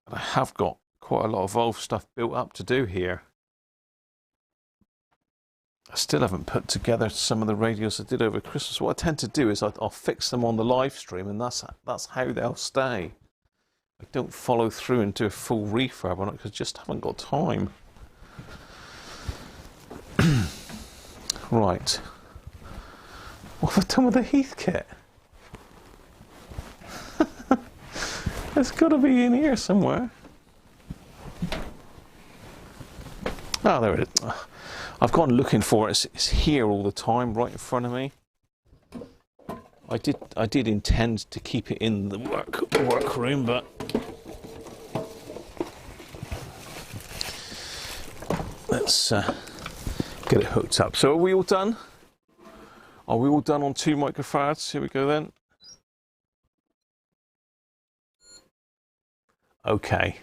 I have got quite a lot of Volve stuff built up to do here. I still haven't put together some of the radios I did over Christmas. What I tend to do is I'll fix them on the live stream, and that's how they'll stay. I don't follow through and do a full refurb on it because I just haven't got time. Right. What have I done with the Heathkit? It's got to be in here somewhere. Oh, there it is. I've gone looking for it. It's here all the time, right in front of me. I did intend to keep it in the workroom, but let's get it hooked up. So are we all done? Are we all done on 2 microfarads? Here we go then. Okay.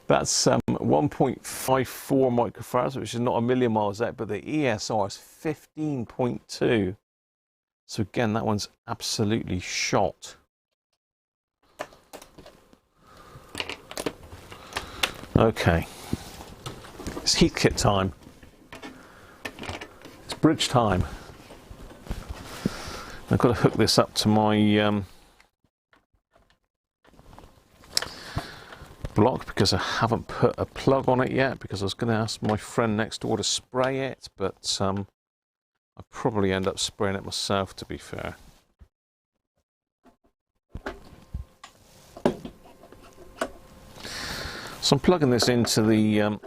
That's 1.54 microfarads, which is not a million miles out, but the ESR is 15.2. So again, that one's absolutely shot. Okay. It's Heathkit time. It's bridge time. I've got to hook this up to my block because I haven't put a plug on it yet, because I was going to ask my friend next door to spray it, but I'll probably end up spraying it myself, to be fair. So I'm plugging this into the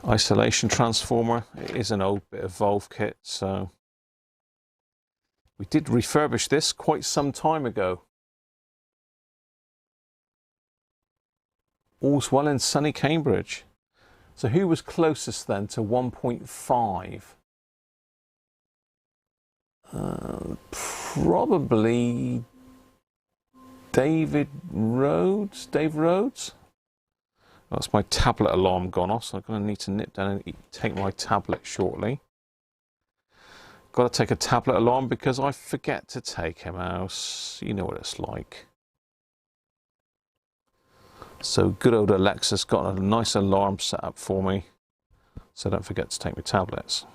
isolation transformer. It is an old bit of Volve kit, so we did refurbish this quite some time ago. All's well in sunny Cambridge. So who was closest then to 1.5? Probably Dave Rhodes. That's my tablet alarm gone off, so I'm going to need to nip down and take my tablet shortly. Got to take a tablet alarm because I forget to take him out. You know what it's like. So good old Alexa's got a nice alarm set up for me, so don't forget to take my tablets.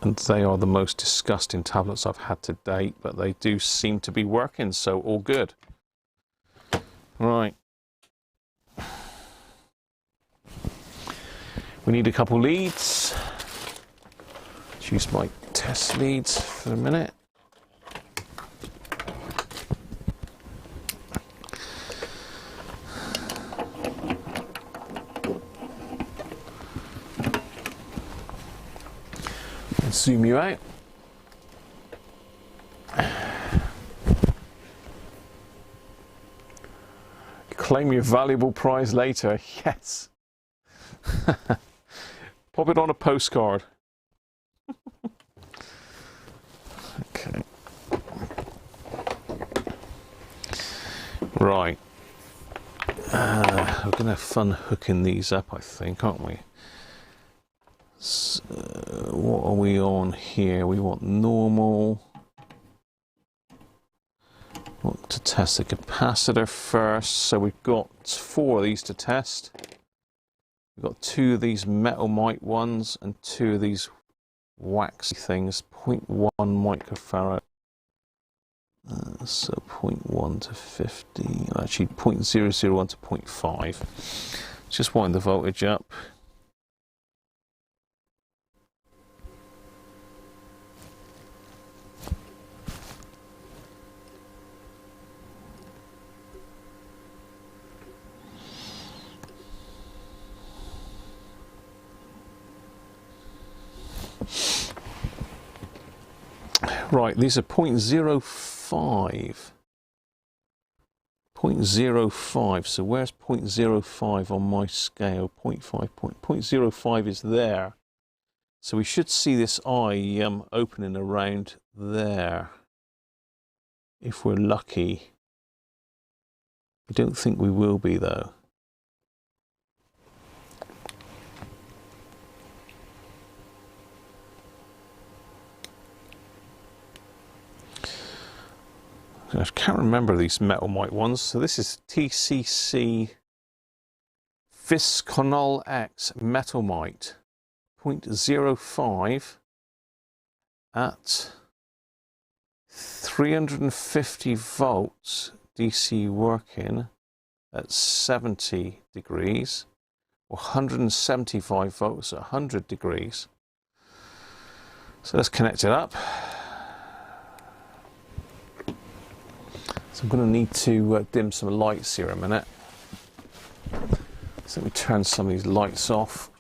And they are the most disgusting tablets I've had to date, but they do seem to be working, so all good. Right. We need a couple leads. Choose my test leads for a minute. Zoom you out. Claim your valuable prize later. Yes. Pop it on a postcard. Okay. Right. We're going to have fun hooking these up, I think, aren't we? So, what are we on here? We want normal. Want to test the capacitor first. So we've got 4 of these to test. We've got 2 of these metal mic ones and 2 of these waxy things, 0.1 microfarad. So 0.1 to 50, actually 0.001 to 0.5. Just wind the voltage up. Right, these are 0.05. 0.05, so where's 0.05 on my scale? 0.05 is there. So we should see this eye opening around there, if we're lucky. I don't think we will be, though. I can't remember these metal mic ones. So this is TCC Visconol X metal mic, 0.05 at 350 volts DC working at 70 degrees, or 175 volts at 100 degrees. So let's connect it up. So I'm going to need to dim some lights here a minute. So let me turn some of these lights off.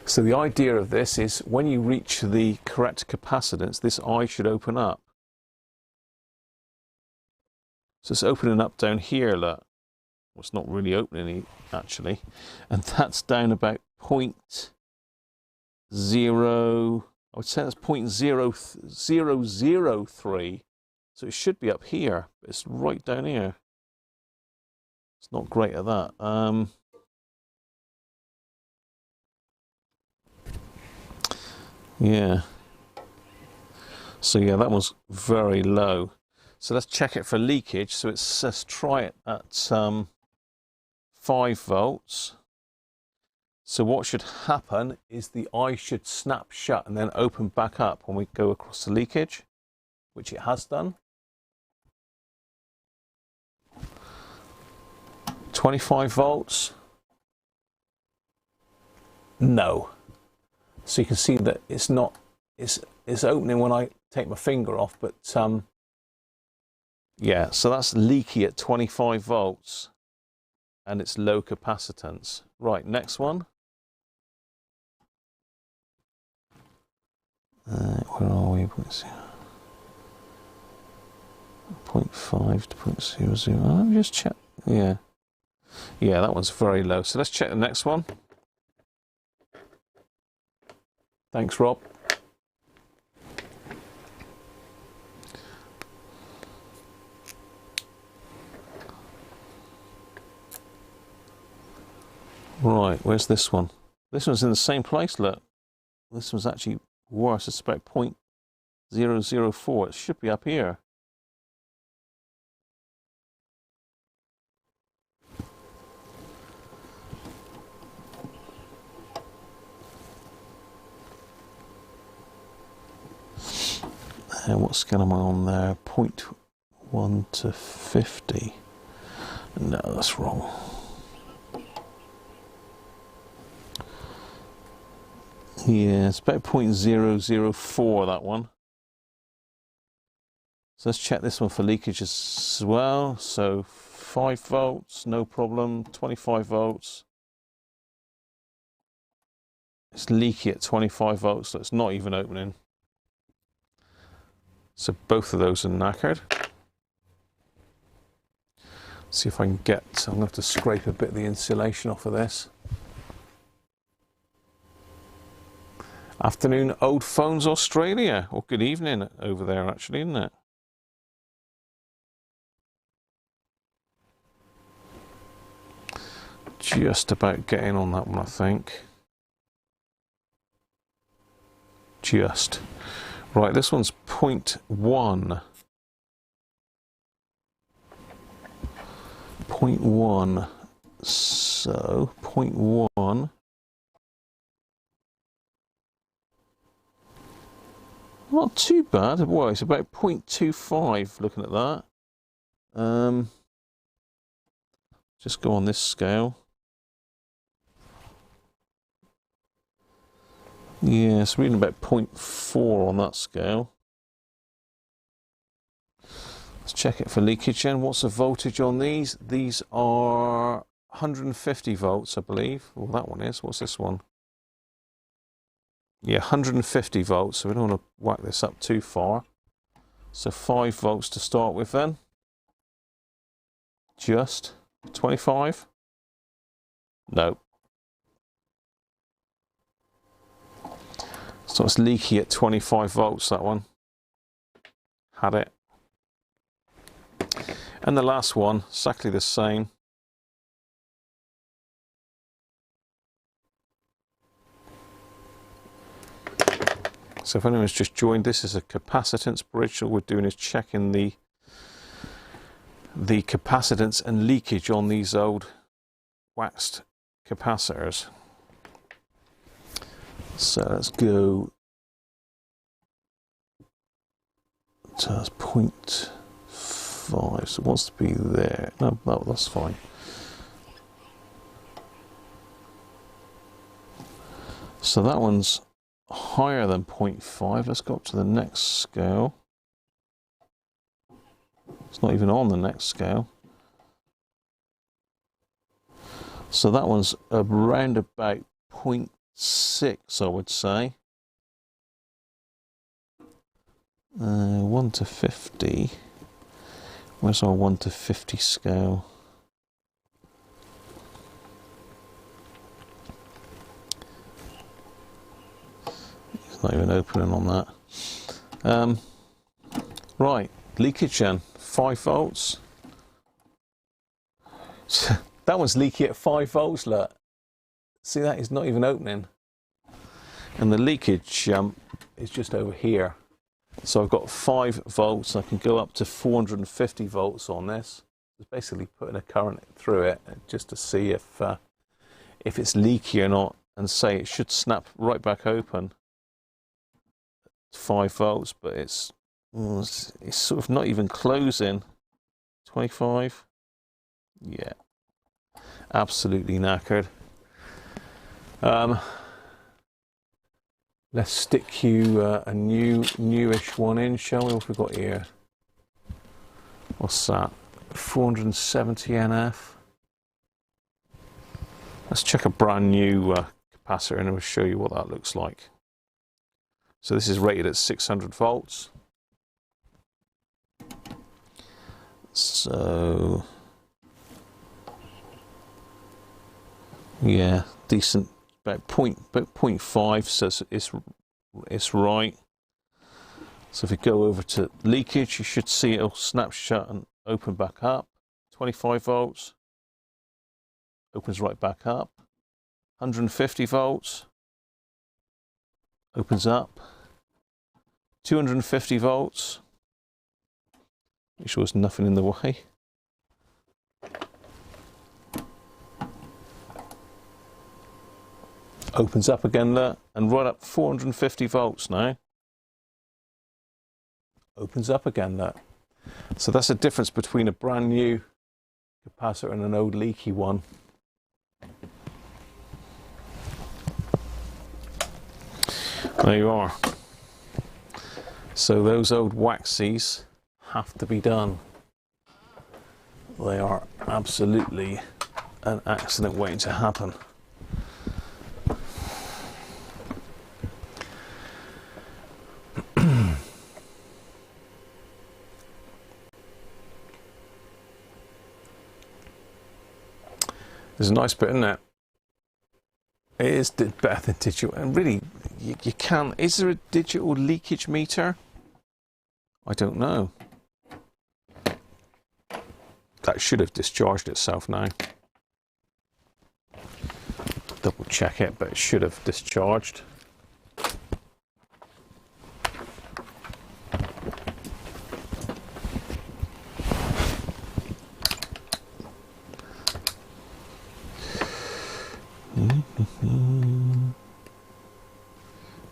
So the idea of this is when you reach the correct capacitance, this eye should open up. So it's opening up down here, look. Well, it's not really opening actually. And that's down about 0.0, I would say that's 0.0003. So it should be up here, but it's right down here. It's not great at that. Yeah. So yeah, that was very low. So let's check it for leakage. So let's try it at 5 volts. So what should happen is the eye should snap shut and then open back up when we go across the leakage, which it has done. 25 volts. No. So you can see that it's not, it's opening when I take my finger off, but yeah, so that's leaky at 25 volts and it's low capacitance. Right, next one. Where are we? 0.5 to 0.00. Let me just check. Yeah. Yeah, that one's very low. So let's check the next one. Thanks, Rob. Right, where's this one? This one's in the same place, look. this one's actually worse. It's about 0.004. It should be up here. And what scale am I on there? 0.1 to 50. No, that's wrong. Yeah, it's about 0.004, that one. So let's check this one for leakage as well. So 5 volts, no problem. 25 volts. It's leaky at 25 volts, so it's not even opening. So both of those are knackered. See if I can get, I'm going to have to scrape a bit of the insulation off of this. Afternoon, Old Phones Australia, or good evening over there actually, isn't it? Just about getting on that one, I think. Just. Right, this one's 0.1. 0.1. So, 0.1. Not too bad. Well, it's about 0.25 looking at that. Just go on this scale. Yeah, it's reading about 0.4 on that scale. Let's check it for leakage then. What's the voltage on these? These are 150 volts, I believe. Well, that one is. What's this one? Yeah, 150 volts, so we don't want to whack this up too far. So 5 volts to start with then. Just 25? No. So it's leaky at 25 volts, that one. Had it. And the last one, exactly the same. So if anyone's just joined, this is a capacitance bridge. All we're doing is checking the capacitance and leakage on these old waxed capacitors. So let's go to 0.5. So it wants to be there. No, that's fine. So that one's higher than 0.5. Let's go up to the next scale. It's not even on the next scale. So that one's around about 0.6, I would say. 1 to 50. Where's our 1 to 50 scale? It's not even opening on that. Right, leakage then, 5 volts. That one's leaky at 5 volts, look. See, that is not even opening. And the leakage is just over here. So I've got 5 volts. I can go up to 450 volts on this. It's basically putting a current through it just to see if it's leaky or not. And say it should snap right back open. 5 volts, but it's sort of not even closing. 25. Yeah. Absolutely knackered. Let's stick you a newish one in, shall we? What have we got here? What's that? 470 NF. Let's check a brand new capacitor and we'll show you what that looks like. So this is rated at 600 volts. So yeah, decent. About 0.5, so it's right. So if we go over to leakage, you should see it'll snap shut and open back up. 25 volts. Opens right back up. 150 volts. Opens up. 250 volts. Make sure there's nothing in the way. Opens up again there, and right up 450 volts now. Opens up again there. So that's the difference between a brand new capacitor and an old leaky one. There you are. So those old waxies have to be done. They are absolutely an accident waiting to happen. There's a nice bit in there. It is better than digital, and really, you can. Is there a digital leakage meter? I don't know. That should have discharged itself now. Double check it, but it should have discharged.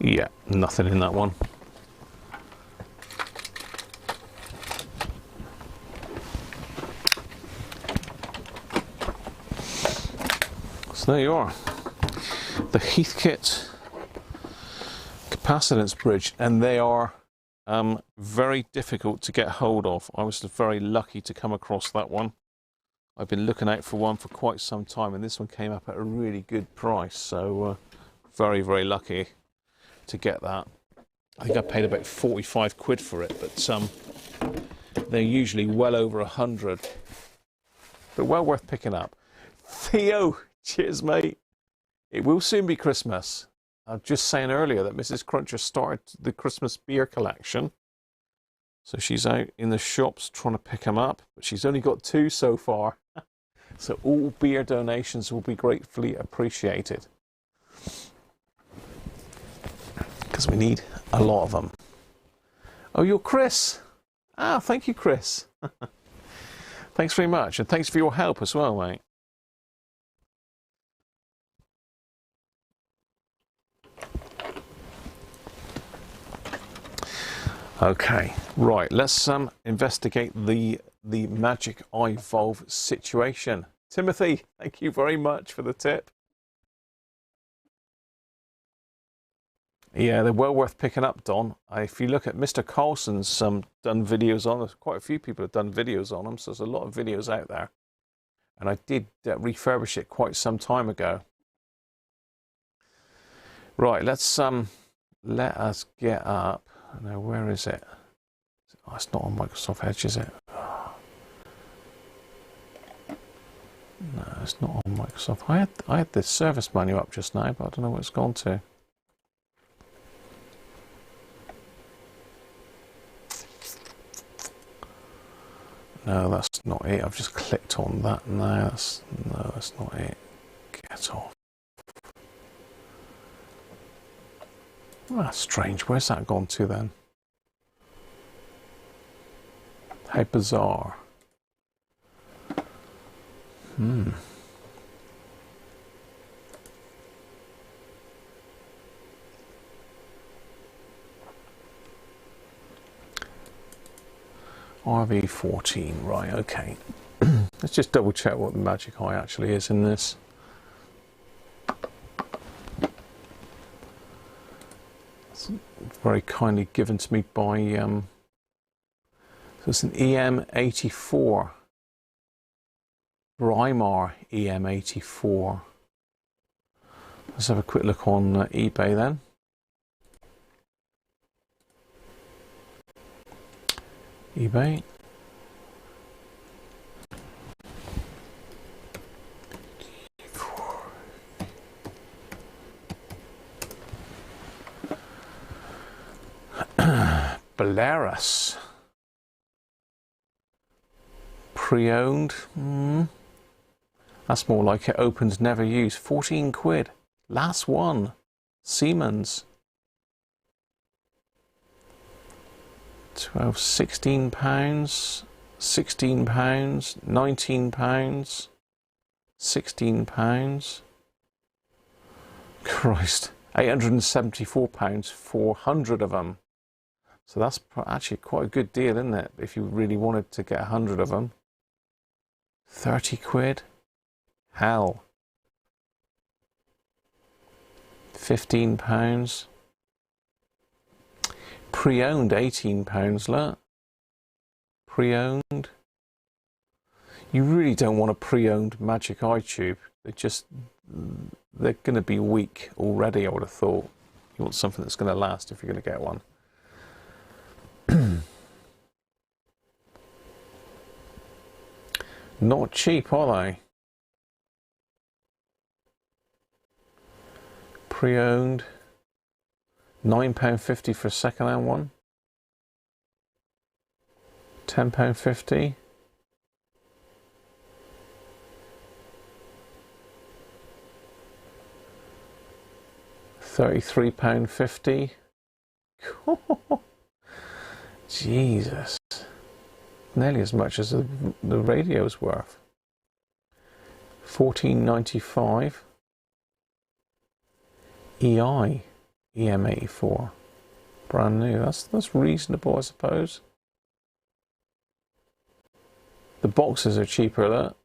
Yeah, nothing in that one. So there you are. The Heathkit capacitance bridge, and they are very difficult to get hold of. I was very lucky to come across that one. I've been looking out for one for quite some time, and this one came up at a really good price, so very, very lucky to get that. I think I paid about 45 quid for it, but they're usually well over 100. But well worth picking up. Theo, cheers mate. It will soon be Christmas. I was just saying earlier that Mrs. Cruncher started the Christmas beer collection. So she's out in the shops trying to pick them up, but she's only got 2 so far. So all beer donations will be gratefully appreciated, because we need a lot of them. Oh, you're Chris. Ah, thank you, Chris. Thanks very much, and thanks for your help as well, mate. Okay, right, let's investigate the Magic Eye Valve situation. Timothy, thank you very much for the tip. Yeah, they're well worth picking up, Don. If you look at Mr. Carlson's done videos on, there's quite a few people have done videos on them, so there's a lot of videos out there. And I did refurbish it quite some time ago. Right, let's let us get up. Now, where is it? Oh, it's not on Microsoft Edge, is it? No, it's not on Microsoft. I had the service menu up just now, but I don't know what it's gone to. No, that's not it. I've just clicked on that. No, that's not it. Get off. Well, that's strange. Where's that gone to then? How bizarre. RV14, right, okay. Let's just double check what the Magic Eye actually is in this. It's very kindly given to me by, so it's an EM84. Brimar EM84. Let's have a quick look on eBay then. eBay. Belarus. Pre-owned. That's more like it. Opened, never used. 14 quid. Last one. Siemens. 12, £16, £16, £19, £16. Christ, £874, 400 of them. So that's actually quite a good deal, isn't it? If you really wanted to get 100 of them. 30 quid? Hell. £15. Pre-owned, £18, look. Pre-owned. You really don't want a pre-owned Magic Eye tube. They're going to be weak already, I would have thought. You want something that's going to last if you're going to get one. Not cheap, are they? Pre-owned. £9.50 for a second-hand one. £10.50. £33.50. Jesus. Nearly as much as the radio's worth. £14.95. EI EM84. Brand new. That's reasonable, I suppose. The boxes are cheaper, look.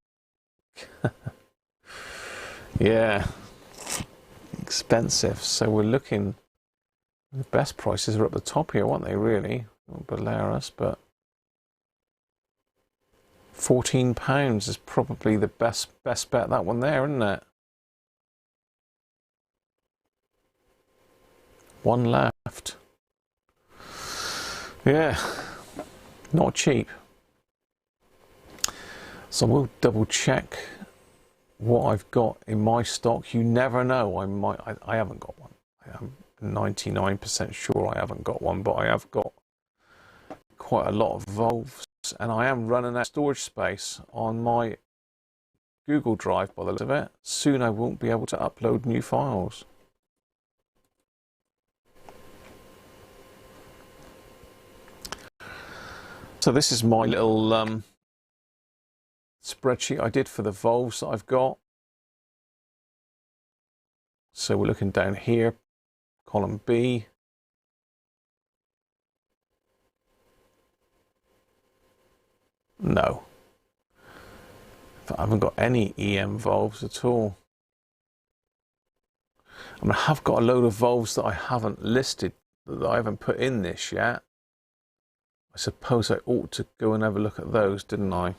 Yeah. Expensive. So we're looking. The best prices are up the top here, aren't they, really? Not Belarus, but £14 is probably the best bet, that one there, isn't it? One left. Yeah, not cheap. So we'll double check what I've got in my stock. You never know. I haven't got one. I'm 99% sure I haven't got one, but I have got quite a lot of valves, and I am running out of storage space on my Google Drive by the looks of it. Soon I won't be able to upload new files. So this is my little spreadsheet I did for the valves that I've got. So we're looking down here, column B. No. I haven't got any EM valves at all. I mean, I have got a load of valves that I haven't listed, that I haven't put in this yet. I suppose I ought to go and have a look at those, didn't I?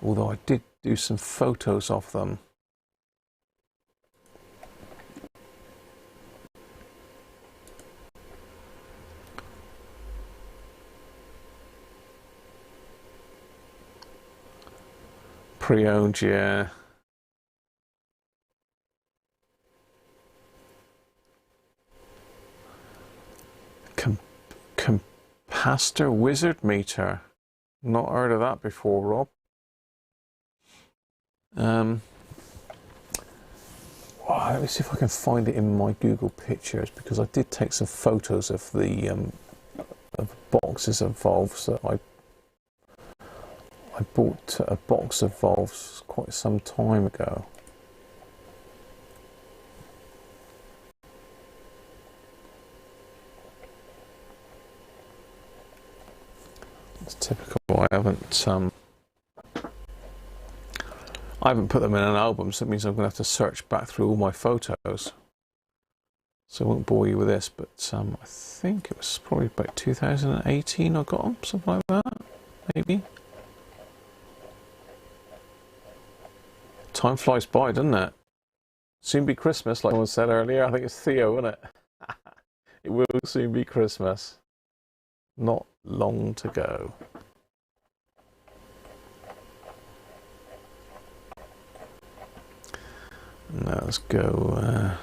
Although I did do some photos of them. Pre-owned, yeah. Capacitor wizard meter. Not heard of that before, Rob. Let me see if I can find it in my Google Pictures, because I did take some photos of the of boxes of valves that I bought a box of valves quite some time ago. It's typical. I haven't put them in an album, so it means I'm going to have to search back through all my photos. So I won't bore you with this, but I think it was probably about 2018 I got them, something like that, maybe. Time flies by, doesn't it? Soon be Christmas, like someone said earlier. I think it's Theo, isn't it? It will soon be Christmas. Not long to go. Now let's go. I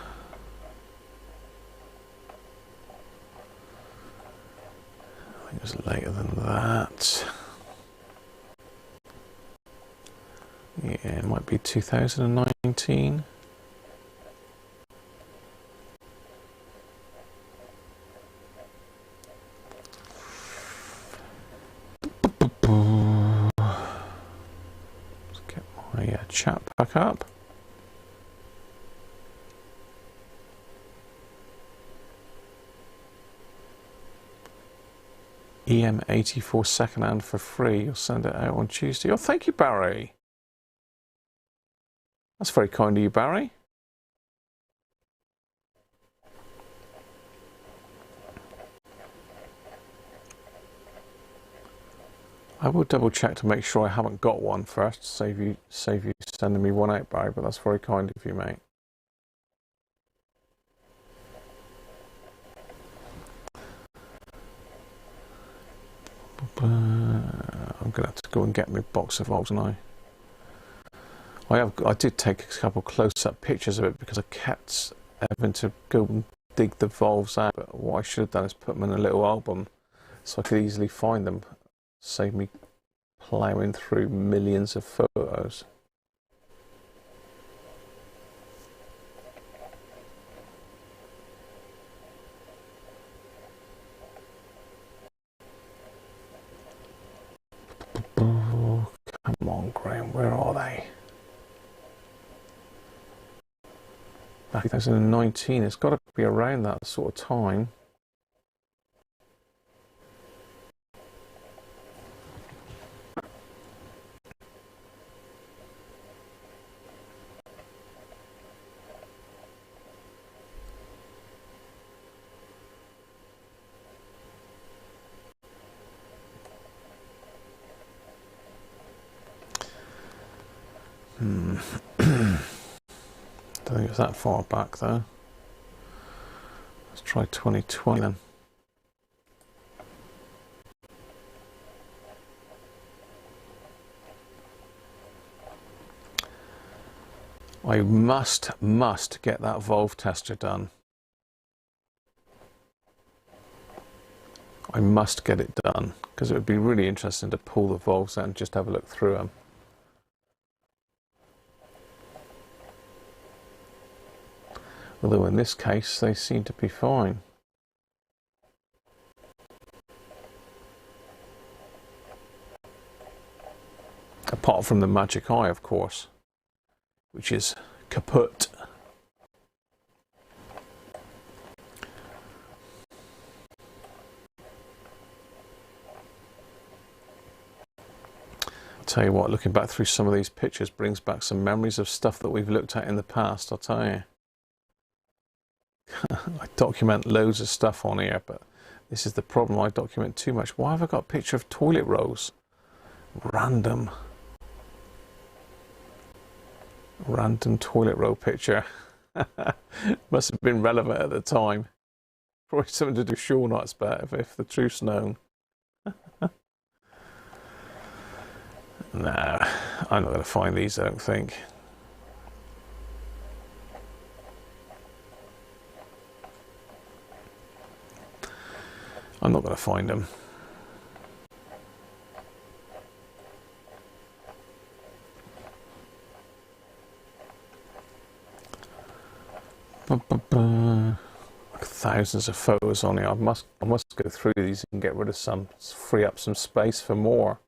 think it was later than that. Yeah, it might be 2019. Let's get my chat back up. EM84 secondhand for free. You'll send it out on Tuesday. Oh, thank you, Barry. That's very kind of you, Barry. I will double check to make sure I haven't got one first. Save you sending me one out, Barry. But that's very kind of you, mate. I'm gonna have to go and get my box of valves now. I did take a couple close-up pictures of it because I kept having to go and dig the valves out. But what I should have done is put them in a little album so I could easily find them. Save me ploughing through millions of photos. Oh, come on, Graham, where are they? Back in 2019, it's got to be around that sort of time. Don't think it was that far back though. Let's try 2020 then. I must get that valve tester done. I must get it done because it would be really interesting to pull the valves out and just have a look through them. Although in this case they seem to be fine. Apart from the magic eye, of course, which is kaput. I'll tell you what, looking back through some of these pictures brings back some memories of stuff that we've looked at in the past, I'll tell you. I document loads of stuff on here, but this is the problem, I document too much. Why have I got a picture of toilet rolls? Random toilet roll picture. Must have been relevant at the time. Probably something to do with Shaw Nuts, but if the truth's known. No, I'm not going to find these, I don't think. I'm not going to find them. Thousands of photos on here. I must go through these and get rid of some, free up some space for more.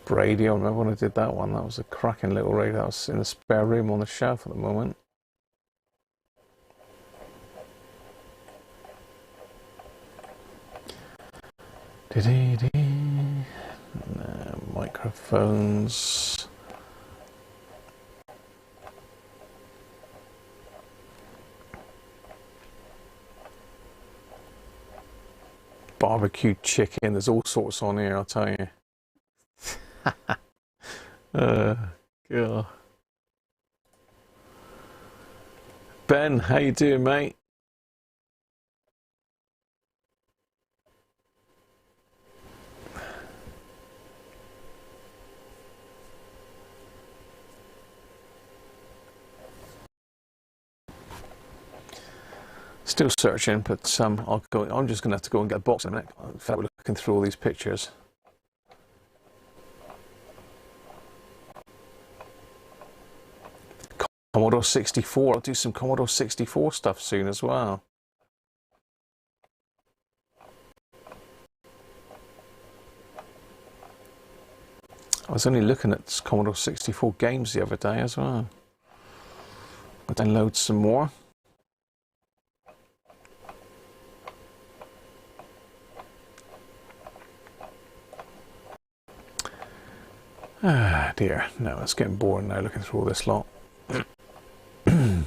Radio, I remember when I did that one. That was a cracking little radio. That was in the spare room on the shelf at the moment. Microphones. Barbecued chicken. There's all sorts on here, I'll tell you. God. Ben, how you doing, mate? Still searching, but I'm just going to have to go and get a box in a minute. In fact, we're looking through all these pictures. Commodore 64. I'll do some Commodore 64 stuff soon as well. I was only looking at Commodore 64 games the other day as well. I'll download some more. Ah dear, no, it's getting boring now looking through all this lot. No,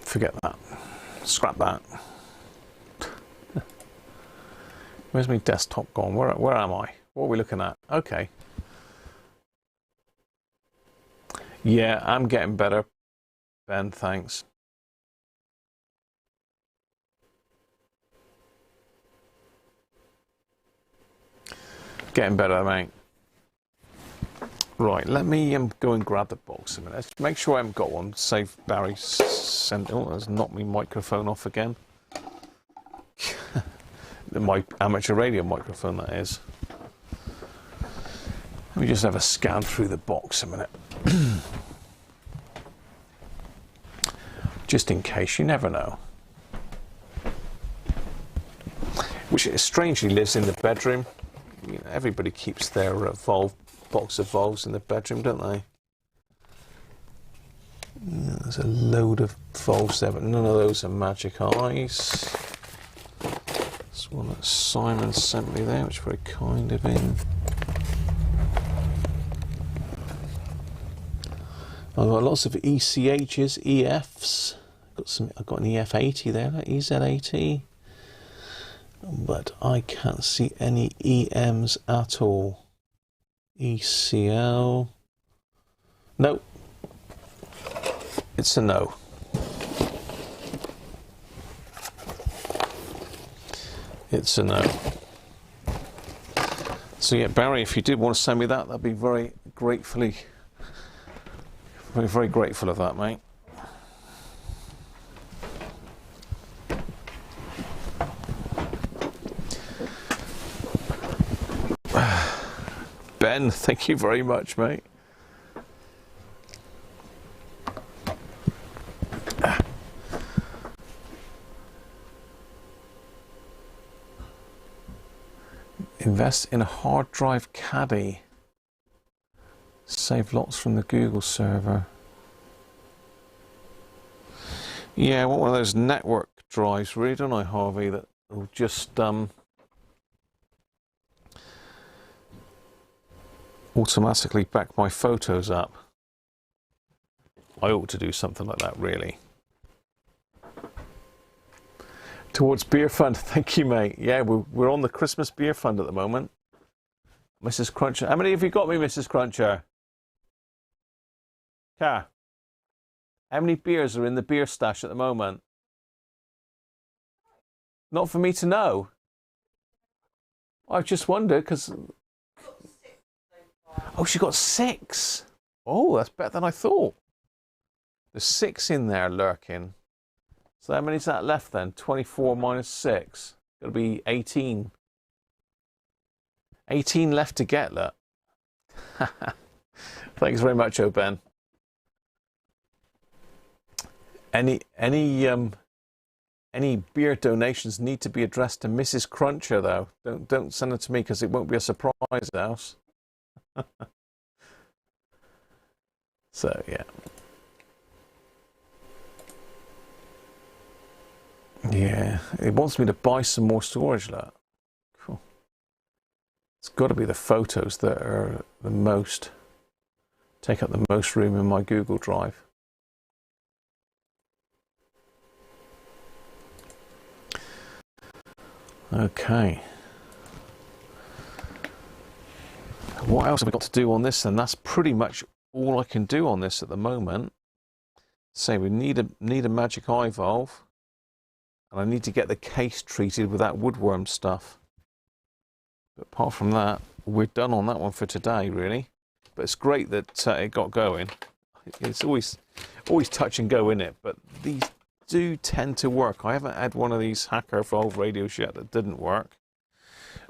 forget that. Scrap that. Where's my desktop gone? Where am I? What are we looking at? Okay. Yeah, I'm getting better, Ben, thanks. Getting better, mate. Right, let me go and grab the box a minute. Let's make sure I haven't got one. Save Barry sent. Oh, that's knocked my microphone off again. My amateur radio microphone, that is. Let me just have a scan through the box a minute. Just in case, you never know. Which strangely lives in the bedroom. You know, everybody keeps their box of Volves in the bedroom, don't they? Yeah, there's a load of Volves there, but none of those are Magic Eyes. This one that Simon sent me there, which is very kind of him. I've got lots of ECHs, EFs. I've got an EF80 there, EZ80. But I can't see any EMs at all. ECL. No. It's a no. It's a no. So yeah, Barry, if you did want to send me that, that'd be very grateful of that, mate. Ben, thank you very much, mate. Invest in a hard drive caddy. Save lots from the Google server. Yeah, I want one of those network drives, really, don't I, Harvey, that will just automatically back my photos up. I ought to do something like that, really. Towards beer fund, thank you, mate. Yeah, we're on the Christmas beer fund at the moment. Mrs. Cruncher, how many have you got me, Mrs. Cruncher? Car. How many beers are in the beer stash at the moment? Not for me to know. I've just wondered because. Oh, she got 6. Oh, that's better than I thought. There's 6 in there lurking. So how many's that left then? 24 minus 6. It'll be 18. 18 left to get, look. Thanks very much, Ben. Any beer donations need to be addressed to Mrs. Cruncher, though. Don't send them to me because it won't be a surprise house. So yeah. Yeah, it wants me to buy some more storage, look. Cool. It's got to be the photos that are the most, take up the most room in my Google Drive. Okay. What else have we got to do on this then? That's pretty much all I can do on this at the moment. So we need a Magic Eye valve. And I need to get the case treated with that woodworm stuff. But apart from that, we're done on that one for today, really. But it's great that it got going. It's always touch and go in it, but these do tend to work. I haven't had one of these hacker valve radios yet that didn't work.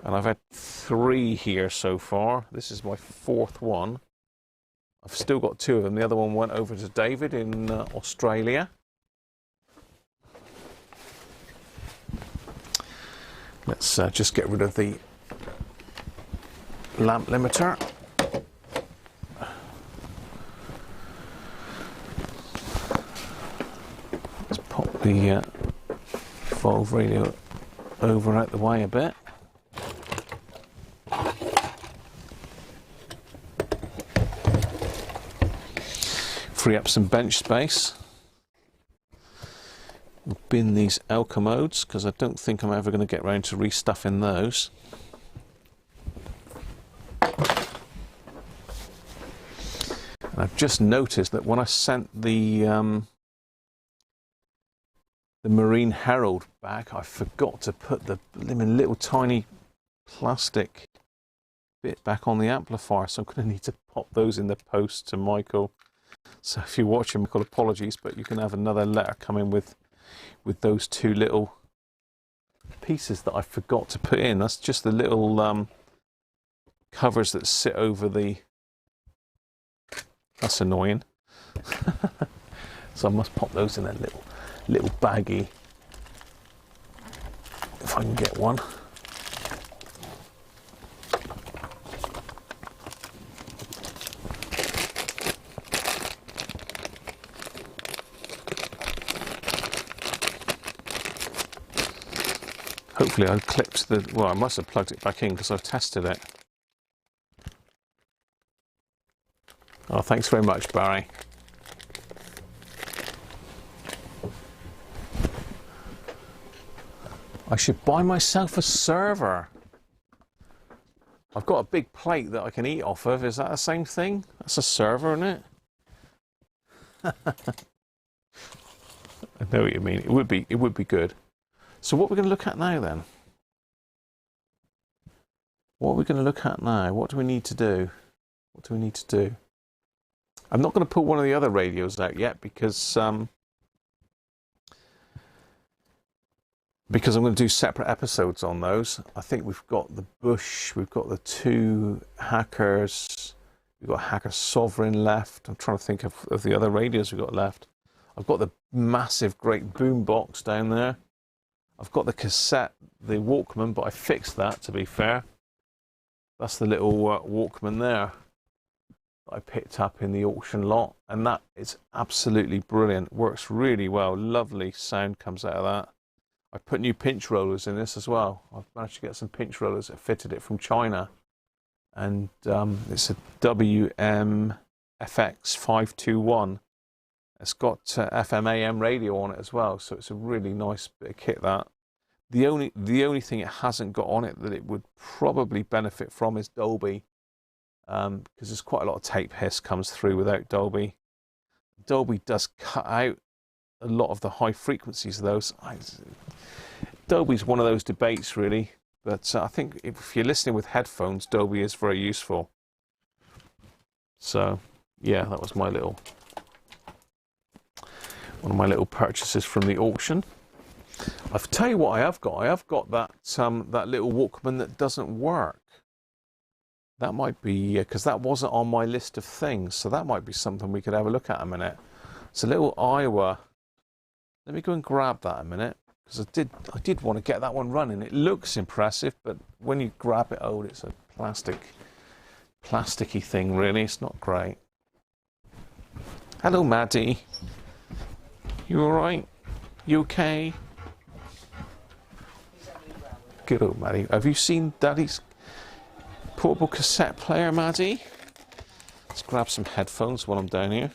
And I've had 3 here so far. This is my 4th one. I've still got 2 of them. The other one went over to David in Australia. Let's just get rid of the lamp limiter. Let's pop the valve radio over out the way a bit. Free up some bench space. We'll bin these L commodes because I don't think I'm ever going to get around to restuffing those. And I've just noticed that when I sent the Marine Herald back, I forgot to put the little tiny plastic bit back on the amplifier, so I'm going to need to pop those in the post to Michael. So if you're watching, Michael, apologies, but you can have another letter coming with those two little pieces that I forgot to put in. That's just the little covers that sit over the... That's annoying. So I must pop those in a little baggie, if I can get one. Hopefully I clipped the... Well, I must have plugged it back in because I've tested it. Oh, thanks very much, Barry. I should buy myself a server. I've got a big plate that I can eat off of. Is that the same thing? That's a server, isn't it? I know what you mean. It would be good. So what are we going to look at now then? What are we going to look at now? What do we need to do? What do we need to do? I'm not going to put one of the other radios out yet because I'm going to do separate episodes on those. I think we've got the Bush, we've got the two Hackers, we've got Hacker Sovereign left. I'm trying to think of the other radios we've got left. I've got the massive great boom box down there. I've got the cassette, the Walkman, but I fixed that, to be fair. That's the little Walkman there that I picked up in the auction lot, and that is absolutely brilliant. Works really well. Lovely sound comes out of that. I put new pinch rollers in this as well. I've managed to get some pinch rollers that fitted it from China, and it's a WMFX521. It's got FM AM radio on it as well, so it's a really nice bit of kit. That the only thing it hasn't got on it that it would probably benefit from is Dolby, because there's quite a lot of tape hiss comes through without Dolby. Dolby does cut out a lot of the high frequencies of those. Dolby's one of those debates really, but I think if you're listening with headphones, Dolby is very useful. So yeah, that was one of my little purchases from the auction. I'll tell you what I have got. I have got that that little Walkman that doesn't work. That might be because that wasn't on my list of things, so that might be something we could have a look at a minute. It's a little Iowa. Let me go and grab that a minute, because I did want to get that one running. It looks impressive, but when you grab it, oh, it's a plasticky thing. Really, it's not great. Hello, Maddie. You all right? You okay? Good old Maddie. Have you seen Daddy's portable cassette player, Maddie? Let's grab some headphones while I'm down here.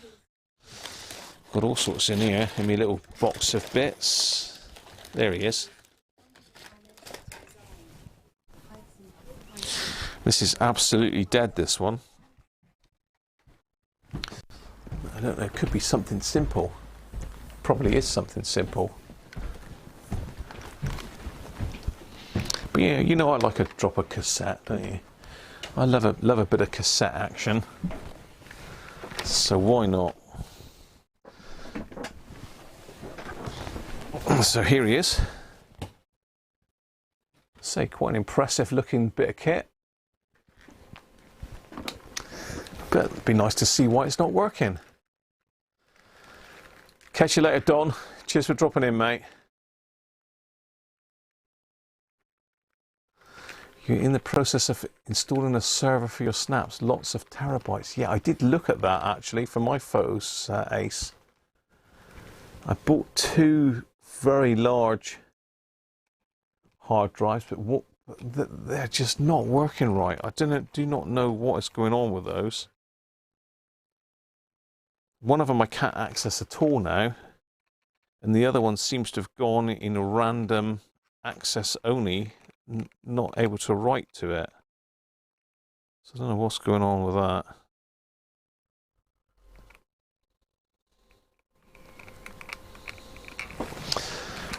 Got all sorts in here in my little box of bits. There he is. This is absolutely dead, this one. I don't know, it could be something simple. Probably is something simple. But yeah, you know I like a drop of cassette, don't you? I love a bit of cassette action. So why not? So here he is. Say quite an impressive looking bit of kit. But it'd be nice to see why it's not working. Catch you later, Don. Cheers for dropping in, mate. You're in the process of installing a server for your snaps. Lots of terabytes. Yeah, I did look at that actually for my photos, Ace. I bought 2 very large hard drives, but they're just not working right. I do not know what is going on with those. One of them I can't access at all now, and the other one seems to have gone in random access only, not able to write to it. So I don't know what's going on with that.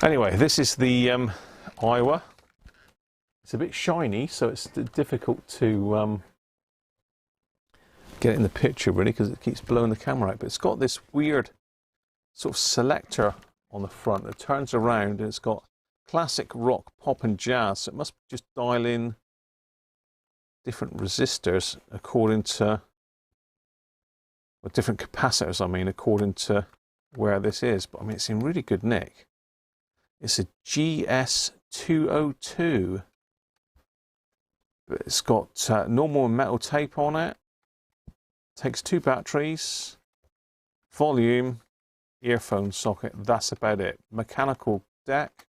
Anyway, this is the Iowa. It's a bit shiny, so it's difficult to get it in the picture really, because it keeps blowing the camera out. But it's got this weird sort of selector on the front that turns around, and it's got classic rock, pop and jazz. So it must just dial in different resistors according to, or different capacitors, I mean, according to where this is. But I mean, it's in really good nick. It's a GS202. But it's got normal metal tape on it. Takes 2 batteries, volume, earphone socket. That's about it. Mechanical deck,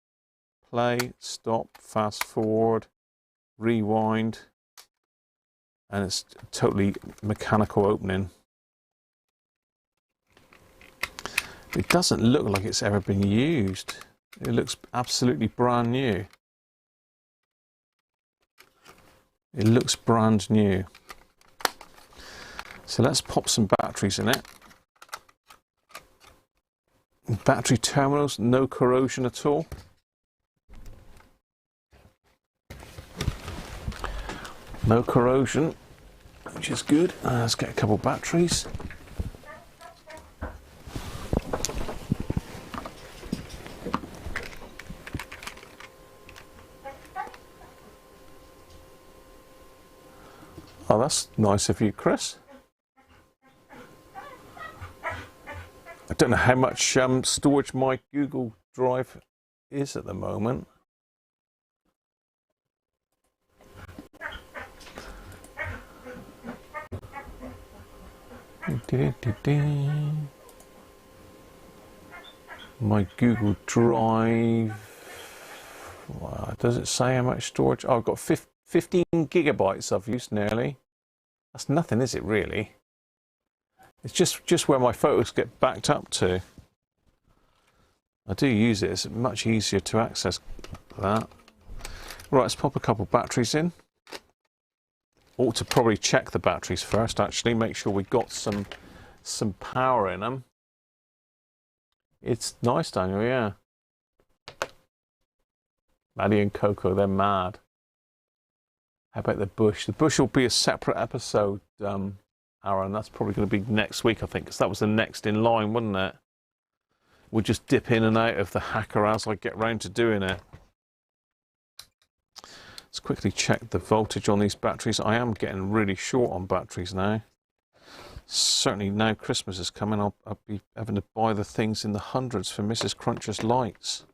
play, stop, fast forward, rewind, and it's totally mechanical opening. It doesn't look like it's ever been used. It looks absolutely brand new. It looks brand new. So let's pop some batteries in it. Battery terminals, no corrosion at all. No corrosion, which is good. Let's get a couple of batteries. Oh, that's nice of you, Chris. I don't know how much storage my Google Drive is at the moment. My Google Drive, well, does it say how much storage? Oh, I've got 15 gigabytes I've used nearly. That's nothing, is it really? It's just where my photos get backed up to. I do use it, it's much easier to access that. Right, let's pop a couple batteries in. Ought to probably check the batteries first, actually, make sure we got some power in them. It's nice, Daniel, yeah. Maddie and Coco, they're mad. How about the bush? The bush will be a separate episode, Aaron. That's probably going to be next week, I think, because that was the next in line, wasn't it? We'll just dip in and out of the hacker as I get round to doing it. Let's quickly check the voltage on these batteries. I am getting really short on batteries now. Certainly now Christmas is coming, I'll be having to buy the things in the hundreds for Mrs. Cruncher's lights.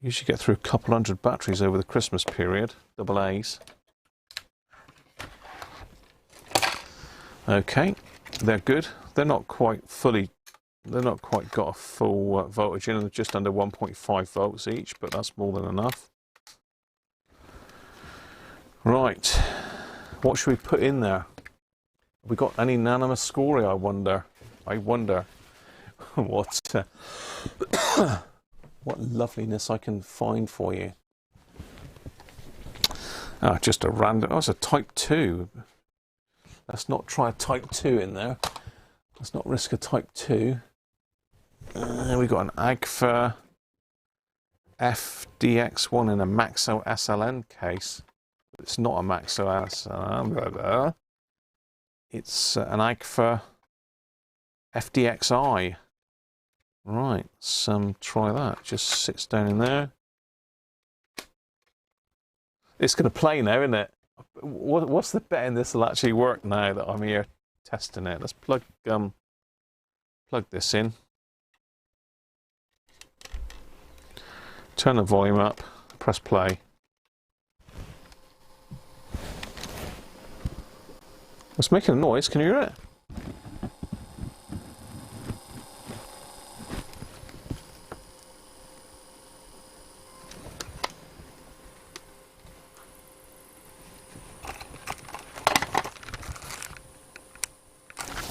Usually get through a couple hundred batteries over the Christmas period, double A's. Okay, they're good. They're not quite got a full voltage in them, just under 1.5 volts each, but that's more than enough. Right, what should we put in there? Have we got any unanimous scoring, I wonder? What what loveliness I can find for you. Ah, just a random, oh, it's a type 2. Let's not try a type 2 in there. Let's not risk a type 2. We've got an Agfa FDX1 in a Maxo SLN case. It's not a Maxo SLN. It's an Agfa FDXi. Right, let's try that. Just sits down in there. It's going to play now, isn't it? What's the betting this will actually work now that I'm here testing it? Let's plug this in. Turn the volume up. Press play. It's making a noise, can you hear it?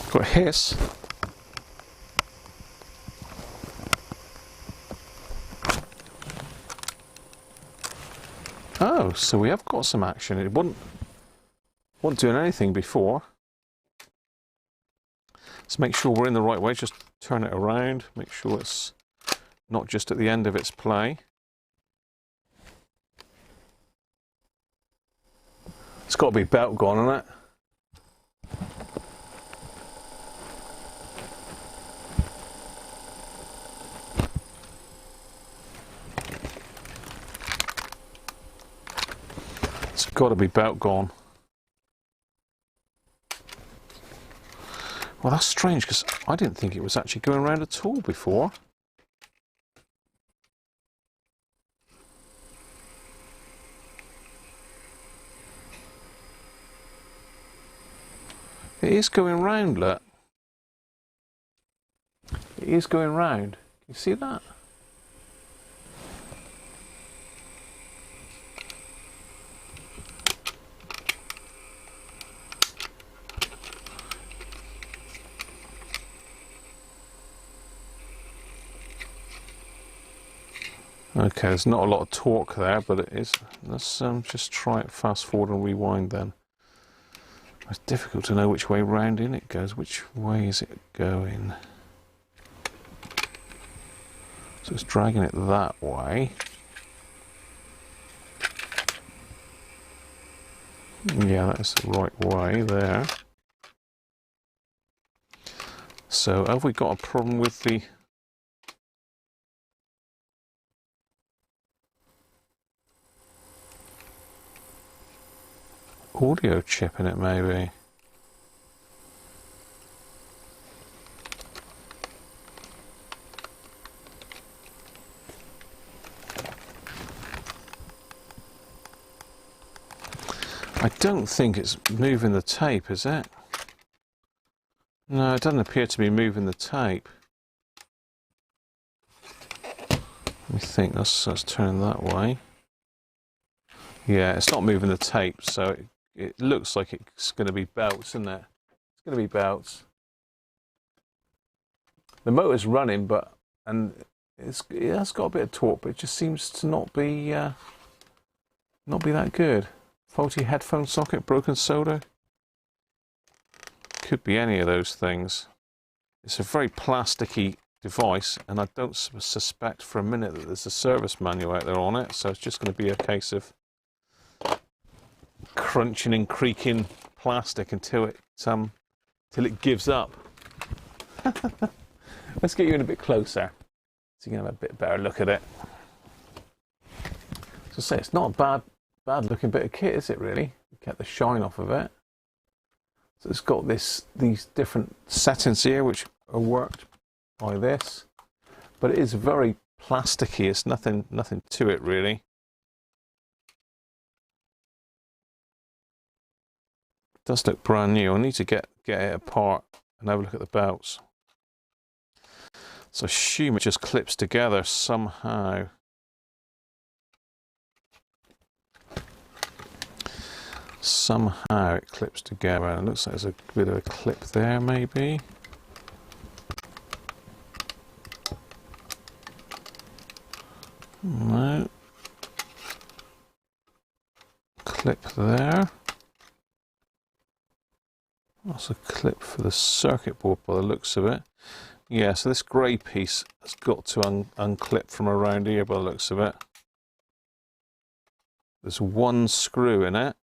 Got a hiss. Oh, so we have got some action. It wasn't doing anything before. Let's make sure we're in the right way. Just turn it around. Make sure it's not just at the end of its play. It's got to be belt gone, hasn't it? It's got to be belt gone. Well, that's strange because I didn't think it was actually going around at all before. It is going round, look. It is going round. Can you see that? Okay, there's not a lot of torque there, but it is. Let's just try it fast forward and rewind then. It's difficult to know which way round in it goes. Which way is it going? So it's dragging it that way. Yeah, that's the right way there. So have we got a problem with the audio chip in it, maybe? I don't think it's moving the tape, is it? No, it doesn't appear to be moving the tape. Let me think, let's turn that way. Yeah, it's not moving the tape, so it looks like it's going to be belts, isn't it? It's going to be belts. The motor's running, and it has got a bit of torque, but it just seems to not be that good. Faulty headphone socket, broken solder. Could be any of those things. It's a very plasticky device, and I don't suspect for a minute that there's a service manual out there on it, so it's just going to be a case of crunching and creaking plastic until it gives up. Let's get you in a bit closer so you can have a bit better look at it. So say it's not a bad looking bit of kit, is it really? Get the shine off of it. So it's got these different settings here which are worked by this, but it is very plasticky. It's nothing to it really. It does look brand new. I need to get it apart and have a look at the belts. So I assume it just clips together somehow. Somehow it clips together, and it looks like there's a bit of a clip there, maybe. No. Clip there. That's a clip for the circuit board by the looks of it. Yeah, so this grey piece has got to unclip from around here by the looks of it. There's one screw in it.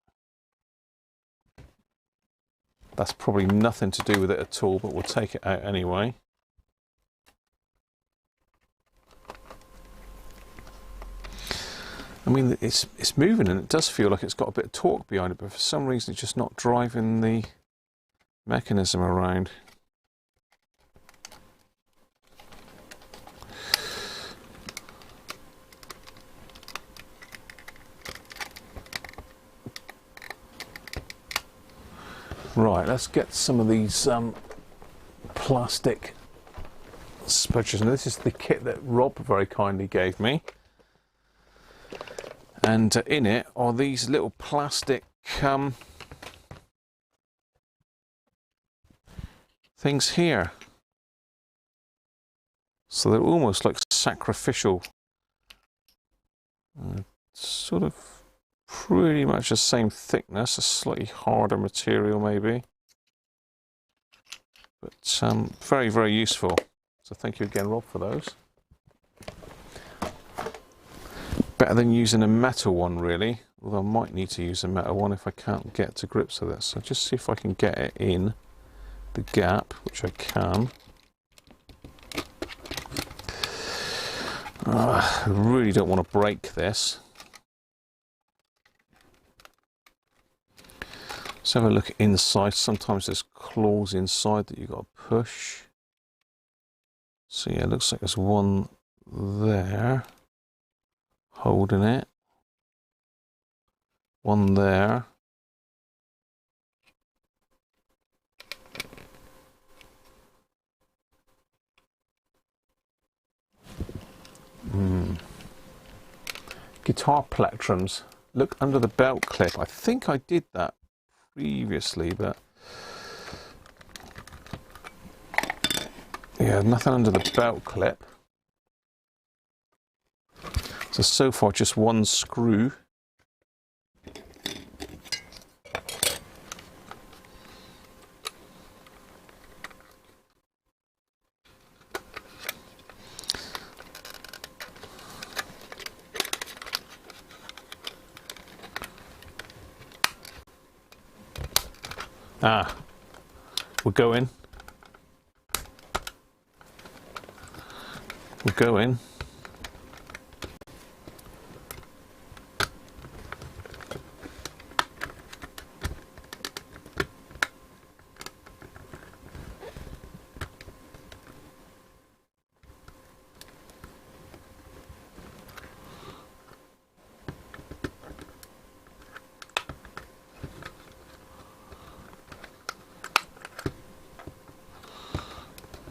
That's probably nothing to do with it at all, but we'll take it out anyway. I mean, it's moving and it does feel like it's got a bit of torque behind it, but for some reason it's just not driving the mechanism around. Right, let's get some of these plastic spudgers. And this is the kit that Rob very kindly gave me. And in it are these little plastic things here. So they're almost like sacrificial. Sort of pretty much the same thickness, a slightly harder material maybe. But very, very useful. So thank you again, Rob, for those. Better than using a metal one, really. Although I might need to use a metal one if I can't get to grips with this. So just see if I can get it in the gap, which I can. I really don't want to break this. Let's have a look inside. Sometimes there's claws inside that you've got to push. So yeah, it looks like there's one there holding it. One there. Guitar plectrums. Look under the belt clip. I think I did that previously, but yeah, nothing under the belt clip. So far just one screw. We're going. We're going.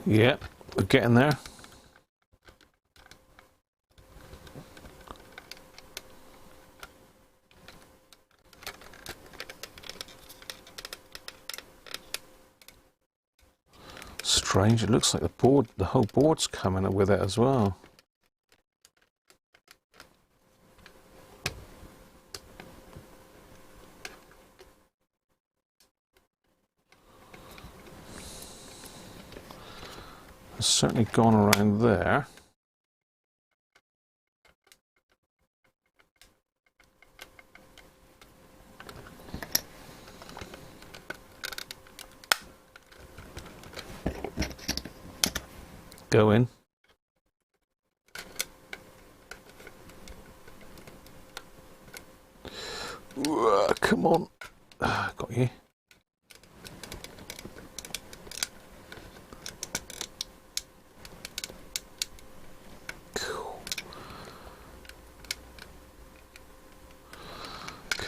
Yep, we're getting there. Strange, it looks like the whole board's coming with it as well. It's certainly gone around there. Go in. Come on. Got you.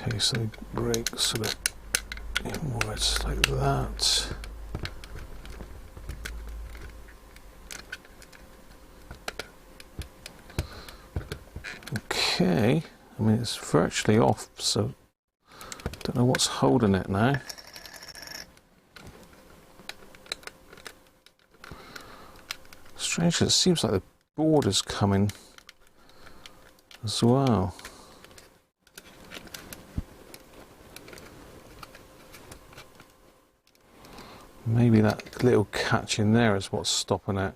Okay, so the brake sort of inwards like that. Okay, I mean it's virtually off, so don't know what's holding it now. Strange, it seems like the board is coming as well. Maybe that little catch in there is what's stopping it.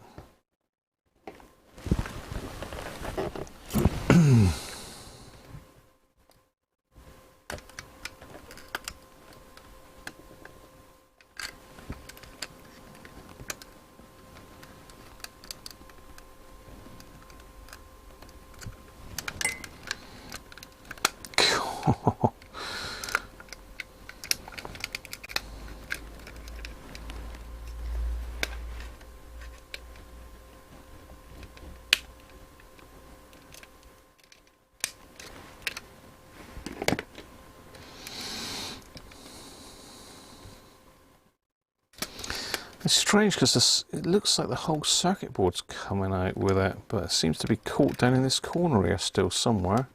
It's strange because it looks like the whole circuit board's coming out with it, but it seems to be caught down in this corner here still somewhere.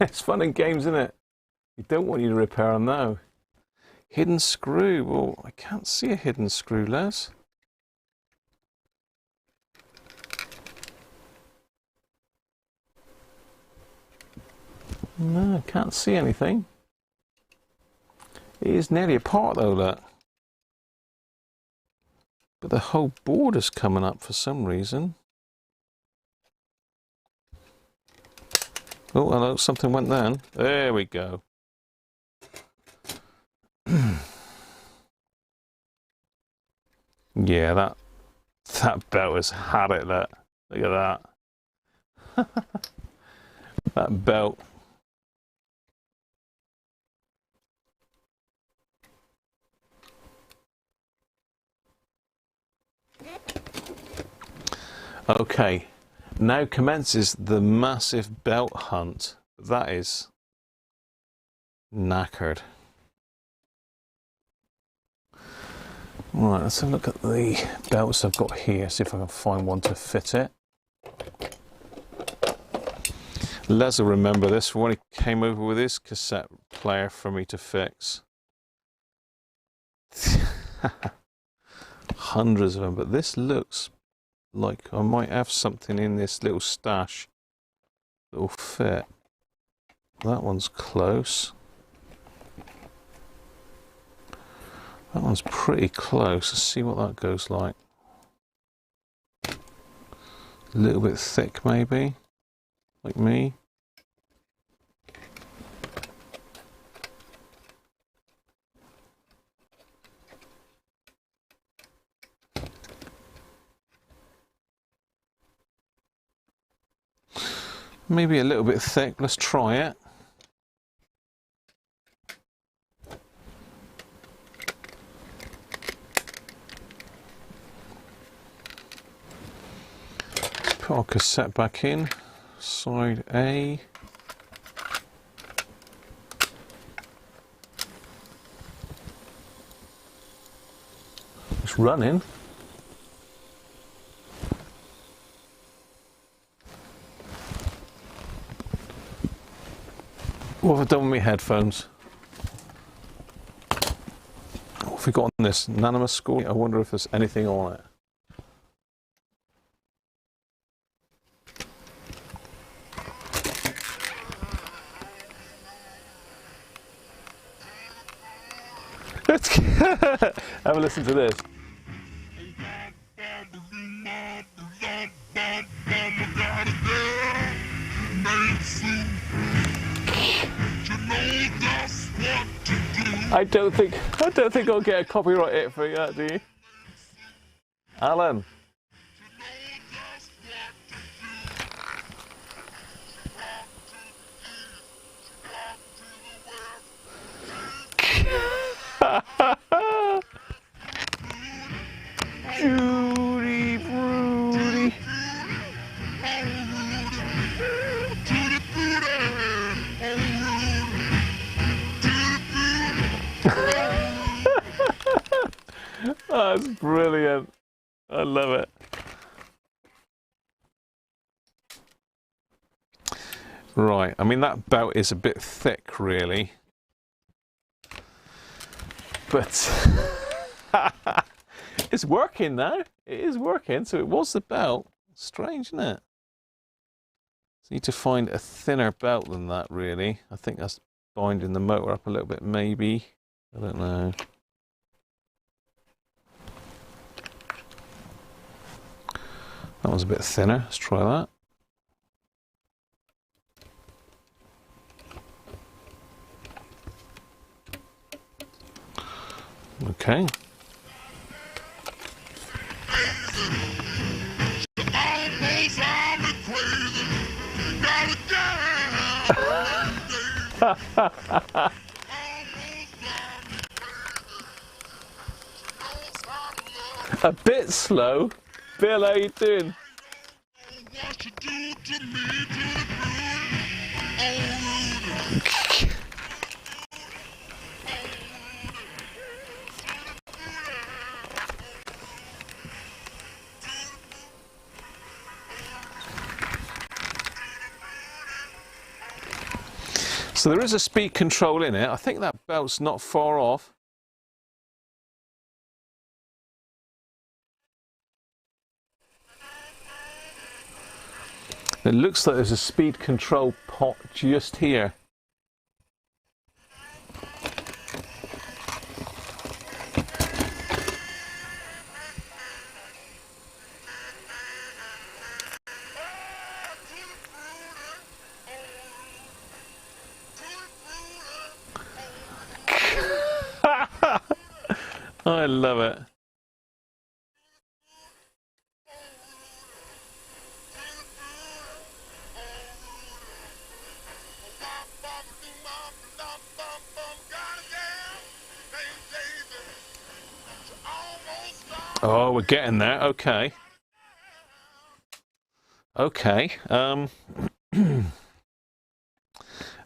It's fun and games, isn't it? You don't want you to repair them now. Hidden screw. Well, I can't see a hidden screw, Les. No, I can't see anything. It is nearly apart though, look. But the whole board is coming up for some reason. Oh, hello, something went down. There we go. Yeah, that belt has had it, look. Look at that. That belt. Okay. Now commences the massive belt hunt. That is knackered. Right, let's have a look at the belts I've got here, see if I can find one to fit it. Les will remember this when he came over with his cassette player for me to fix. Hundreds of them, but this looks like I might have something in this little stash that will fit. That one's close. That one's pretty close. Let's see what that goes like. A little bit thick maybe, like me. Maybe a little bit thick. Let's try it. Put our cassette back in. Side A. It's running. What have I done with my headphones? What have we got on this? Anonymous score? I wonder if there's anything on it. Let's have a listen to this. I don't think I'll get a copyright hit for that, do you? Alan. Judy Broody. Oh, that's brilliant. I love it. Right, I mean that belt is a bit thick really. But it's working now. It is working, so it was the belt. Strange, isn't it? So need to find a thinner belt than that really. I think that's binding the motor up a little bit maybe. I don't know. That one's a bit thinner. Let's try that. Okay. A bit slow. Bill, how you doing? So there is a speed control in it. I think that belt's not far off. It looks like there's a speed control pot just here. I love it. Oh, we're getting there. Okay. Okay. How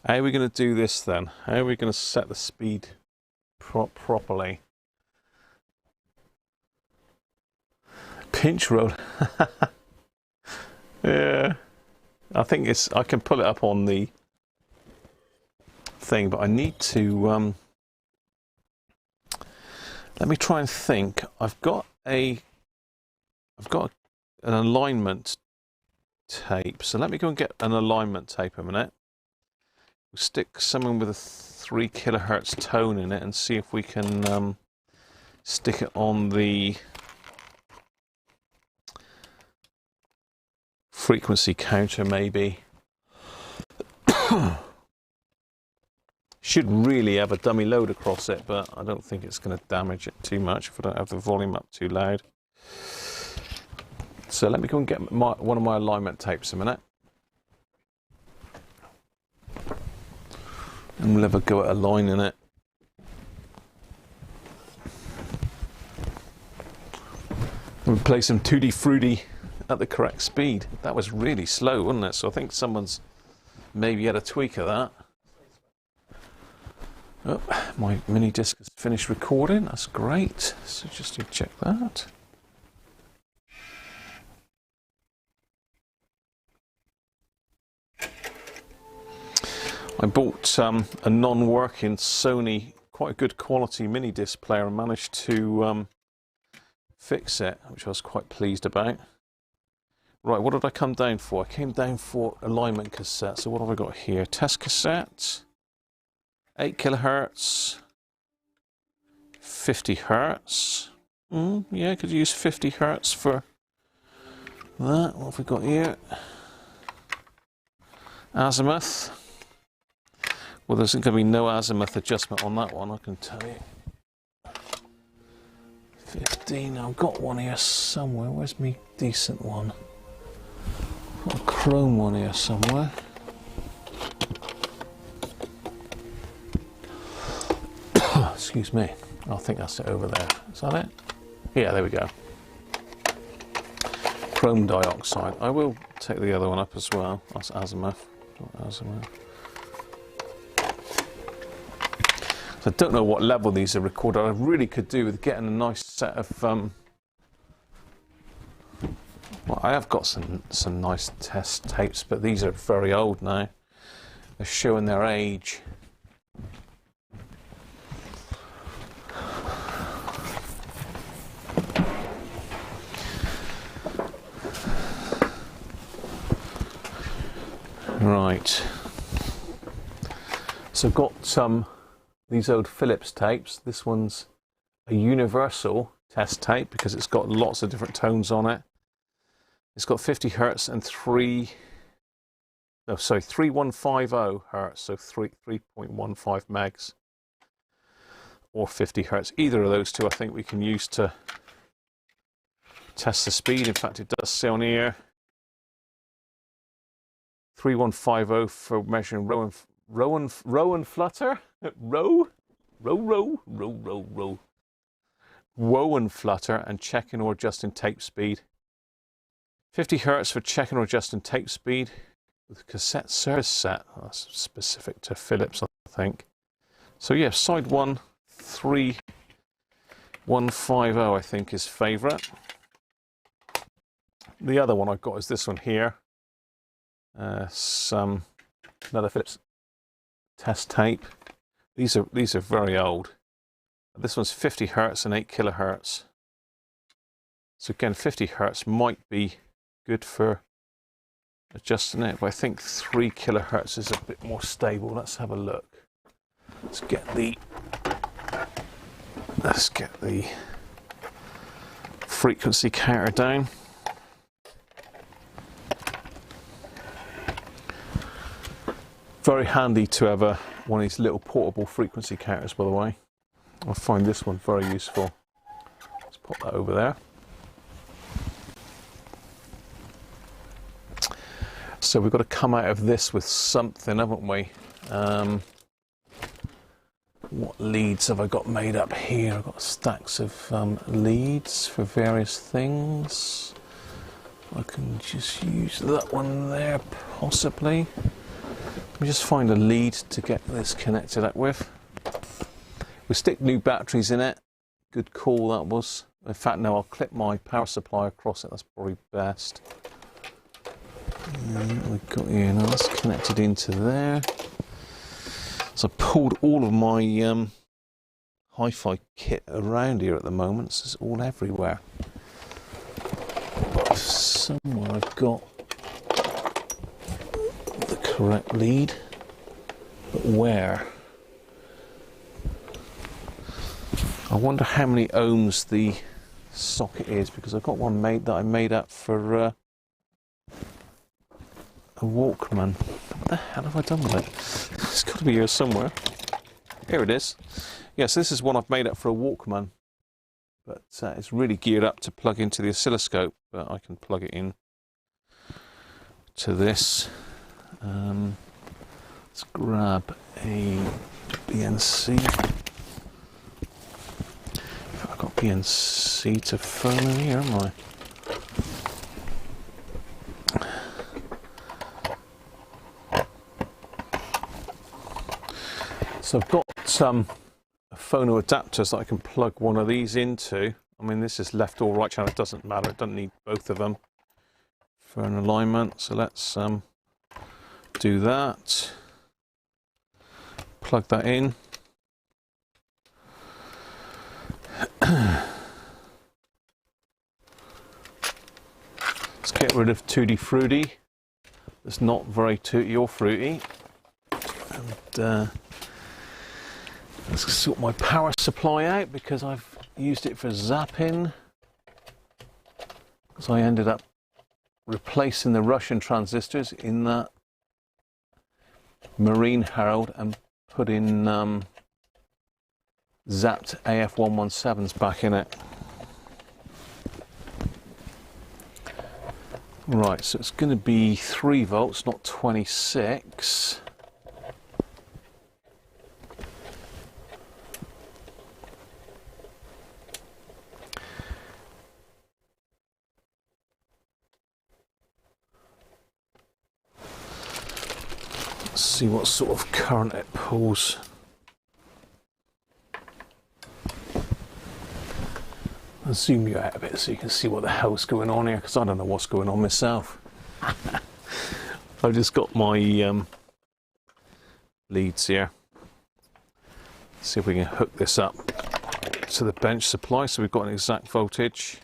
are we going to do this then? How are we going to set the speed properly? Pinch road. Yeah. I think I can pull it up on the thing, but I need to let me try and think. I've got an alignment tape, so let me go and get an alignment tape a minute. We'll stick something with a 3 kilohertz tone in it and see if we can stick it on the frequency counter maybe. Should really have a dummy load across it, but I don't think it's going to damage it too much if I don't have the volume up too loud. So let me go and get one of my alignment tapes a minute. And we'll have a go at aligning it. We'll play some Tutti Frutti at the correct speed. That was really slow, wasn't it? So I think someone's maybe had a tweak of that. Oh, my mini disc has finished recording. That's great. So just to check that. I bought a non-working Sony, quite a good quality mini disc player, and managed to fix it, which I was quite pleased about. Right, what did I come down for? I came down for alignment cassette. So what have I got here? Test cassette, 8 kilohertz, 50 hertz. Yeah, I could use 50 hertz for that. What have we got here? Azimuth. Well, there's going to be no azimuth adjustment on that one, I can tell you. 15, I've got one here somewhere. Where's my decent one? Got a chrome one here somewhere. Excuse me. I think that's it over there. Is that it? Yeah, there we go. Chrome dioxide. I will take the other one up as well. That's azimuth. Azimuth. So I don't know what level these are recorded. I really could do with getting a nice set of. Well, I have got some nice test tapes, but these are very old now. They're showing their age. Right. So I've got these old Philips tapes. This one's a universal test tape because it's got lots of different tones on it. It's got 50 hertz and 3150 hertz, so 3.15 megs, or 50 hertz. Either of those two I think we can use to test the speed. In fact, it does say on here 3150 for measuring row and flutter, row. Woe and flutter and checking or adjusting tape speed. 50 Hertz for checking or adjusting tape speed with cassette service set. That's specific to Philips, I think. So yeah, side 1, 3150, I think, is favourite. The other one I've got is this one here. Another Philips test tape. These are very old. This one's 50 Hertz and 8 kilohertz. So again, 50 Hertz might be good for adjusting it, but I think 3 kilohertz is a bit more stable. Let's have a look. Let's get the frequency counter down. Very handy to have one of these little portable frequency counters, by the way. I find this one very useful. Let's pop that over there. So we've got to come out of this with something, haven't we? What leads have I got made up here? I've got stacks of leads for various things. I can just use that one there, possibly. Let me just find a lead to get this connected up with. We stick new batteries in it. Good call that was. In fact, no, I'll clip my power supply across it. That's probably best. We've got here now. That's connected into there. So I pulled all of my hi-fi kit around here at the moment. So it's all everywhere. But somewhere I've got the correct lead. But where? I wonder how many ohms the socket is, because I've got one made that I made up for a Walkman. What the hell have I done with it? It's got to be here somewhere. Here it is. Yes, this is one I've made up for a Walkman, but it's really geared up to plug into the oscilloscope, but I can plug it in to this. Let's grab a BNC. I've got BNC to phone in here, haven't I? So I've got some phono adapters that I can plug one of these into. I mean, this is left or right channel, it doesn't matter, it doesn't need both of them for an alignment. So let's do that. Plug that in. Let's get rid of Tutti Frutti. It's not very tutti or fruity. And let's sort my power supply out, because I've used it for zapping. Because I ended up replacing the Russian transistors in that Marine Herald and put in zapped AF117s back in it. Right, so it's going to be 3 volts, not 26. Let's see what sort of current it pulls. I'll zoom you out a bit so you can see what the hell's going on here, because I don't know what's going on myself. I've just got my leads here. Let's see if we can hook this up to the bench supply so we've got an exact voltage.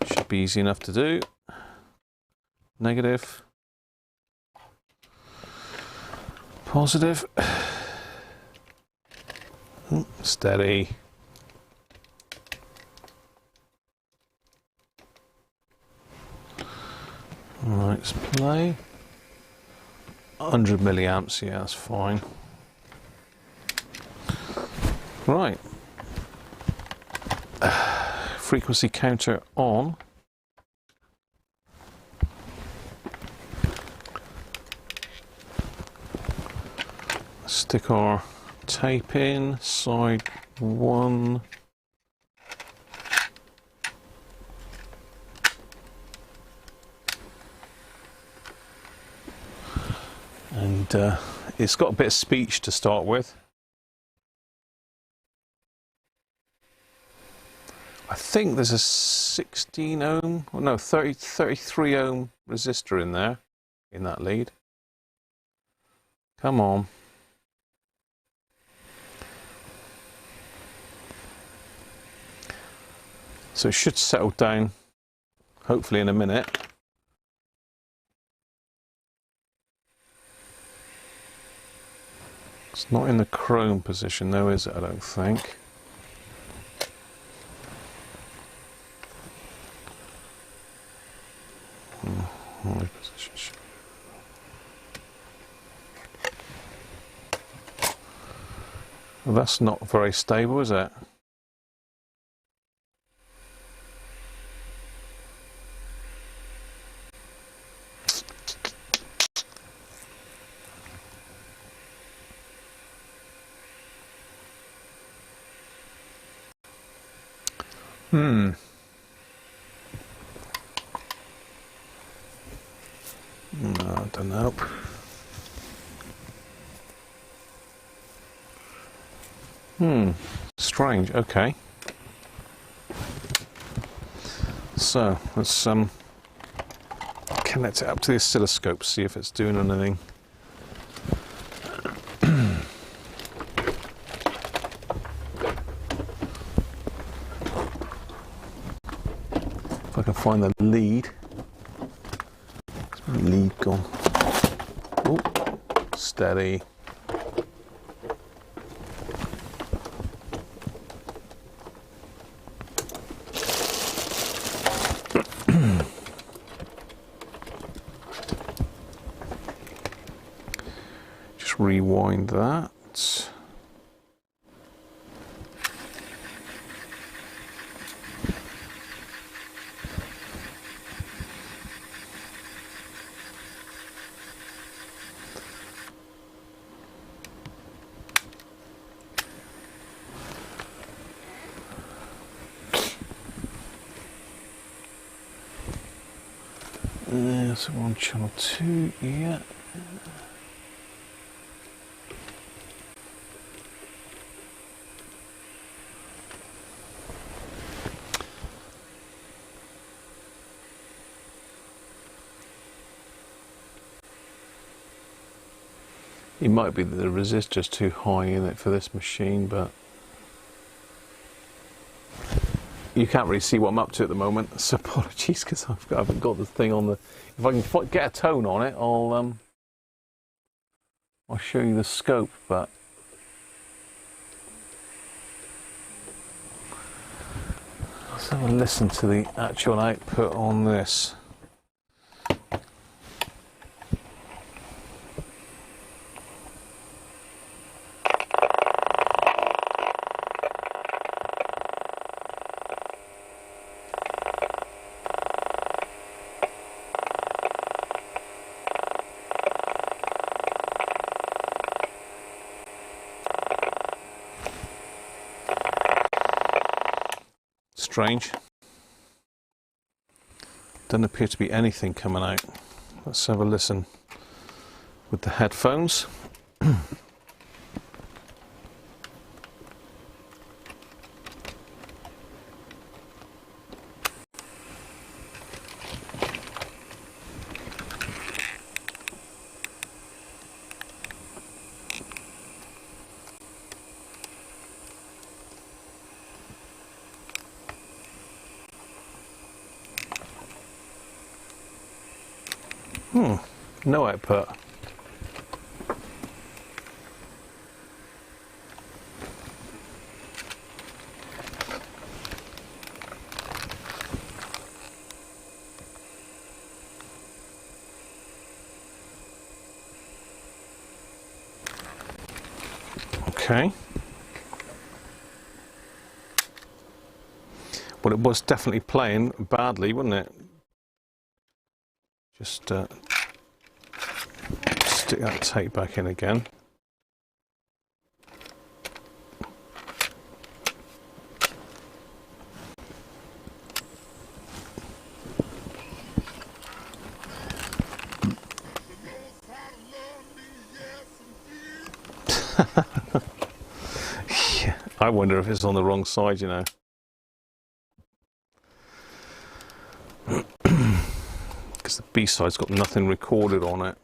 Should be easy enough to do. Negative. Positive. Steady. Right, let's play. 100 milliamps, yeah, that's fine. Right. Frequency counter on. Stick our tape in, side 1. And it's got a bit of speech to start with. I think there's a 16 ohm, or no, 33 ohm resistor in there, in that lead. Come on. So it should settle down, hopefully in a minute. It's not in the chrome position though, is it? I don't think. High position. Well, that's not very stable, is it? No, I don't know. Strange. Okay. So let's connect it up to the oscilloscope, see if it's doing anything. If I can find the lead. Where's my lead gone? Oh, steady. Just rewind that. So we're on channel 2, yeah. It might be that the resistor's too high in it for this machine, but you can't really see what I'm up to at the moment, so apologies because I haven't got the thing on the... If I can get a tone on it, I'll show you the scope, but... Let's have a listen to the actual output on this. Strange. Doesn't appear to be anything coming out. Let's have a listen with the headphones. No output. Okay. Well, it was definitely playing badly, wasn't it? Just stick that tape back in again. I wonder if it's on the wrong side, you know. Because the B-side's got nothing recorded on it.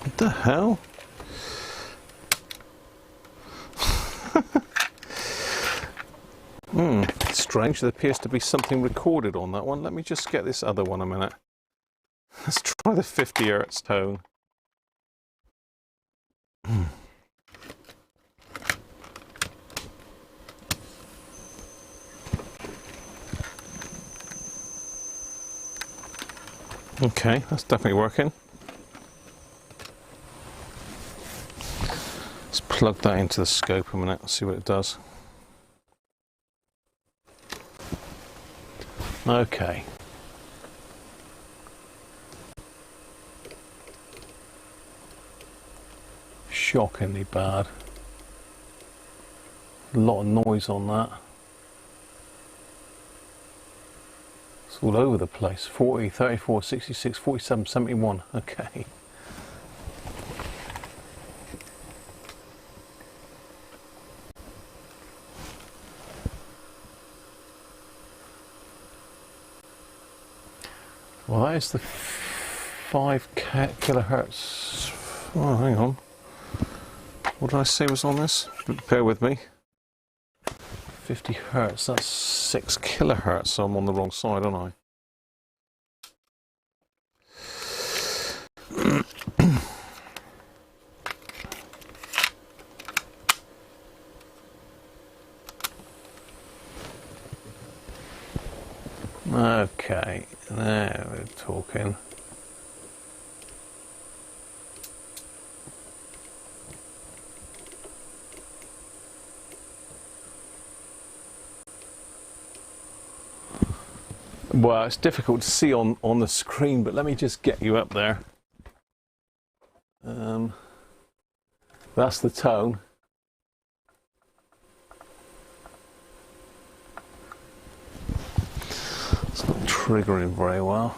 What the hell? Strange, there appears to be something recorded on that one. Let me just get this other one a minute. Let's try the 50 Hz tone. Okay, that's definitely working. Let's plug that into the scope a minute and see what it does. Okay. Shockingly bad. A lot of noise on that. It's all over the place. 40, 34, 66, 47, 71. Okay. Well, that is the 5 kilohertz. Oh, hang on. What did I say was on this? Bear with me. 50 hertz, that's 6 kilohertz, so I'm on the wrong side, aren't I? Okay, now we're talking. Well, it's difficult to see on the screen, but let me just get you up there. That's the tone. It's not triggering very well.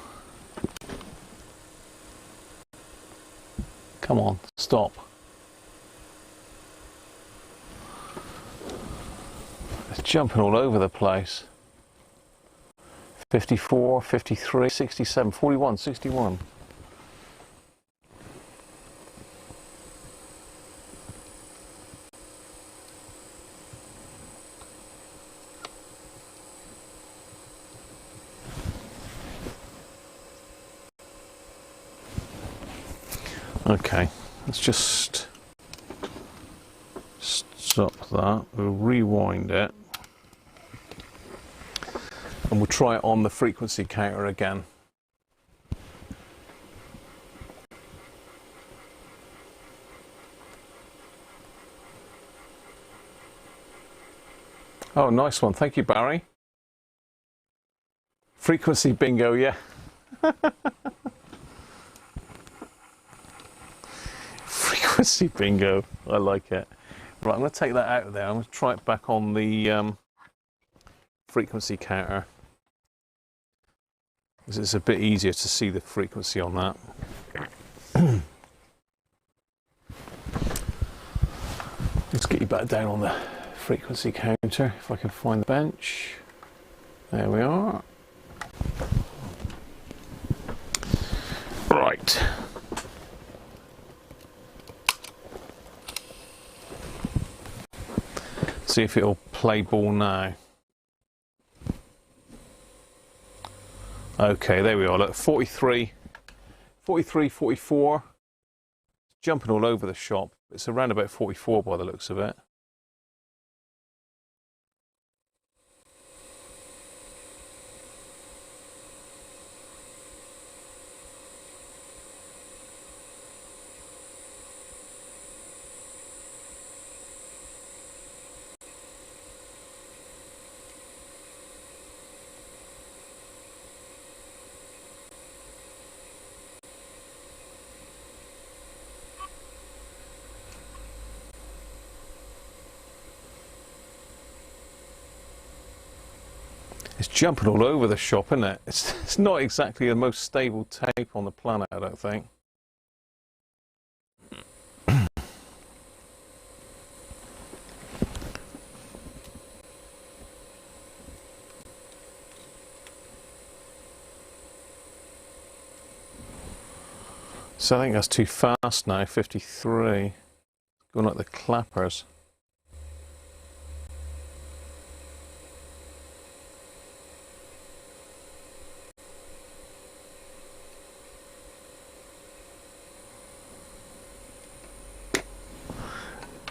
Come on, stop. It's jumping all over the place. 54, 53, 67, 41, 61. Okay, let's just stop that. We'll rewind it. And we'll try it on the frequency counter again. Oh, nice one. Thank you, Barry. Frequency bingo, yeah. Frequency bingo. I like it. Right, I'm going to take that out of there. I'm going to try it back on the frequency counter. It's a bit easier to see the frequency on that. Let's get you back down on the frequency counter if I can find the bench. There we are. Right. See if it'll play ball now. Okay, there we are. Look, 43, 44. Jumping all over the shop. It's around about 44 by the looks of it. It's jumping all over the shop, isn't it? It's not exactly the most stable tape on the planet, I don't think. So I think that's too fast now, 53. Going like the clappers.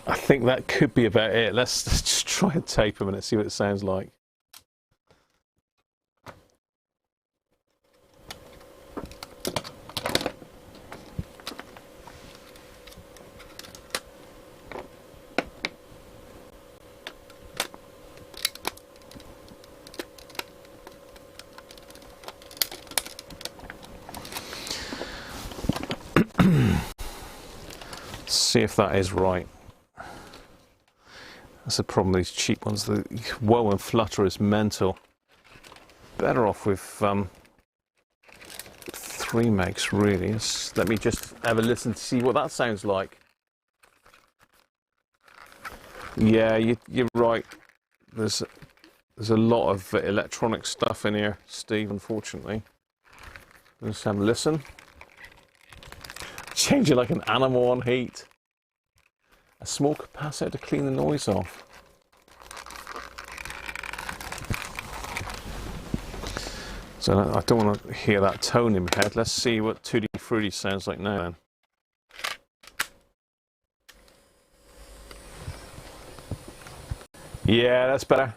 I think that could be about it. Let's just try and tape a minute, see what it sounds like. See if that is right. That's the problem with these cheap ones. The whoa and flutter is mental. Better off with 3 megs really. Let me just have a listen to see what that sounds like. Yeah, you're right. There's a lot of electronic stuff in here, Steve, unfortunately. Let's have a listen. Change it like an animal on heat. A small capacitor to clean the noise off. So I don't want to hear that tone in my head. Let's see what Tutti Frutti sounds like now then. Yeah, that's better.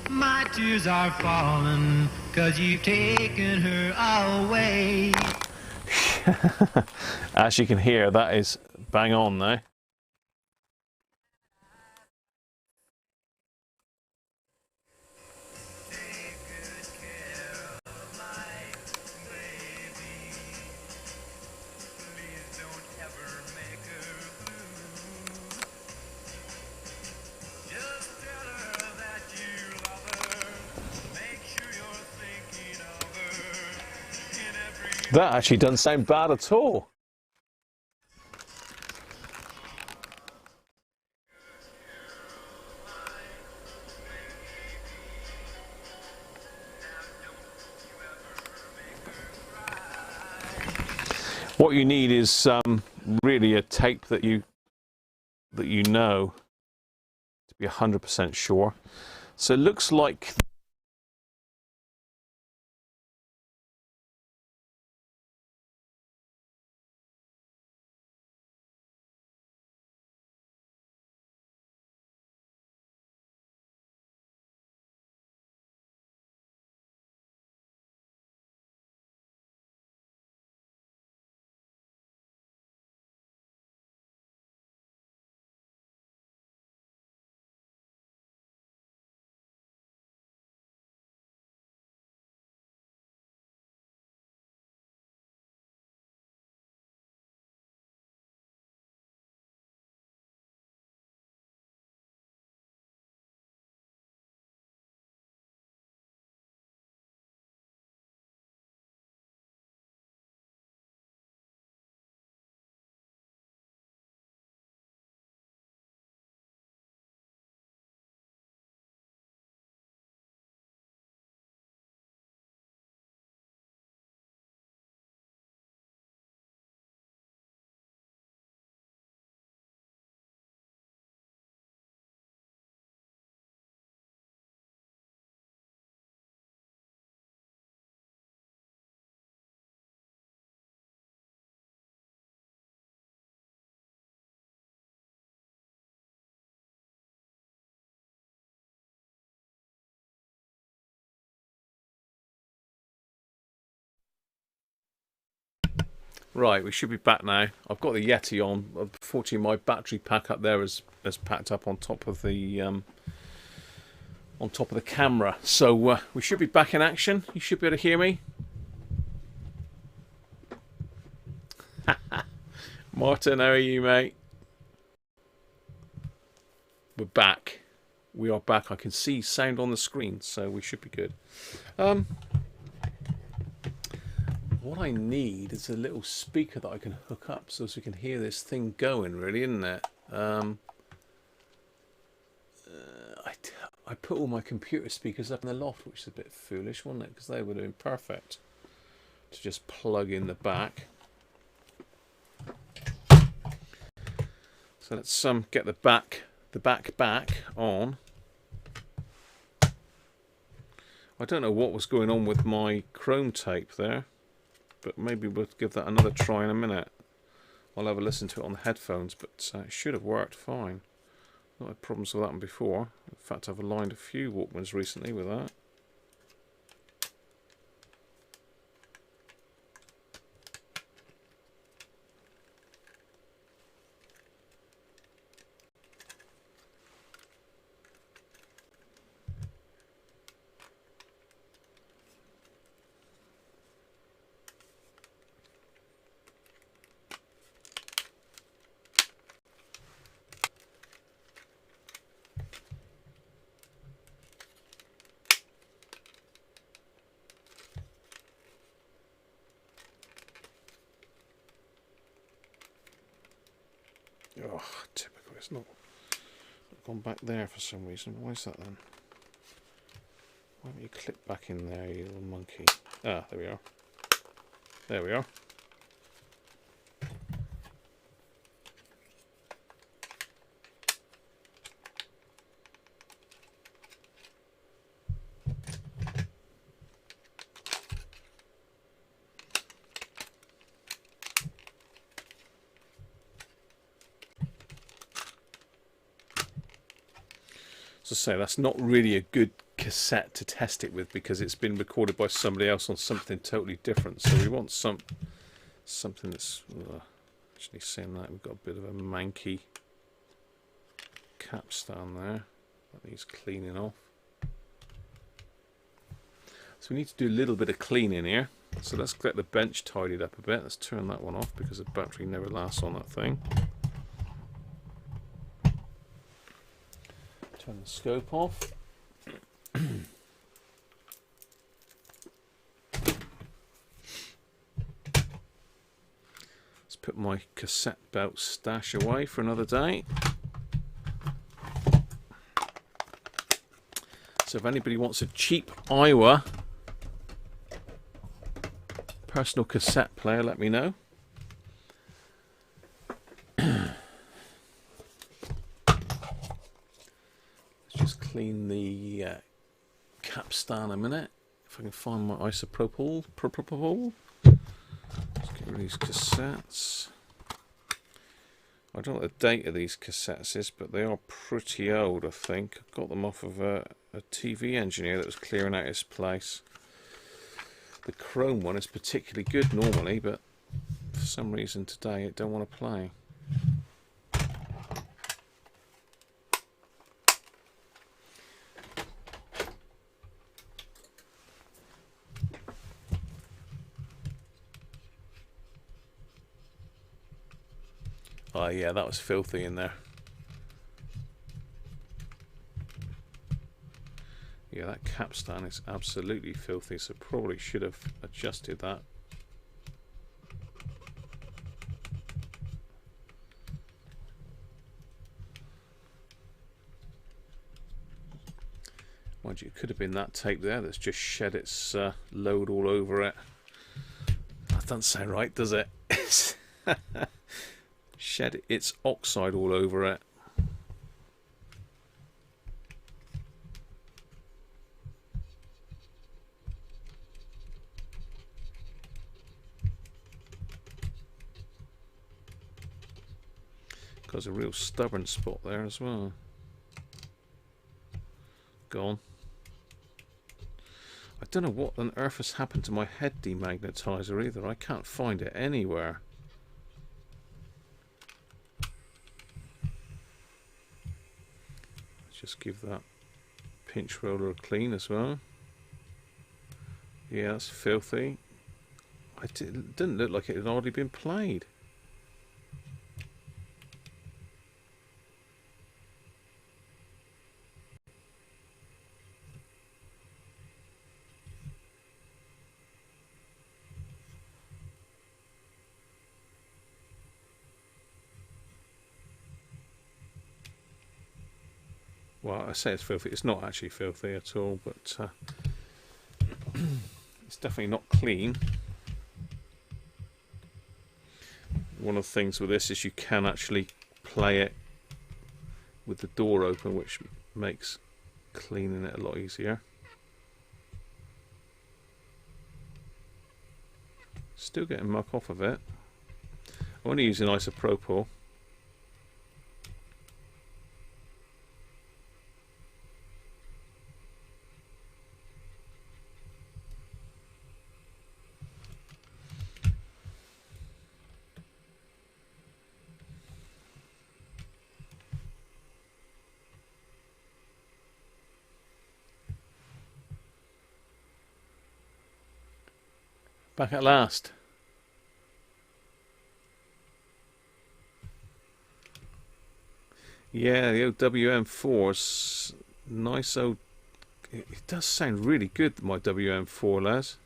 My tears are falling 'cause you've taken her away. As you can hear, that is bang on now. That actually doesn't sound bad at all. What you need is really a tape that you know to be 100% sure. So it looks like right, we should be back now. I've got the Yeti on. Unfortunately, my battery pack up there is packed up on top of the camera. So we should be back in action. You should be able to hear me. Martin, how are you, mate? We're back. We are back. I can see sound on the screen, so we should be good. What I need is a little speaker that I can hook up so we can hear this thing going, really, isn't it? I put all my computer speakers up in the loft, which is a bit foolish, wasn't it? Because they would have been perfect to just plug in the back. So let's get the back on. I don't know what was going on with my Chrome tape there, but maybe we'll give that another try in a minute. I'll have a listen to it on the headphones, but it should have worked fine. Not had problems with that one before. In fact, I've aligned a few Walkmans recently with that. Oh, typical. It's not gone back there for some reason. Why is that then? Why don't you click back in there, you little monkey? Ah, there we are. There we are. As I say, that's not really a good cassette to test it with because it's been recorded by somebody else on something totally different. So we want something that's actually saying that we've got a bit of a manky capstan there that needs cleaning off. So we need to do a little bit of cleaning here. So let's get the bench tidied up a bit. Let's turn that one off because the battery never lasts on that thing. Turn the scope off. Let's put my cassette belt stash away for another day. So if anybody wants a cheap Iowa personal cassette player, let me know. Clean the capstan a minute. If I can find my isopropyl. Let's get rid of these cassettes. I don't know what the date of these cassettes is, but they are pretty old, I think. I got them off of a TV engineer that was clearing out his place. The Chrome one is particularly good normally, but for some reason today it don't want to play. Oh yeah, that was filthy in there. Yeah, that capstan is absolutely filthy, so probably should have adjusted that. Mind you, it could have been that tape there that's just shed its load all over it. That doesn't sound right, does it? Shed its oxide all over it. Got a real stubborn spot there as well. Gone. I don't know what on earth has happened to my head demagnetizer either. I can't find it anywhere. Just give that pinch roller a clean as well. Yeah, that's filthy. It didn't look like it had already been played. Well, I say it's filthy. It's not actually filthy at all, but it's definitely not clean. One of the things with this is you can actually play it with the door open, which makes cleaning it a lot easier. Still getting muck off of it. I'm only using isopropyl. Back at last. Yeah, the old WM4's nice old... It does sound really good, my WM4, Les.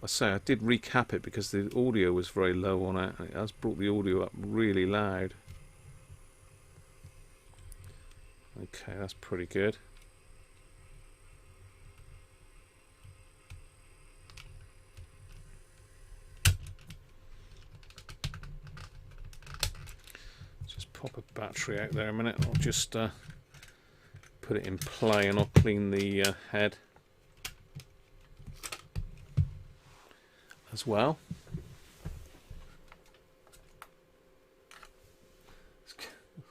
I say, I did recap it because the audio was very low on it. It has brought the audio up really loud. Okay, that's pretty good. Pop a battery out there a minute. I'll just put it in play and I'll clean the head as well.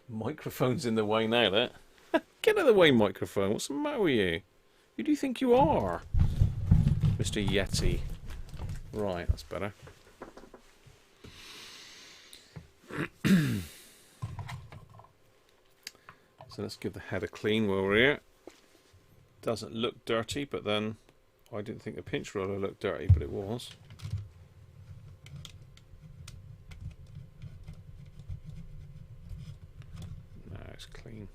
Microphone's in the way now, that. Get out of the way, microphone. What's the matter with you? Who do you think you are? Mr. Yeti. Right, that's better. So let's give the head a clean while we're here. Doesn't look dirty, but then I didn't think the pinch roller looked dirty, but it was. No, it's clean.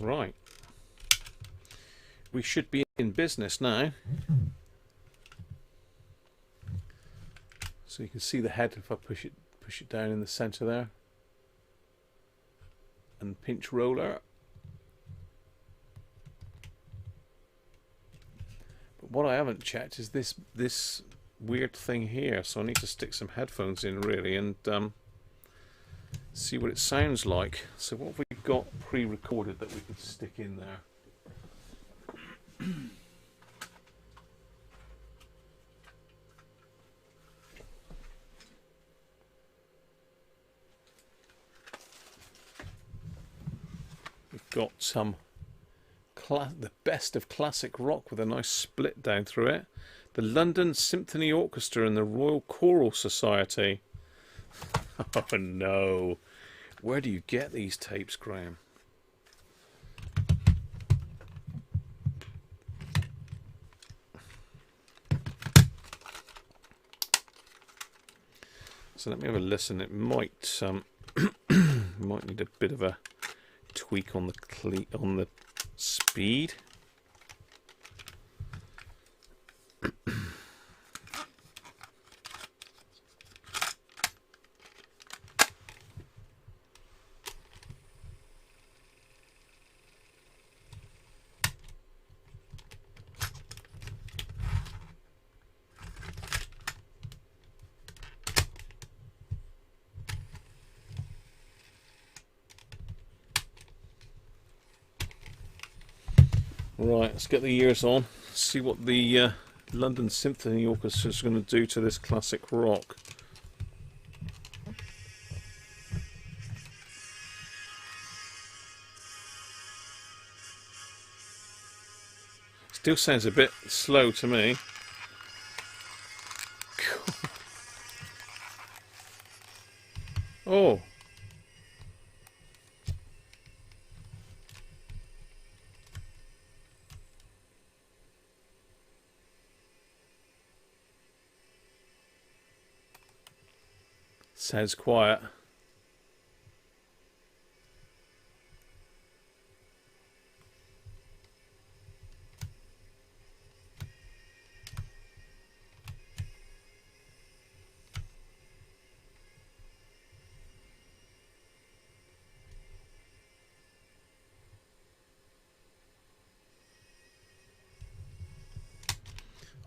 Right, we should be in business now. So you can see the head if I push it down in the center there, and pinch roller. But what I haven't checked is this weird thing here, so I need to stick some headphones in really and see what it sounds like. So what have we got pre-recorded that we could stick in there? We've got some the best of classic rock with a nice split down through it. The London Symphony Orchestra and the Royal Choral Society. Oh no. Where do you get these tapes, Graham? So let me have a listen. It might might need a bit of a tweak on the speed. Right, let's get the ears on, see what the London Symphony Orchestra is going to do to this classic rock. Still sounds a bit slow to me. Oh. Sounds quiet.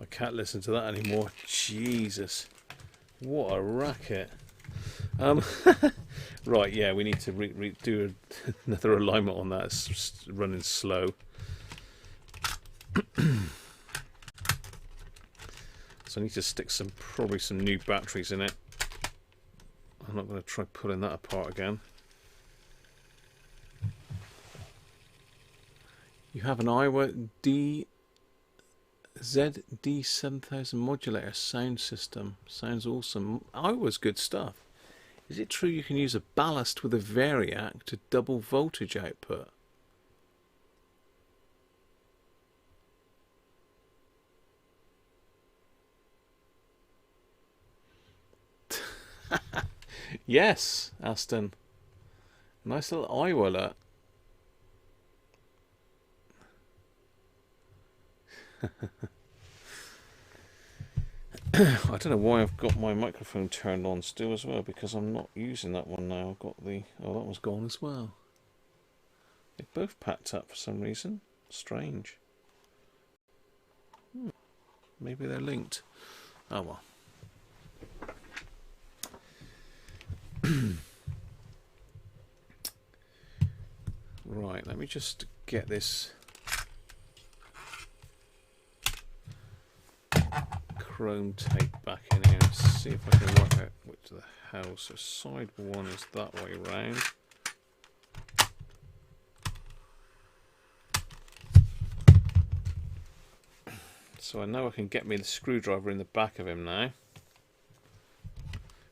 I can't listen to that anymore. Jesus, what a racket. Right, yeah, we need to do another alignment on that. It's running slow. So I need to stick probably some new batteries in it. I'm not going to try pulling that apart again. You have an Iowa ZD7000 modulator sound system. Sounds awesome. Iowa's good stuff. Is it true you can use a ballast with a variac to double voltage output? Yes, Aston. Nice little Iowa alert. I don't know why I've got my microphone turned on still as well, because I'm not using that one now. I've got the... oh, that one's gone as well. They both packed up for some reason. Strange. Maybe they're linked. Oh well. Right, let me just get this chrome tape back in here and see if I can work out which the hell. So side one is that way round. So I know I can get me the screwdriver in the back of him now.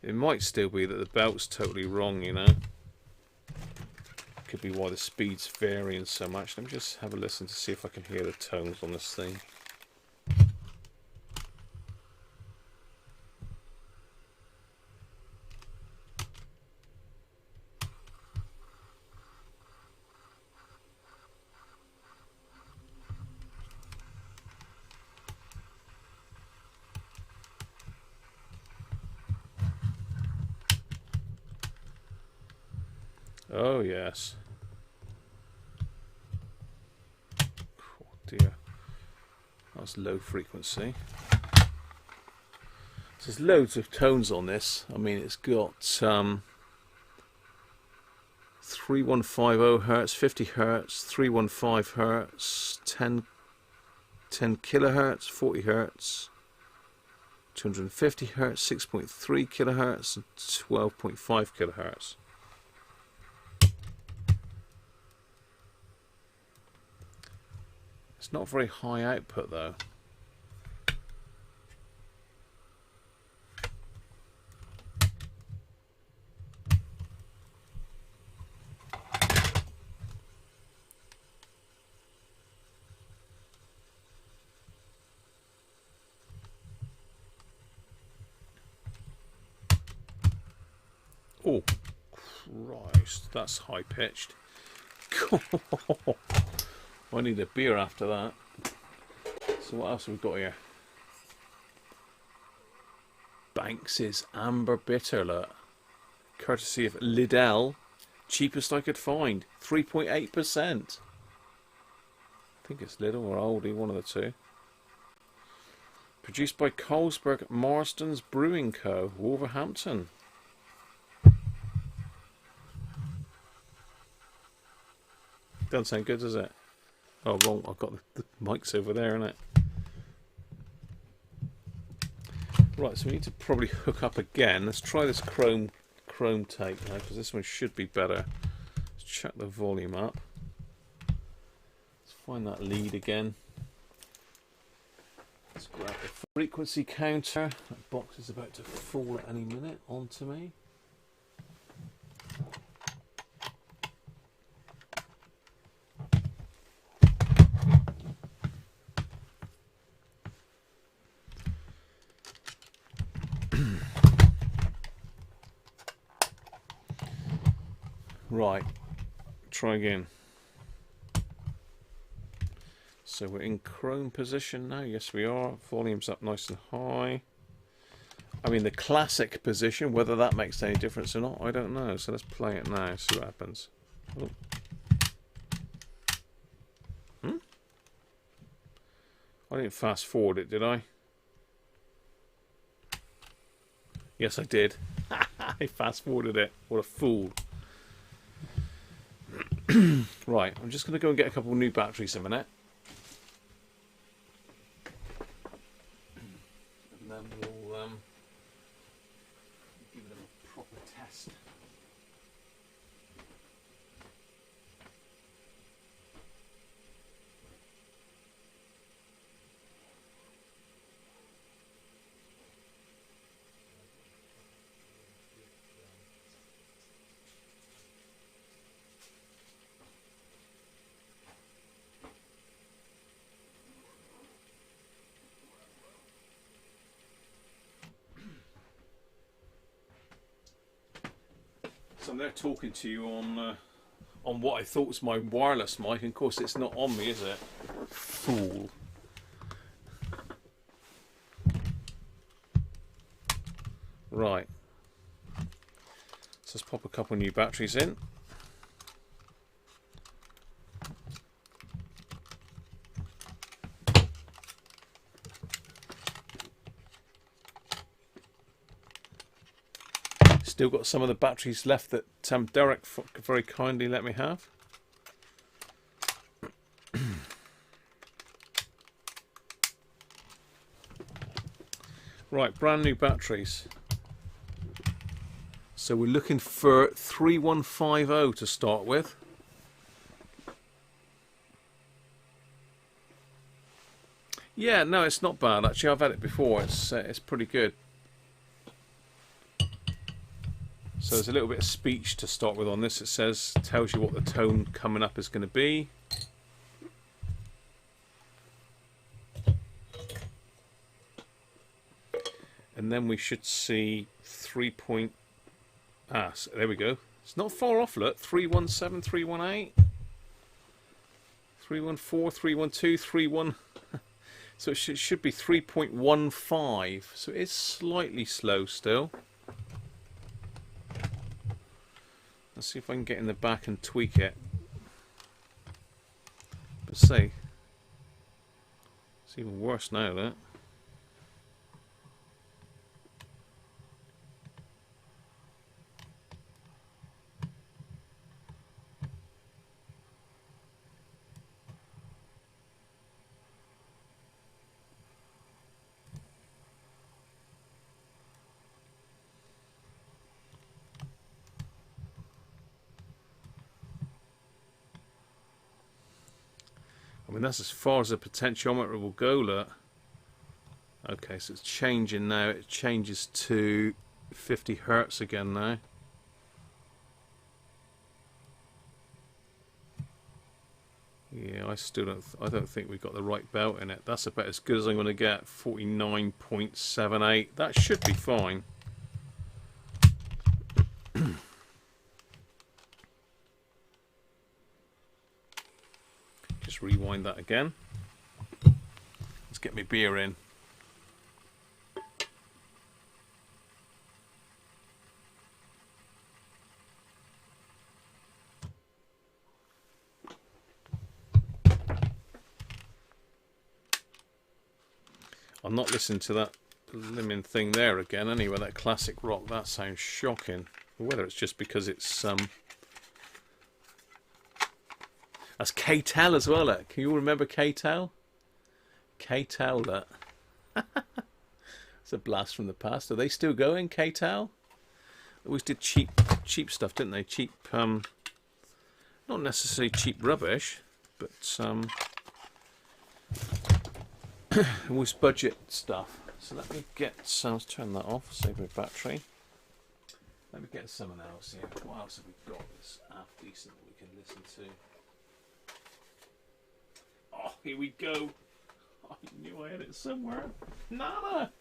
It might still be that the belt's totally wrong, you know. Could be why the speed's varying so much. Let me just have a listen to see if I can hear the tones on this thing. Oh yes. Oh dear. That's low frequency. So there's loads of tones on this. I mean, it's got 3150 hertz, 50 hertz, 315 hertz, 10 kilohertz, 40 hertz, 250 hertz, 6.3 kilohertz, and 12.5 kilohertz. It's not very high output though. Oh, Christ, that's high pitched. I need a beer after that. So what else have we got here? Banks's Amber Bitter, look. Courtesy of Liddell. Cheapest I could find. 3.8%. I think it's Lidl or Aldi, one of the two. Produced by Carlsberg Marston's Brewing Co., Wolverhampton. Doesn't sound good, does it? Oh, wrong. I've got the mics over there, innit? Right, so we need to probably hook up again. Let's try this chrome tape now, because this one should be better. Let's check the volume up. Let's find that lead again. Let's grab the frequency counter. That box is about to fall at any minute onto me. Right, try again. So we're in Chrome position now. Yes, we are. Volume's up nice and high. I'm in the classic position. Whether that makes any difference or not, I don't know. So let's play it now. See what happens. Oh. I didn't fast forward it, did I? Yes, I did. I fast forwarded it. What a fool. Right, I'm just going to go and get a couple of new batteries in a minute. And then we'll give them a proper test. So I'm there talking to you on what I thought was my wireless mic, and of course it's not on me, is it? Fool. Right. So let's pop a couple of new batteries in. Still got some of the batteries left that Derek very kindly let me have. Right, brand new batteries. So we're looking for 3150 to start with. Yeah, no, it's not bad actually. I've had it before. It's pretty good. So there's a little bit of speech to start with on this. It says, tells you what the tone coming up is going to be. And then we should see 3 point... Ah, so there we go. It's not far off, look. 317, 318. 314, 312, 31. So it should be 3.15. So it's slightly slow still. Let's see if I can get in the back and tweak it. But say, it's even worse now, that. I mean, that's as far as the potentiometer will go, look. Okay, so it's changing now. It changes to 50 hertz again now. Yeah, I don't think we've got the right belt in it. That's about as good as I'm going to get. 49.78. That should be fine. Just rewind that again. Let's get my beer in. I'm not listening to that blimmin' thing there again anyway, that classic rock. That sounds shocking. Whether it's just because it's that's K-Tel as well. Can you all remember K-Tel? K-Tel, that. It's a blast from the past. Are they still going, K-Tel? They always did cheap stuff, didn't they? Cheap, not necessarily cheap rubbish, but always budget stuff. So let me get some. Let's turn that off. Save my battery. Let me get someone else here. What else have we got that's half decent that we can listen to? Oh, here we go. I knew I had it somewhere. Nana!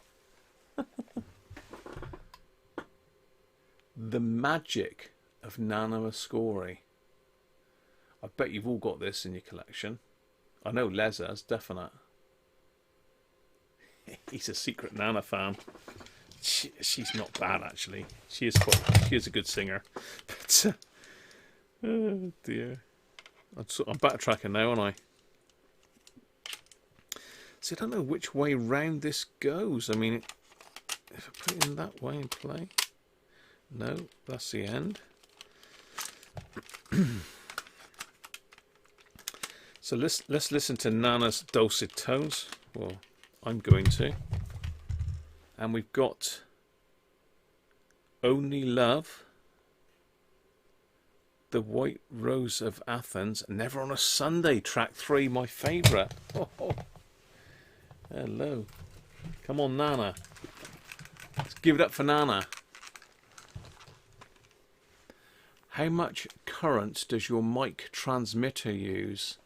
The Magic of Nana Muscori. I bet you've all got this in your collection. I know Les has, definite. He's a secret Nana fan. She's not bad, actually. She is a good singer. But, oh dear. I'm backtracking now, aren't I? See, I don't know which way round this goes. I mean, if I put it in that way and play... No, that's the end. So let's listen to Nana's dulcet tones. Well, I'm going to. And we've got Only Love, The White Rose of Athens, Never on a Sunday, track 3, my favourite. Oh. Hello. Come on, Nana. Let's give it up for Nana. How much current does your mic transmitter use?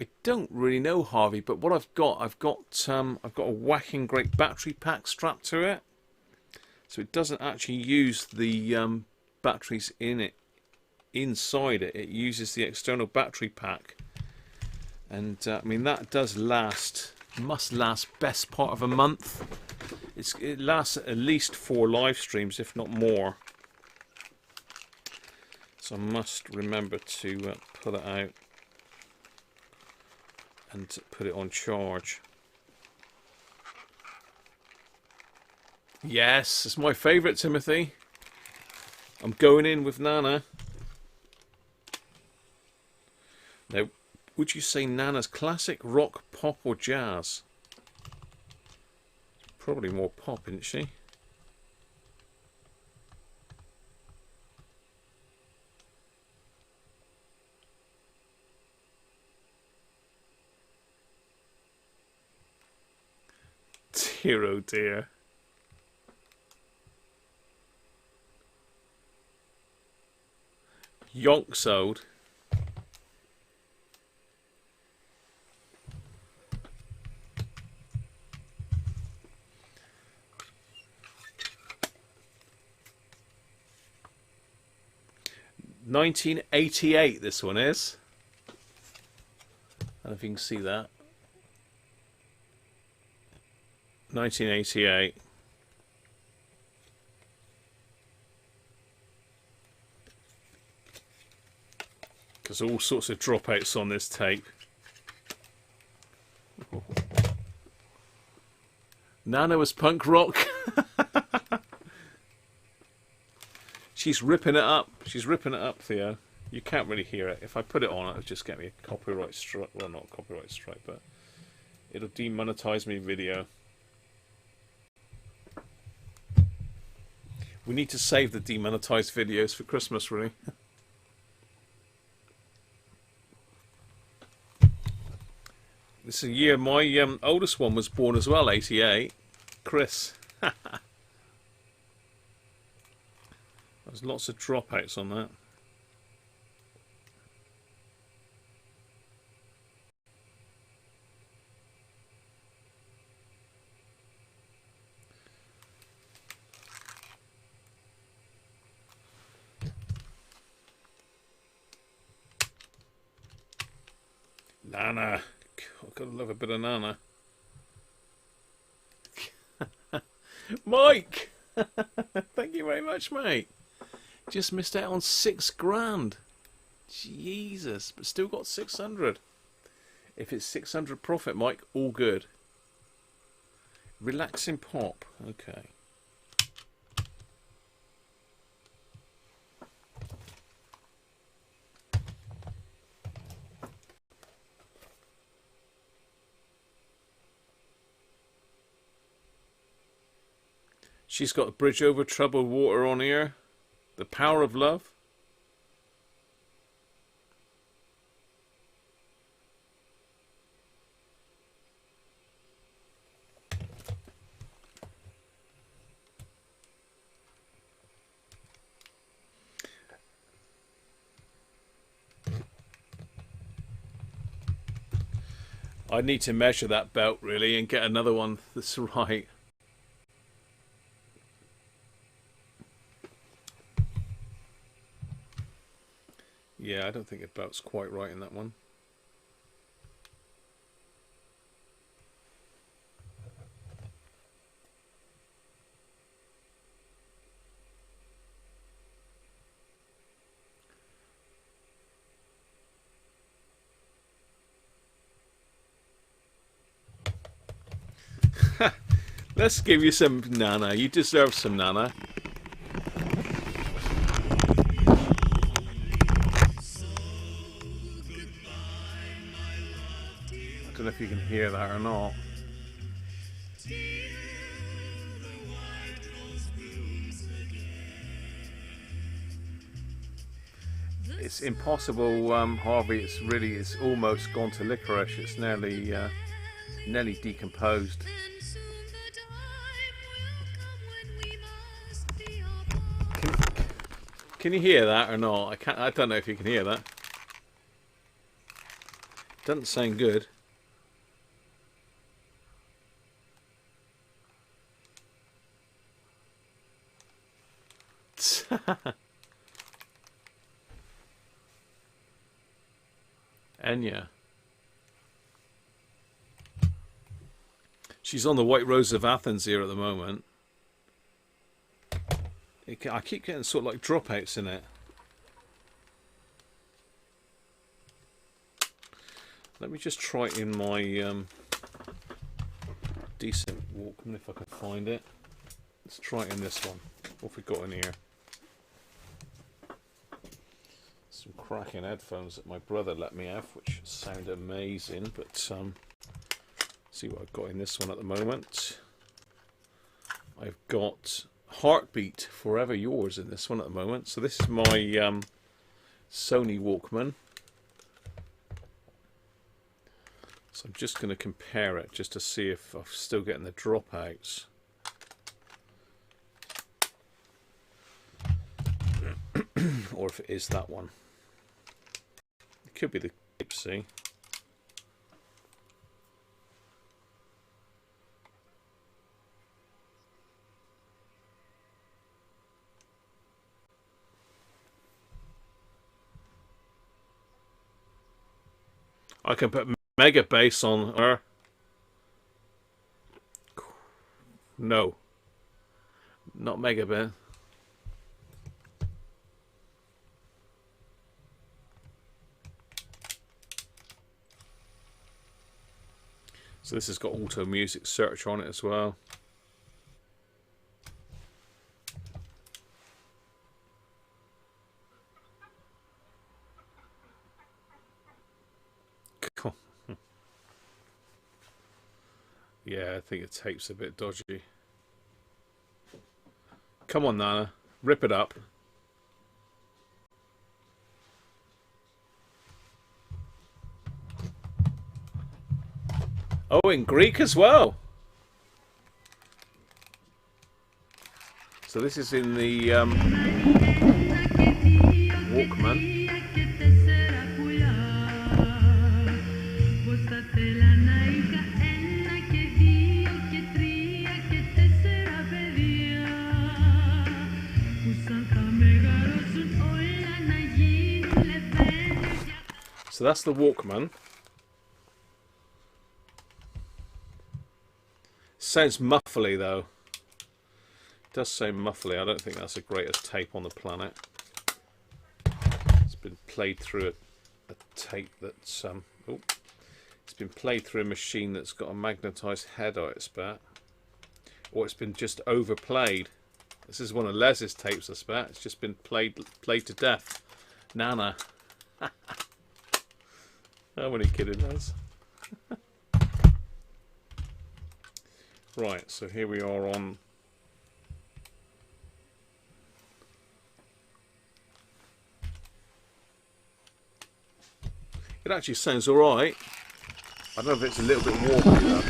I don't really know, Harvey, but what I've got a whacking great battery pack strapped to it, so it doesn't actually use the batteries in it inside it. It uses the external battery pack, and I mean that does must last best part of a month. It lasts at least 4 live streams, if not more. So I must remember to pull it out and put it on charge. Yes, it's my favourite, Timothy. I'm going in with Nana. Now, would you say Nana's classic, rock, pop or jazz? Probably more pop, isn't she? Dear, oh dear. Yonks old. $1988 this one is. I don't know if you can see that. 1988. There's all sorts of dropouts on this tape. Nana was punk rock. She's ripping it up. She's ripping it up, Theo. You can't really hear it. If I put it on, it'll just get me a copyright strike. Well, not a copyright strike, but it'll demonetize me video. We need to save the demonetized videos for Christmas, really. This is a year my oldest one was born as well, 88. Chris. There's lots of dropouts on that. Nana. I've got to love a bit of Nana. Mike! Thank you very much, mate. Just missed out on $6,000. Jesus, but still got 600. If it's 600 profit, Mike, all good. Relaxing pop. Okay. She's got a bridge over troubled water on here. The Power of Love. I need to measure that belt really and get another one that's right. I don't think about's quite right in that one. Let's give you some Nana. You deserve some Nana. I don't know if you can hear that or not. It's impossible, Harvey. It's almost gone to licorice. It's nearly decomposed. Can you hear that or not? I don't know if you can hear that. Doesn't sound good. Enya. She's on the White Rose of Athens here at the moment. I keep getting sort of like dropouts in it. Let me just try it in my decent Walkman if I can find it. Let's try it in this one. What have we got in here? Some cracking headphones that my brother let me have, which sound amazing, but see what I've got in this one at the moment. I've got Heartbeat Forever Yours in this one at the moment. So this is my Sony Walkman. So I'm just going to compare it just to see if I'm still getting the dropouts. Or if it is that one. It could be the Type-C. I can put mega bass on her. No. Not mega bass. So this has got auto music search on it as well. Yeah, I think the tape's a bit dodgy. Come on, Nana. Rip it up. Oh, in Greek as well. So this is in the Walkman. So that's the Walkman. Sounds muffly though. It does sound muffly. I don't think that's the greatest tape on the planet. It's been played through a tape that's it's been played through a machine that's got a magnetised head, I expect. Or it's been just overplayed. This is one of Les's tapes, I expect. It's just been played to death. Nana. How many kidding us? Right, so here we are on it actually sounds alright. I don't know if it's a little bit warm though.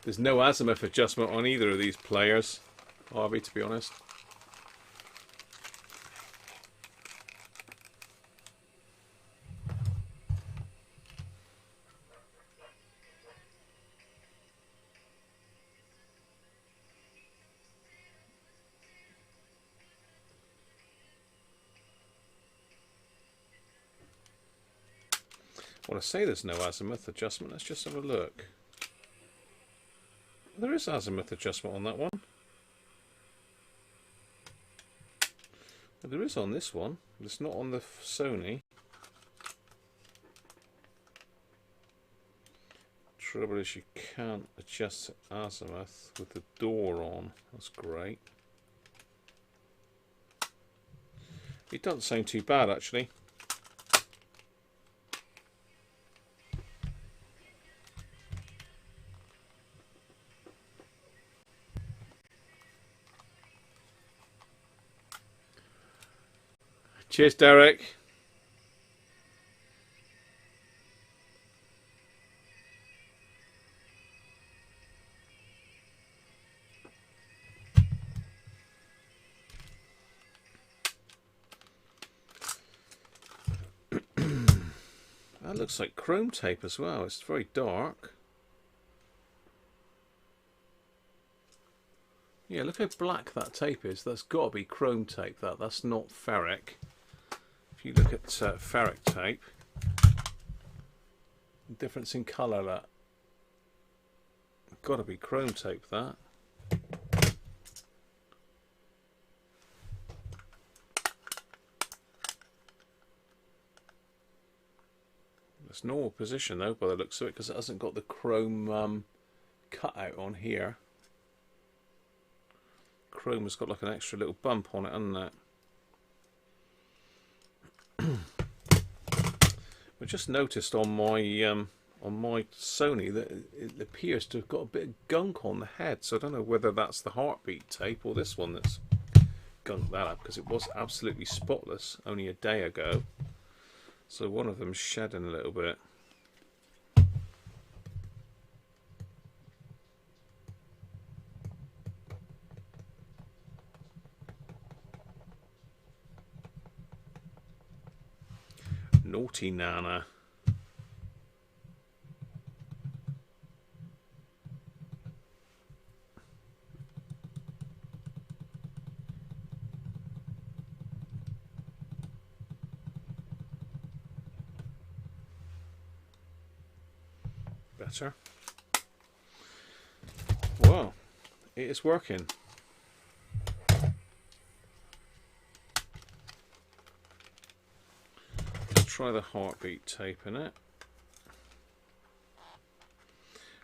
There's no azimuth adjustment on either of these players, RV, to be honest. I want to say there's no azimuth adjustment. Let's just have a look. There is azimuth adjustment on that one. There is on this one. It's not on the Sony. Trouble is you can't adjust the azimuth with the door on. That's great. It doesn't sound too bad actually. Cheers, Derek. That looks like chrome tape as well. It's very dark. Yeah, look how black that tape is. That's got to be chrome tape. That's not ferric. If you look at ferric tape, the difference in colour, that got to be chrome tape. That. It's normal position though, by the looks of it, because it hasn't got the chrome cutout on here. Chrome has got like an extra little bump on it, hasn't it? I just noticed on my Sony that it appears to have got a bit of gunk on the head, so I don't know whether that's the heartbeat tape or this one that's gunked that up, because it was absolutely spotless only a day ago. So one of them's shedding a little bit. Naughty Nana. Better. Wow, it is working. Try the heartbeat tape in it.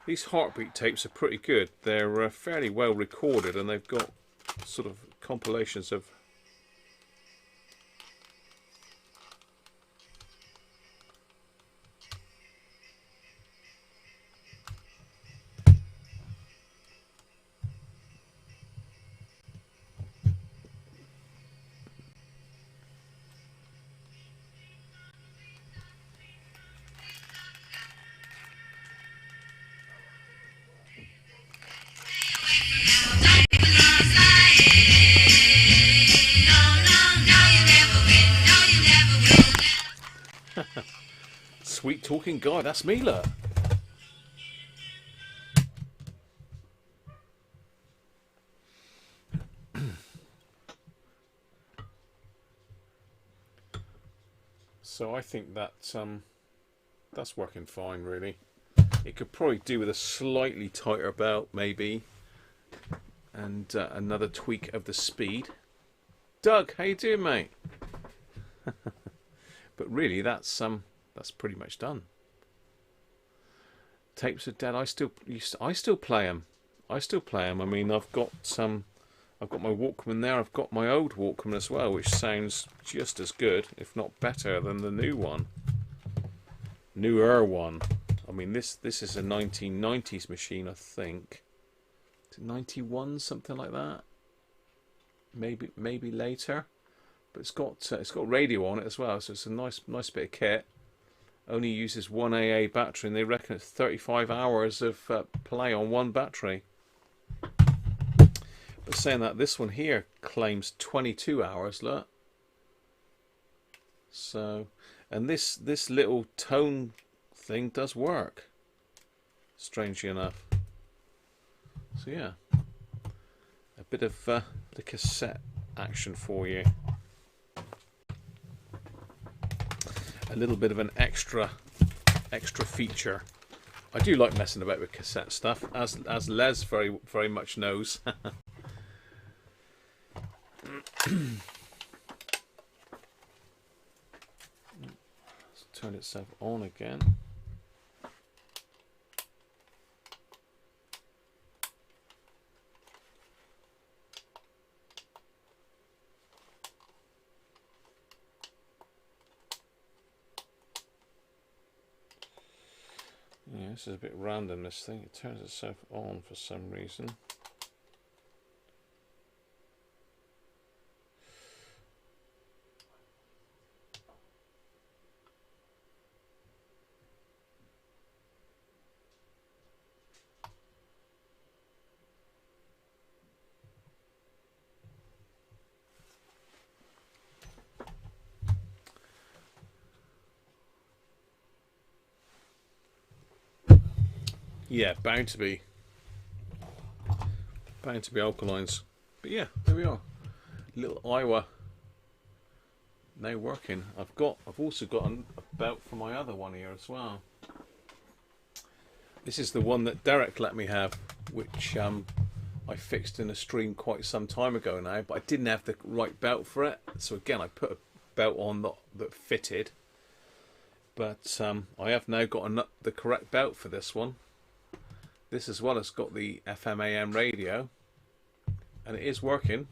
These heartbeat tapes are pretty good. They're fairly well recorded, and they've got sort of compilations of sweet talking guy. That's me, look. So I think that that's working fine, really. It could probably do with a slightly tighter belt, maybe, and another tweak of the speed. Doug, how you doing, mate? But really, that's pretty much done. Tapes are dead. I still play them. I still play them. I mean, I've got my Walkman there. I've got my old Walkman as well, which sounds just as good, if not better, than the new one. Newer one. I mean, this is a 1990s machine, I think. Is it 91, something like that? Maybe later. But it's got radio on it as well, so it's a nice bit of kit. only uses one AA battery, and they reckon it's 35 hours of play on one battery. But saying that, this one here claims 22 hours, look. So, and this little tone thing does work, strangely enough. So yeah, a bit of the cassette action for you. A little bit of an extra feature. I do like messing about with cassette stuff, as Les very much knows. Let's turn itself on again. Yeah, this is a bit random, this thing. It turns itself on for some reason. Yeah, bound to be alkalines. But yeah, there we are. Little Iowa now working. I've also got a belt for my other one here as well. This is the one that Derek let me have, which I fixed in a stream quite some time ago now, but I didn't have the right belt for it. So again, I put a belt on that fitted. But I have now got the correct belt for this one. This as well has got the FM AM radio, and it is working.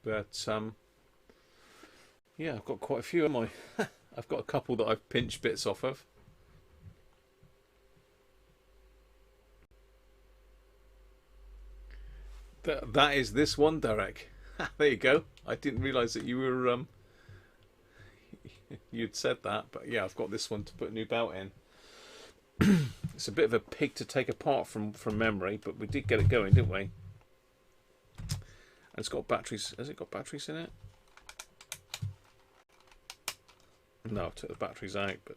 But yeah, I've got quite a few of my. I've got a couple that I've pinched bits off of. That is this one, Derek. There you go. I didn't realise that you were you'd said that, but yeah, I've got this one to put a new belt in. It's a bit of a pig to take apart from memory, but we did get it going, didn't we? And it's got batteries. Has it got batteries in it? No, I took the batteries out, but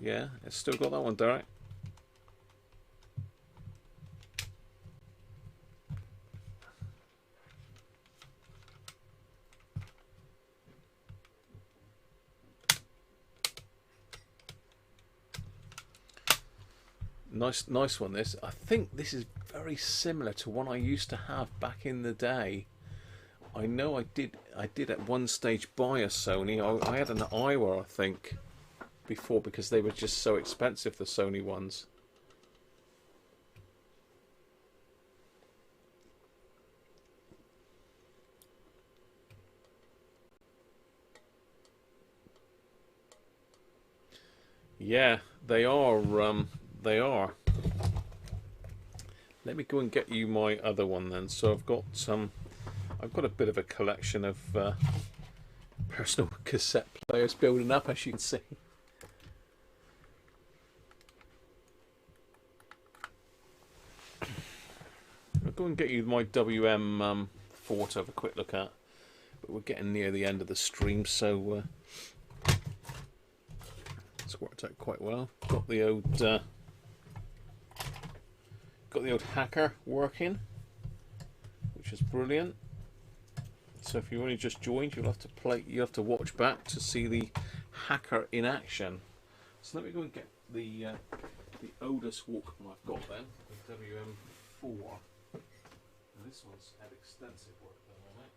yeah, it's still got that one, Derek. Nice one. This, I think this is very similar to one I used to have back in the day. I know I did at one stage buy a Sony. I had an Iowa, I think, before, because they were just so expensive, the Sony ones. Yeah, they are. They are. Let me go and get you my other one then. So I've got a bit of a collection of personal cassette players building up, as you can see. I'll go and get you my WM4 to have a quick look at. But we're getting near the end of the stream, so it's worked out quite well. Got the old hacker working, which is brilliant. So if you only just joined, you'll have to watch back to see the hacker in action. So let me go and get the oldest Walkman I've got then, the WM4. And this one's had extensive work done on it.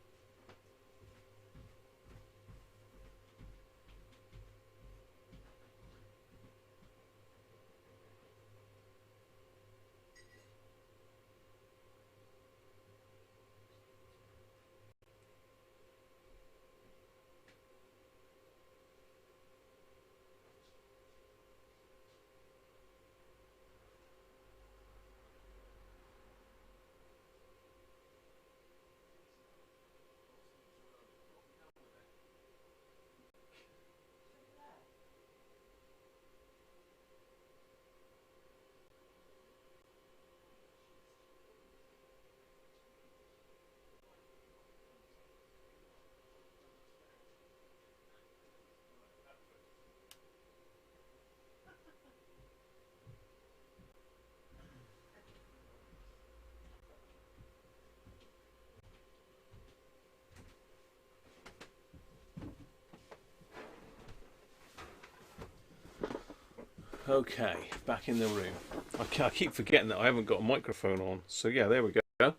Okay, back in the room. I keep forgetting that I haven't got a microphone on. So yeah, there we go.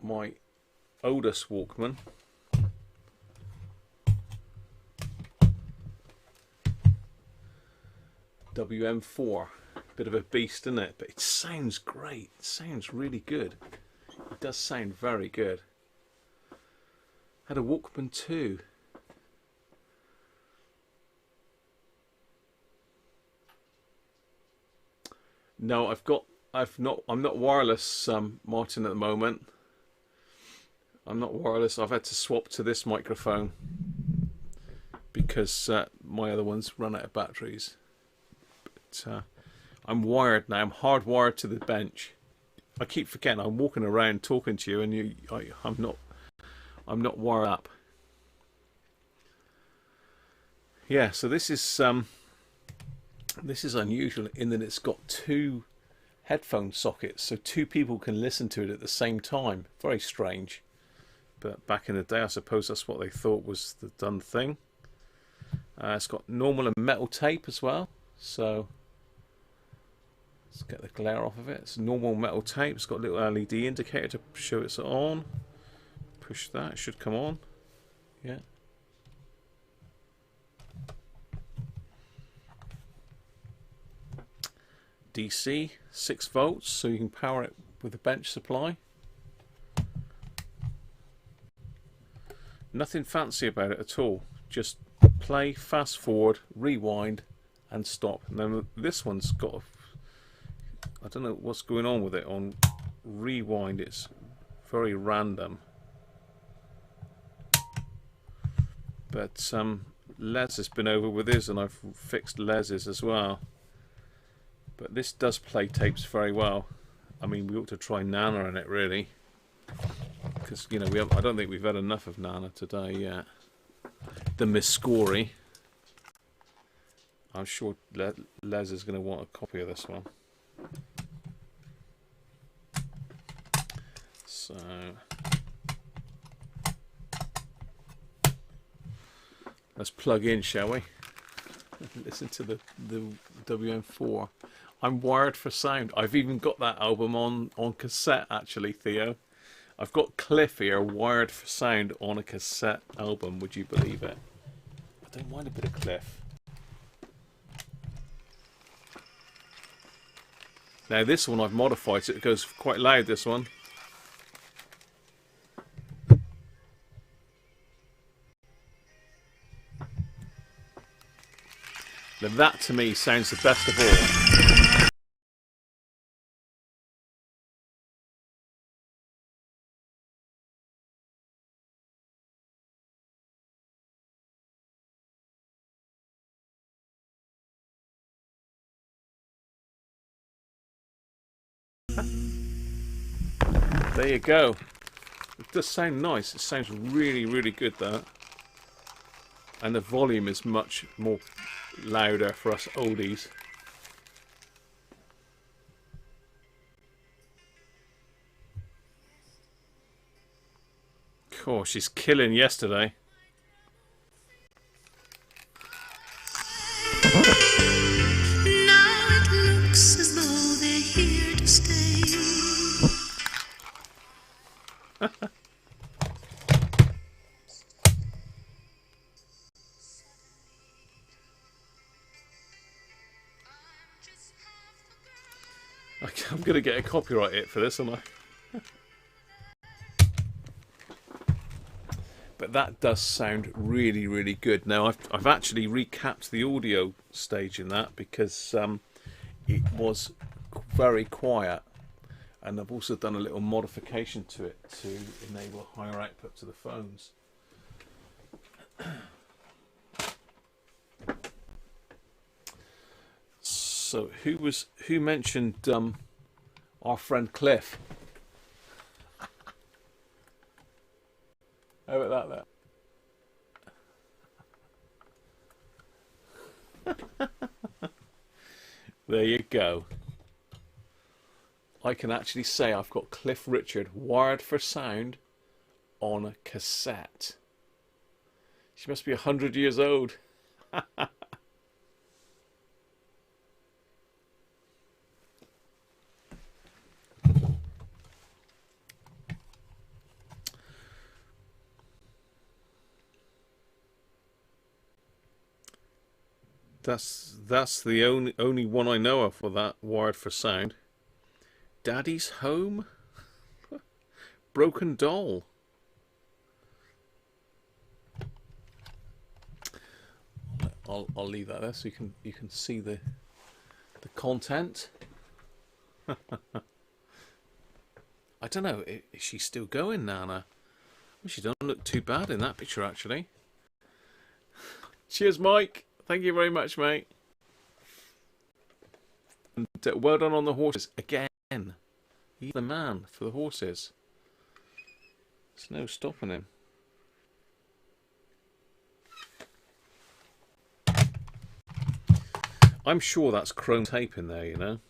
My oldest Walkman. WM4. Bit of a beast, isn't it? But it sounds great. It sounds really good. It does sound very good. Had a Walkman too. No, I'm not wireless, Martin, at the moment. I'm not wireless. I've had to swap to this microphone because my other ones run out of batteries. But I'm wired now. I'm hardwired to the bench. I keep forgetting I'm walking around talking to you, and I'm not wired up. Yeah, so this is unusual in that it's got two headphone sockets, so two people can listen to it at the same time. Very strange. But back in the day, I suppose that's what they thought was the done thing. It's got normal and metal tape as well. So let's get the glare off of it. It's normal metal tape. It's got a little LED indicator to show it's on. Push that. It should come on. Yeah. DC, 6 volts, so you can power it with a bench supply. Nothing fancy about it at all. Just play, fast forward, rewind, and stop. And then this one's got I don't know what's going on with it on rewind. It's very random. But Les has been over with his, and I've fixed Les's as well. But this does play tapes very well. I mean, we ought to try Nana in it, really. Because, you know, I don't think we've had enough of Nana today yet. The Miss Scory. I'm sure Les is going to want a copy of this one. So let's plug in, shall we? Listen to the WM4. I'm wired for sound. I've even got that album on cassette, actually, Theo. I've got Cliff here, wired for sound on a cassette album. Would you believe it? I don't mind a bit of Cliff. Now this one I've modified so it goes quite loud, this one. Now that to me sounds the best of all. There you go. It does sound nice. It sounds really, really good, that. And the volume is much more louder for us oldies. Cool, she's killing yesterday. Now it looks as though they're here to stay. I'm going to get a copyright hit for this, aren't I? But that does sound really, really good. Now, I've actually recapped the audio stage in that because it was very quiet. And I've also done a little modification to it to enable higher output to the phones. So who mentioned our friend Cliff? How about that? There you go. I can actually say I've got Cliff Richard wired for sound on a cassette. She must be 100 years old. That's the only one I know of for that wired for sound. Daddy's Home? Broken Doll. I'll leave that there so you can see the content. I don't know, is she still going, Nana? Well, she doesn't look too bad in that picture, actually. Cheers, Mike. Thank you very much, mate. And well done on the horses again. He's the man for the horses. There's no stopping him. I'm sure that's chrome tape in there, you know.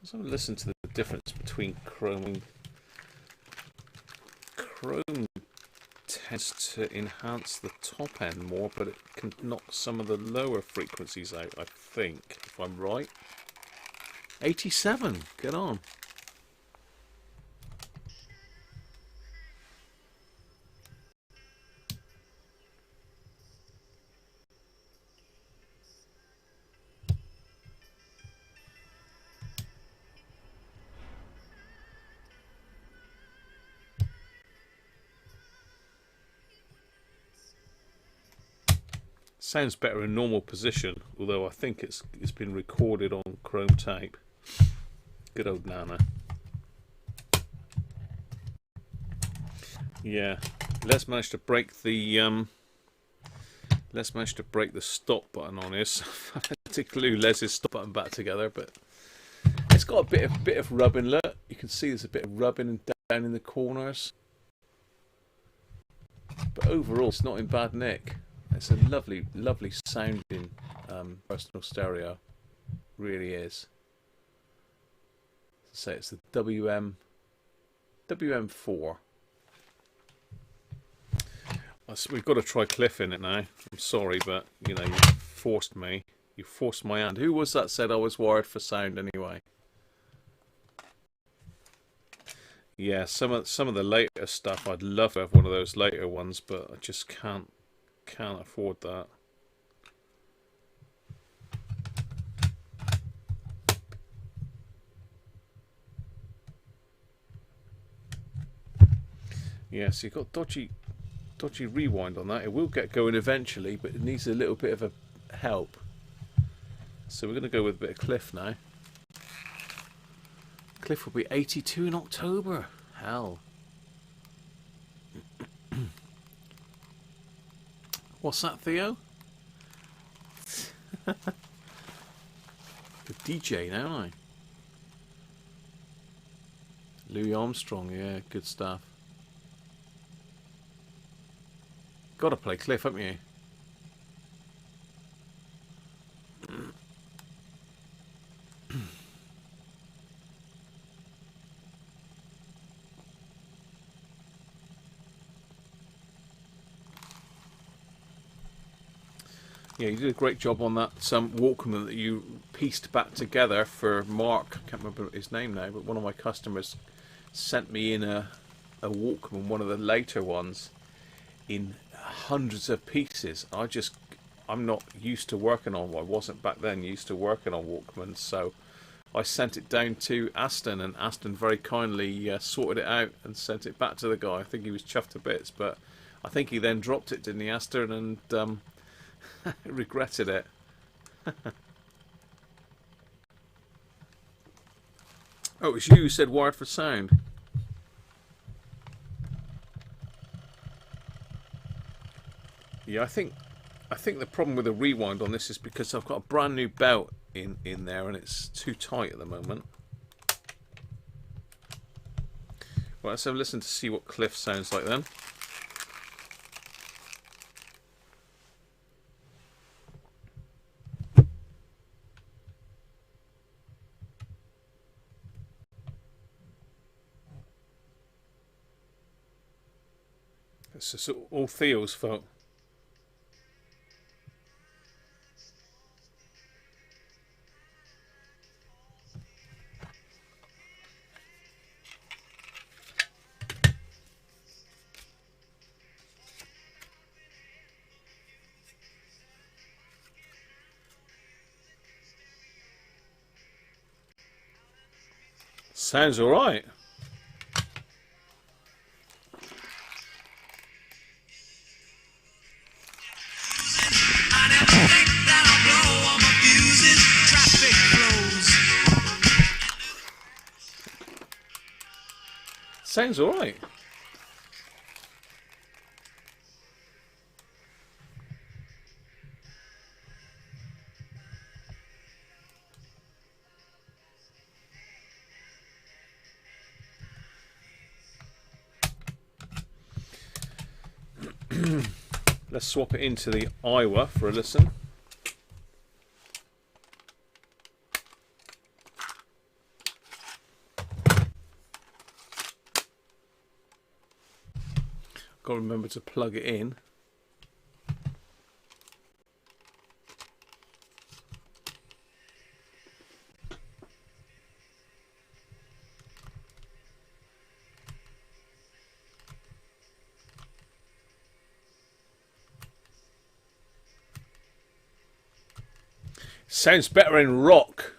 Let's have a listen to the difference between chrome. Chrome tends to enhance the top end more, but it can knock some of the lower frequencies out, I think, if I'm right. 87, get on. Sounds better in normal position, although I think it's been recorded on chrome tape. Good old Nana. Yeah, Les managed to break the stop button on his. I had to glue Les's stop button back together, but it's got a bit of rubbing. Look, you can see there's a bit of rubbing down in the corners, but overall it's not in bad nick. It's a lovely sounding personal stereo, really is. As I say, it's the WM4. We've got to try Cliff in it now. I'm sorry, but you know, you forced me. You forced my hand. Who was that said I was wired for sound anyway? Yeah, some of the later stuff, I'd love to have one of those later ones, but I just can't afford that. Yeah, so you've got dodgy rewind on that. It will get going eventually, but it needs a little bit of a help. So we're going to go with a bit of Cliff now. Cliff will be 82 in October. Hell. What's that, Theo? The DJ now, aren't I? Louis Armstrong, yeah, good stuff. Gotta play Cliff, haven't you? Yeah, you did a great job on that Walkman that you pieced back together for Mark. I can't remember his name now, but one of my customers sent me in a Walkman, one of the later ones, in hundreds of pieces. I'm not used to working on, well, I wasn't back then used to working on Walkmans, so I sent it down to Aston, and Aston very kindly sorted it out and sent it back to the guy. I think he was chuffed to bits, but I think he then dropped it, didn't he, Aston, and regretted it. Oh, it was you who said wired for sound. Yeah, I think the problem with the rewind on this is because I've got a brand new belt in there and it's too tight at the moment. Right, let's have a listen to see what Cliff sounds like then. It's just all Theo's fault. Sounds all right. Sounds all right. Let's swap it into the Iowa for a listen. Got to remember to plug it in. Sounds better in rock.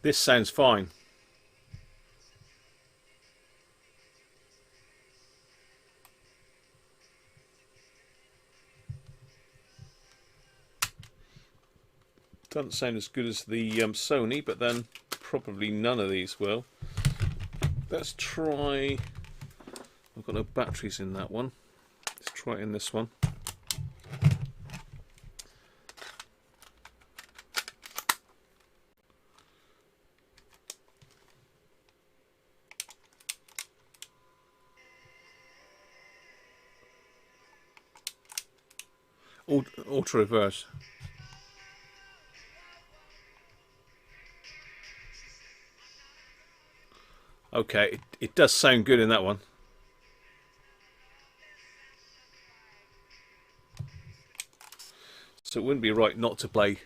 This sounds fine. Doesn't sound as good as the Sony, but then probably none of these will. Let's try... I've got no batteries in that one. Let's try it in this one. Auto reverse. Okay, it does sound good in that one. So it wouldn't be right not to play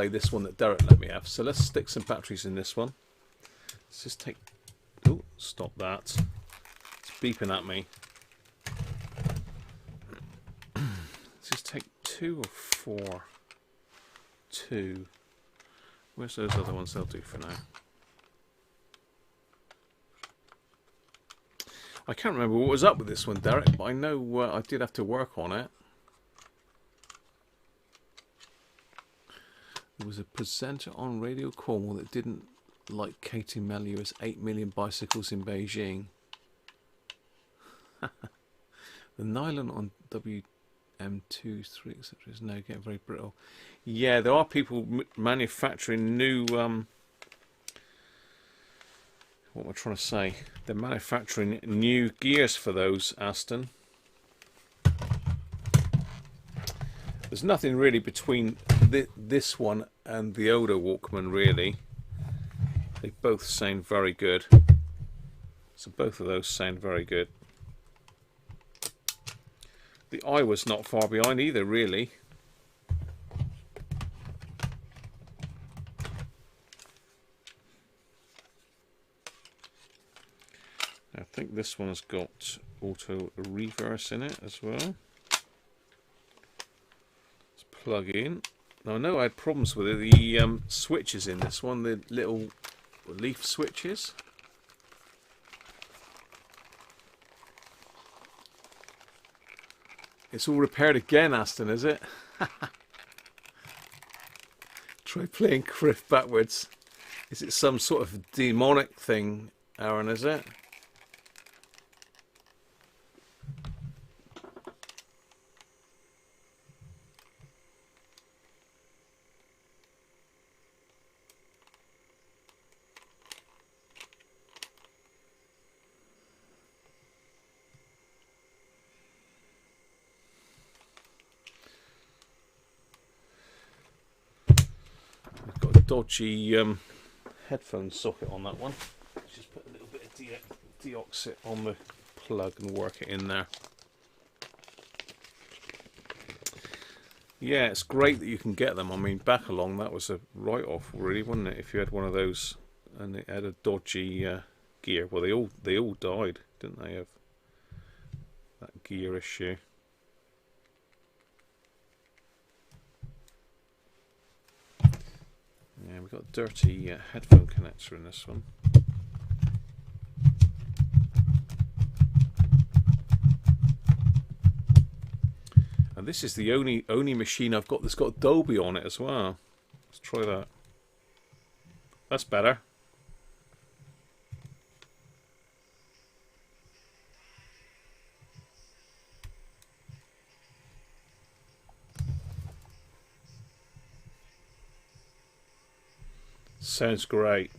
this one that Derek let me have. So let's stick some batteries in this one. Let's just take... Oh, stop that. It's beeping at me. Let's just take 2 or 4. 2. Where's those other ones? They'll do for now. I can't remember what was up with this one, Derek, but I know I did have to work on it. There was a presenter on Radio Cornwall that didn't like Katie Mellier's 8 million bicycles in Beijing. The nylon on WM2, 3, etc. is now getting very brittle. Yeah, there are people manufacturing new... what am I trying to say? They're manufacturing new gears for those, Aston. There's nothing really between this one and the older Walkman, really. They both sound very good. So both of those sound very good. The Iowa's not far behind either, really. I think this one's got auto reverse in it as well. Let's plug in. Now I know I had problems with it. The switches in this one, the little leaf switches. It's all repaired again, Aston, is it? Try playing Criff backwards. Is it some sort of demonic thing, Aaron, is it? Dodgy headphone socket on that one. Let's just put a little bit of deoxit on the plug and work it in there. Yeah, it's great that you can get them. I mean, back along, that was a write-off, really, wasn't it? If you had one of those and it had a dodgy gear. Well, they all died, didn't they, of that gear issue? we've got a dirty headphone connector in this one. And this is the only machine I've got that's got Dolby on it as well. Let's try that. That's better. Sounds great.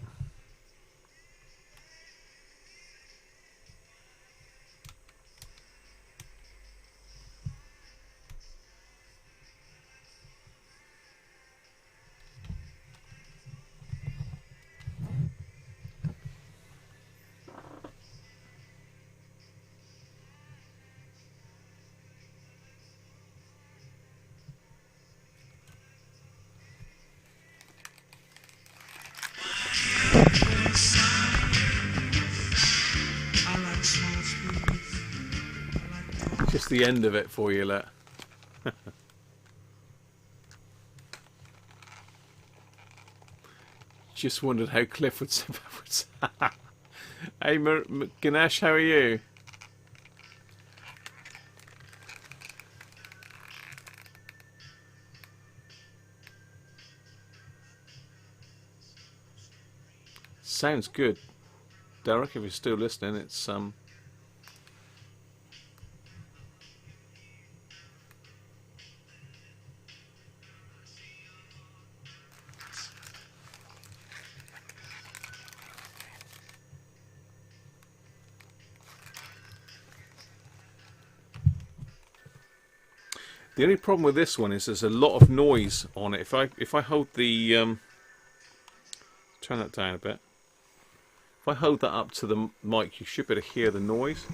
Just the end of it for you, look. Just wondered how Cliff would Hey, Ganesh, how are you? Sounds good, Derek. If you're still listening, it's the only problem with this one is there's a lot of noise on it. If I hold the turn that down a bit. If I hold that up to the mic, you should be able to hear the noise.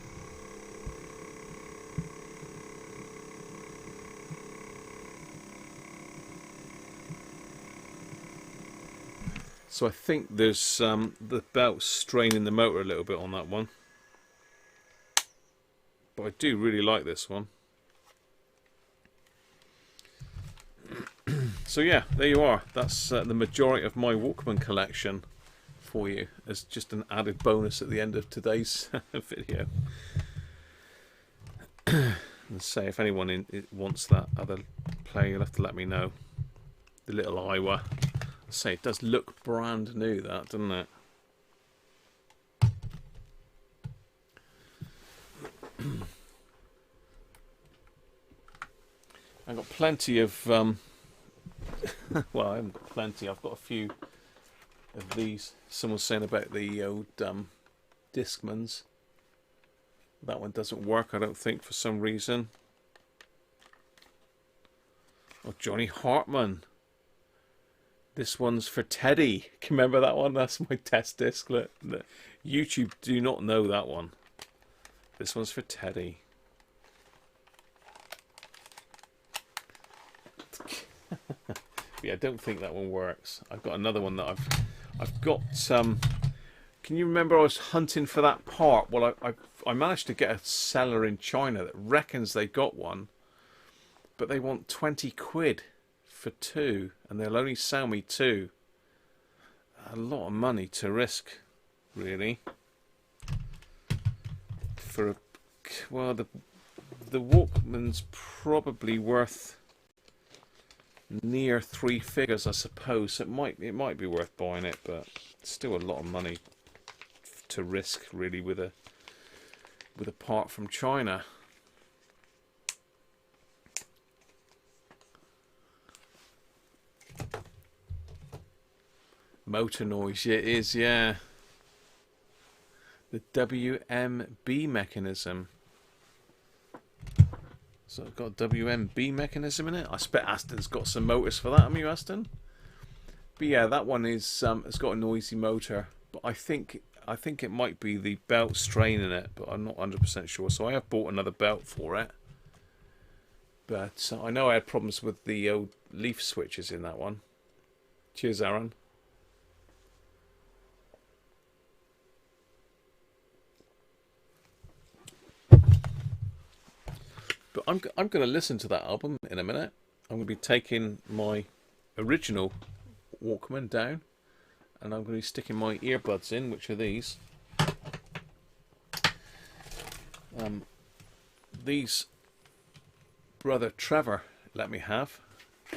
So I think there's the belt straining the motor a little bit on that one. But I do really like this one. So yeah, there you are. That's the majority of my Walkman collection for you as just an added bonus at the end of today's video. And say if anyone wants that other player, you'll have to let me know. The little Iowa. Say it does look brand new, that, doesn't it? I've got plenty of well, I haven't got plenty. I've got a few of these. Someone's saying about the old Discmans. That one doesn't work, I don't think, for some reason. Oh, Johnny Hartman. This one's for Teddy. Can you remember that one? That's my test disc. Look, YouTube do not know that one. This one's for Teddy. Yeah, I don't think that one works. I've got another one that I've got. Can you remember I was hunting for that part? Well, I managed to get a seller in China that reckons they got one, but they want 20 quid for two, and they'll only sell me two. A lot of money to risk, really. For a, well, the Walkman's probably worth near 3 figures, I suppose. So it might be worth buying it, but it's still a lot of money to risk, really, with a part from China. Motor noise, yeah, it is, yeah. The WMB mechanism. So I've got a WMB mechanism in it. I bet Aston's got some motors for that, haven't you, Aston? But yeah, that one is it's got a noisy motor. But I think it might be the belt straining it, but I'm not 100% sure. So I have bought another belt for it. But I know I had problems with the old leaf switches in that one. Cheers, Aaron. But I'm going to listen to that album in a minute. I'm going to be taking my original Walkman down, and I'm going to be sticking my earbuds in, which are these. These brother Trevor let me have,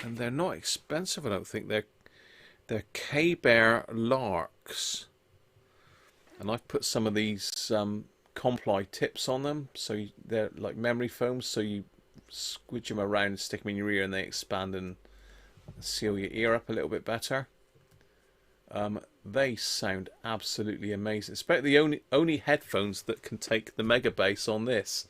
and they're not expensive. I don't think they're K-Bear Larks, and I've put some of these Comply tips on them, so they're like memory foams, so you squidge them around and stick them in your ear and they expand and seal your ear up a little bit better. They sound absolutely amazing. Especially the only headphones that can take the mega bass on this.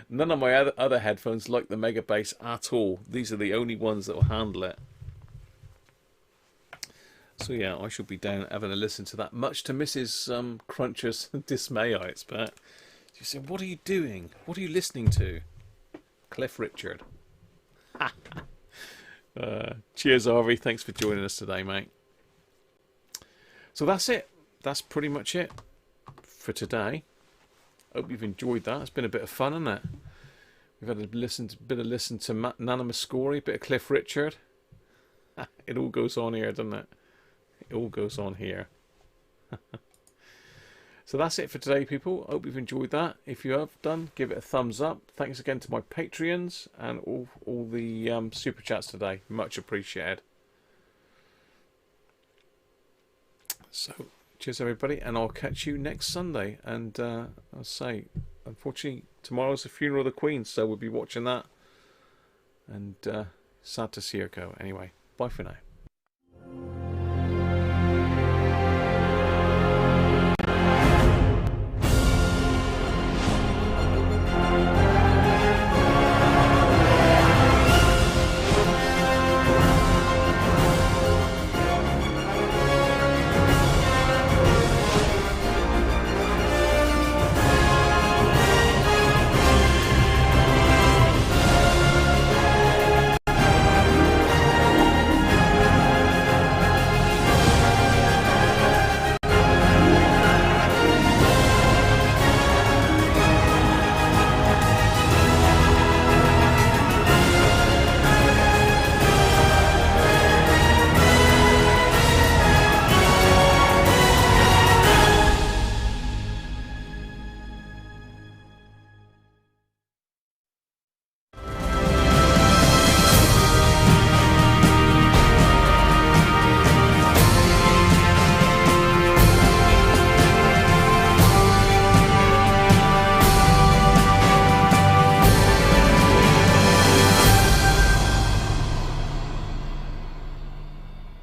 None of my other headphones like the mega bass at all. These are the only ones that will handle it. So yeah, I shall be down having a listen to that, much to Mrs. Cruncher's dismay, I expect. She said, "What are you doing? What are you listening to?" Cliff Richard. Cheers, Harvey. Thanks for joining us today, mate. So that's it. That's pretty much it for today. Hope you've enjoyed that. It's been a bit of fun, hasn't it? We've had a bit of listen to Nana Muscori, a bit of Cliff Richard. It all goes on here, doesn't it? It all goes on here. So that's it for today, people. Hope you've enjoyed that. If you have done, give it a thumbs up. Thanks again to my Patreons and all the super chats today. Much appreciated. So, cheers everybody, and I'll catch you next Sunday. And I'll say, unfortunately, tomorrow's the funeral of the Queen, so we'll be watching that. And sad to see her go. Anyway, bye for now.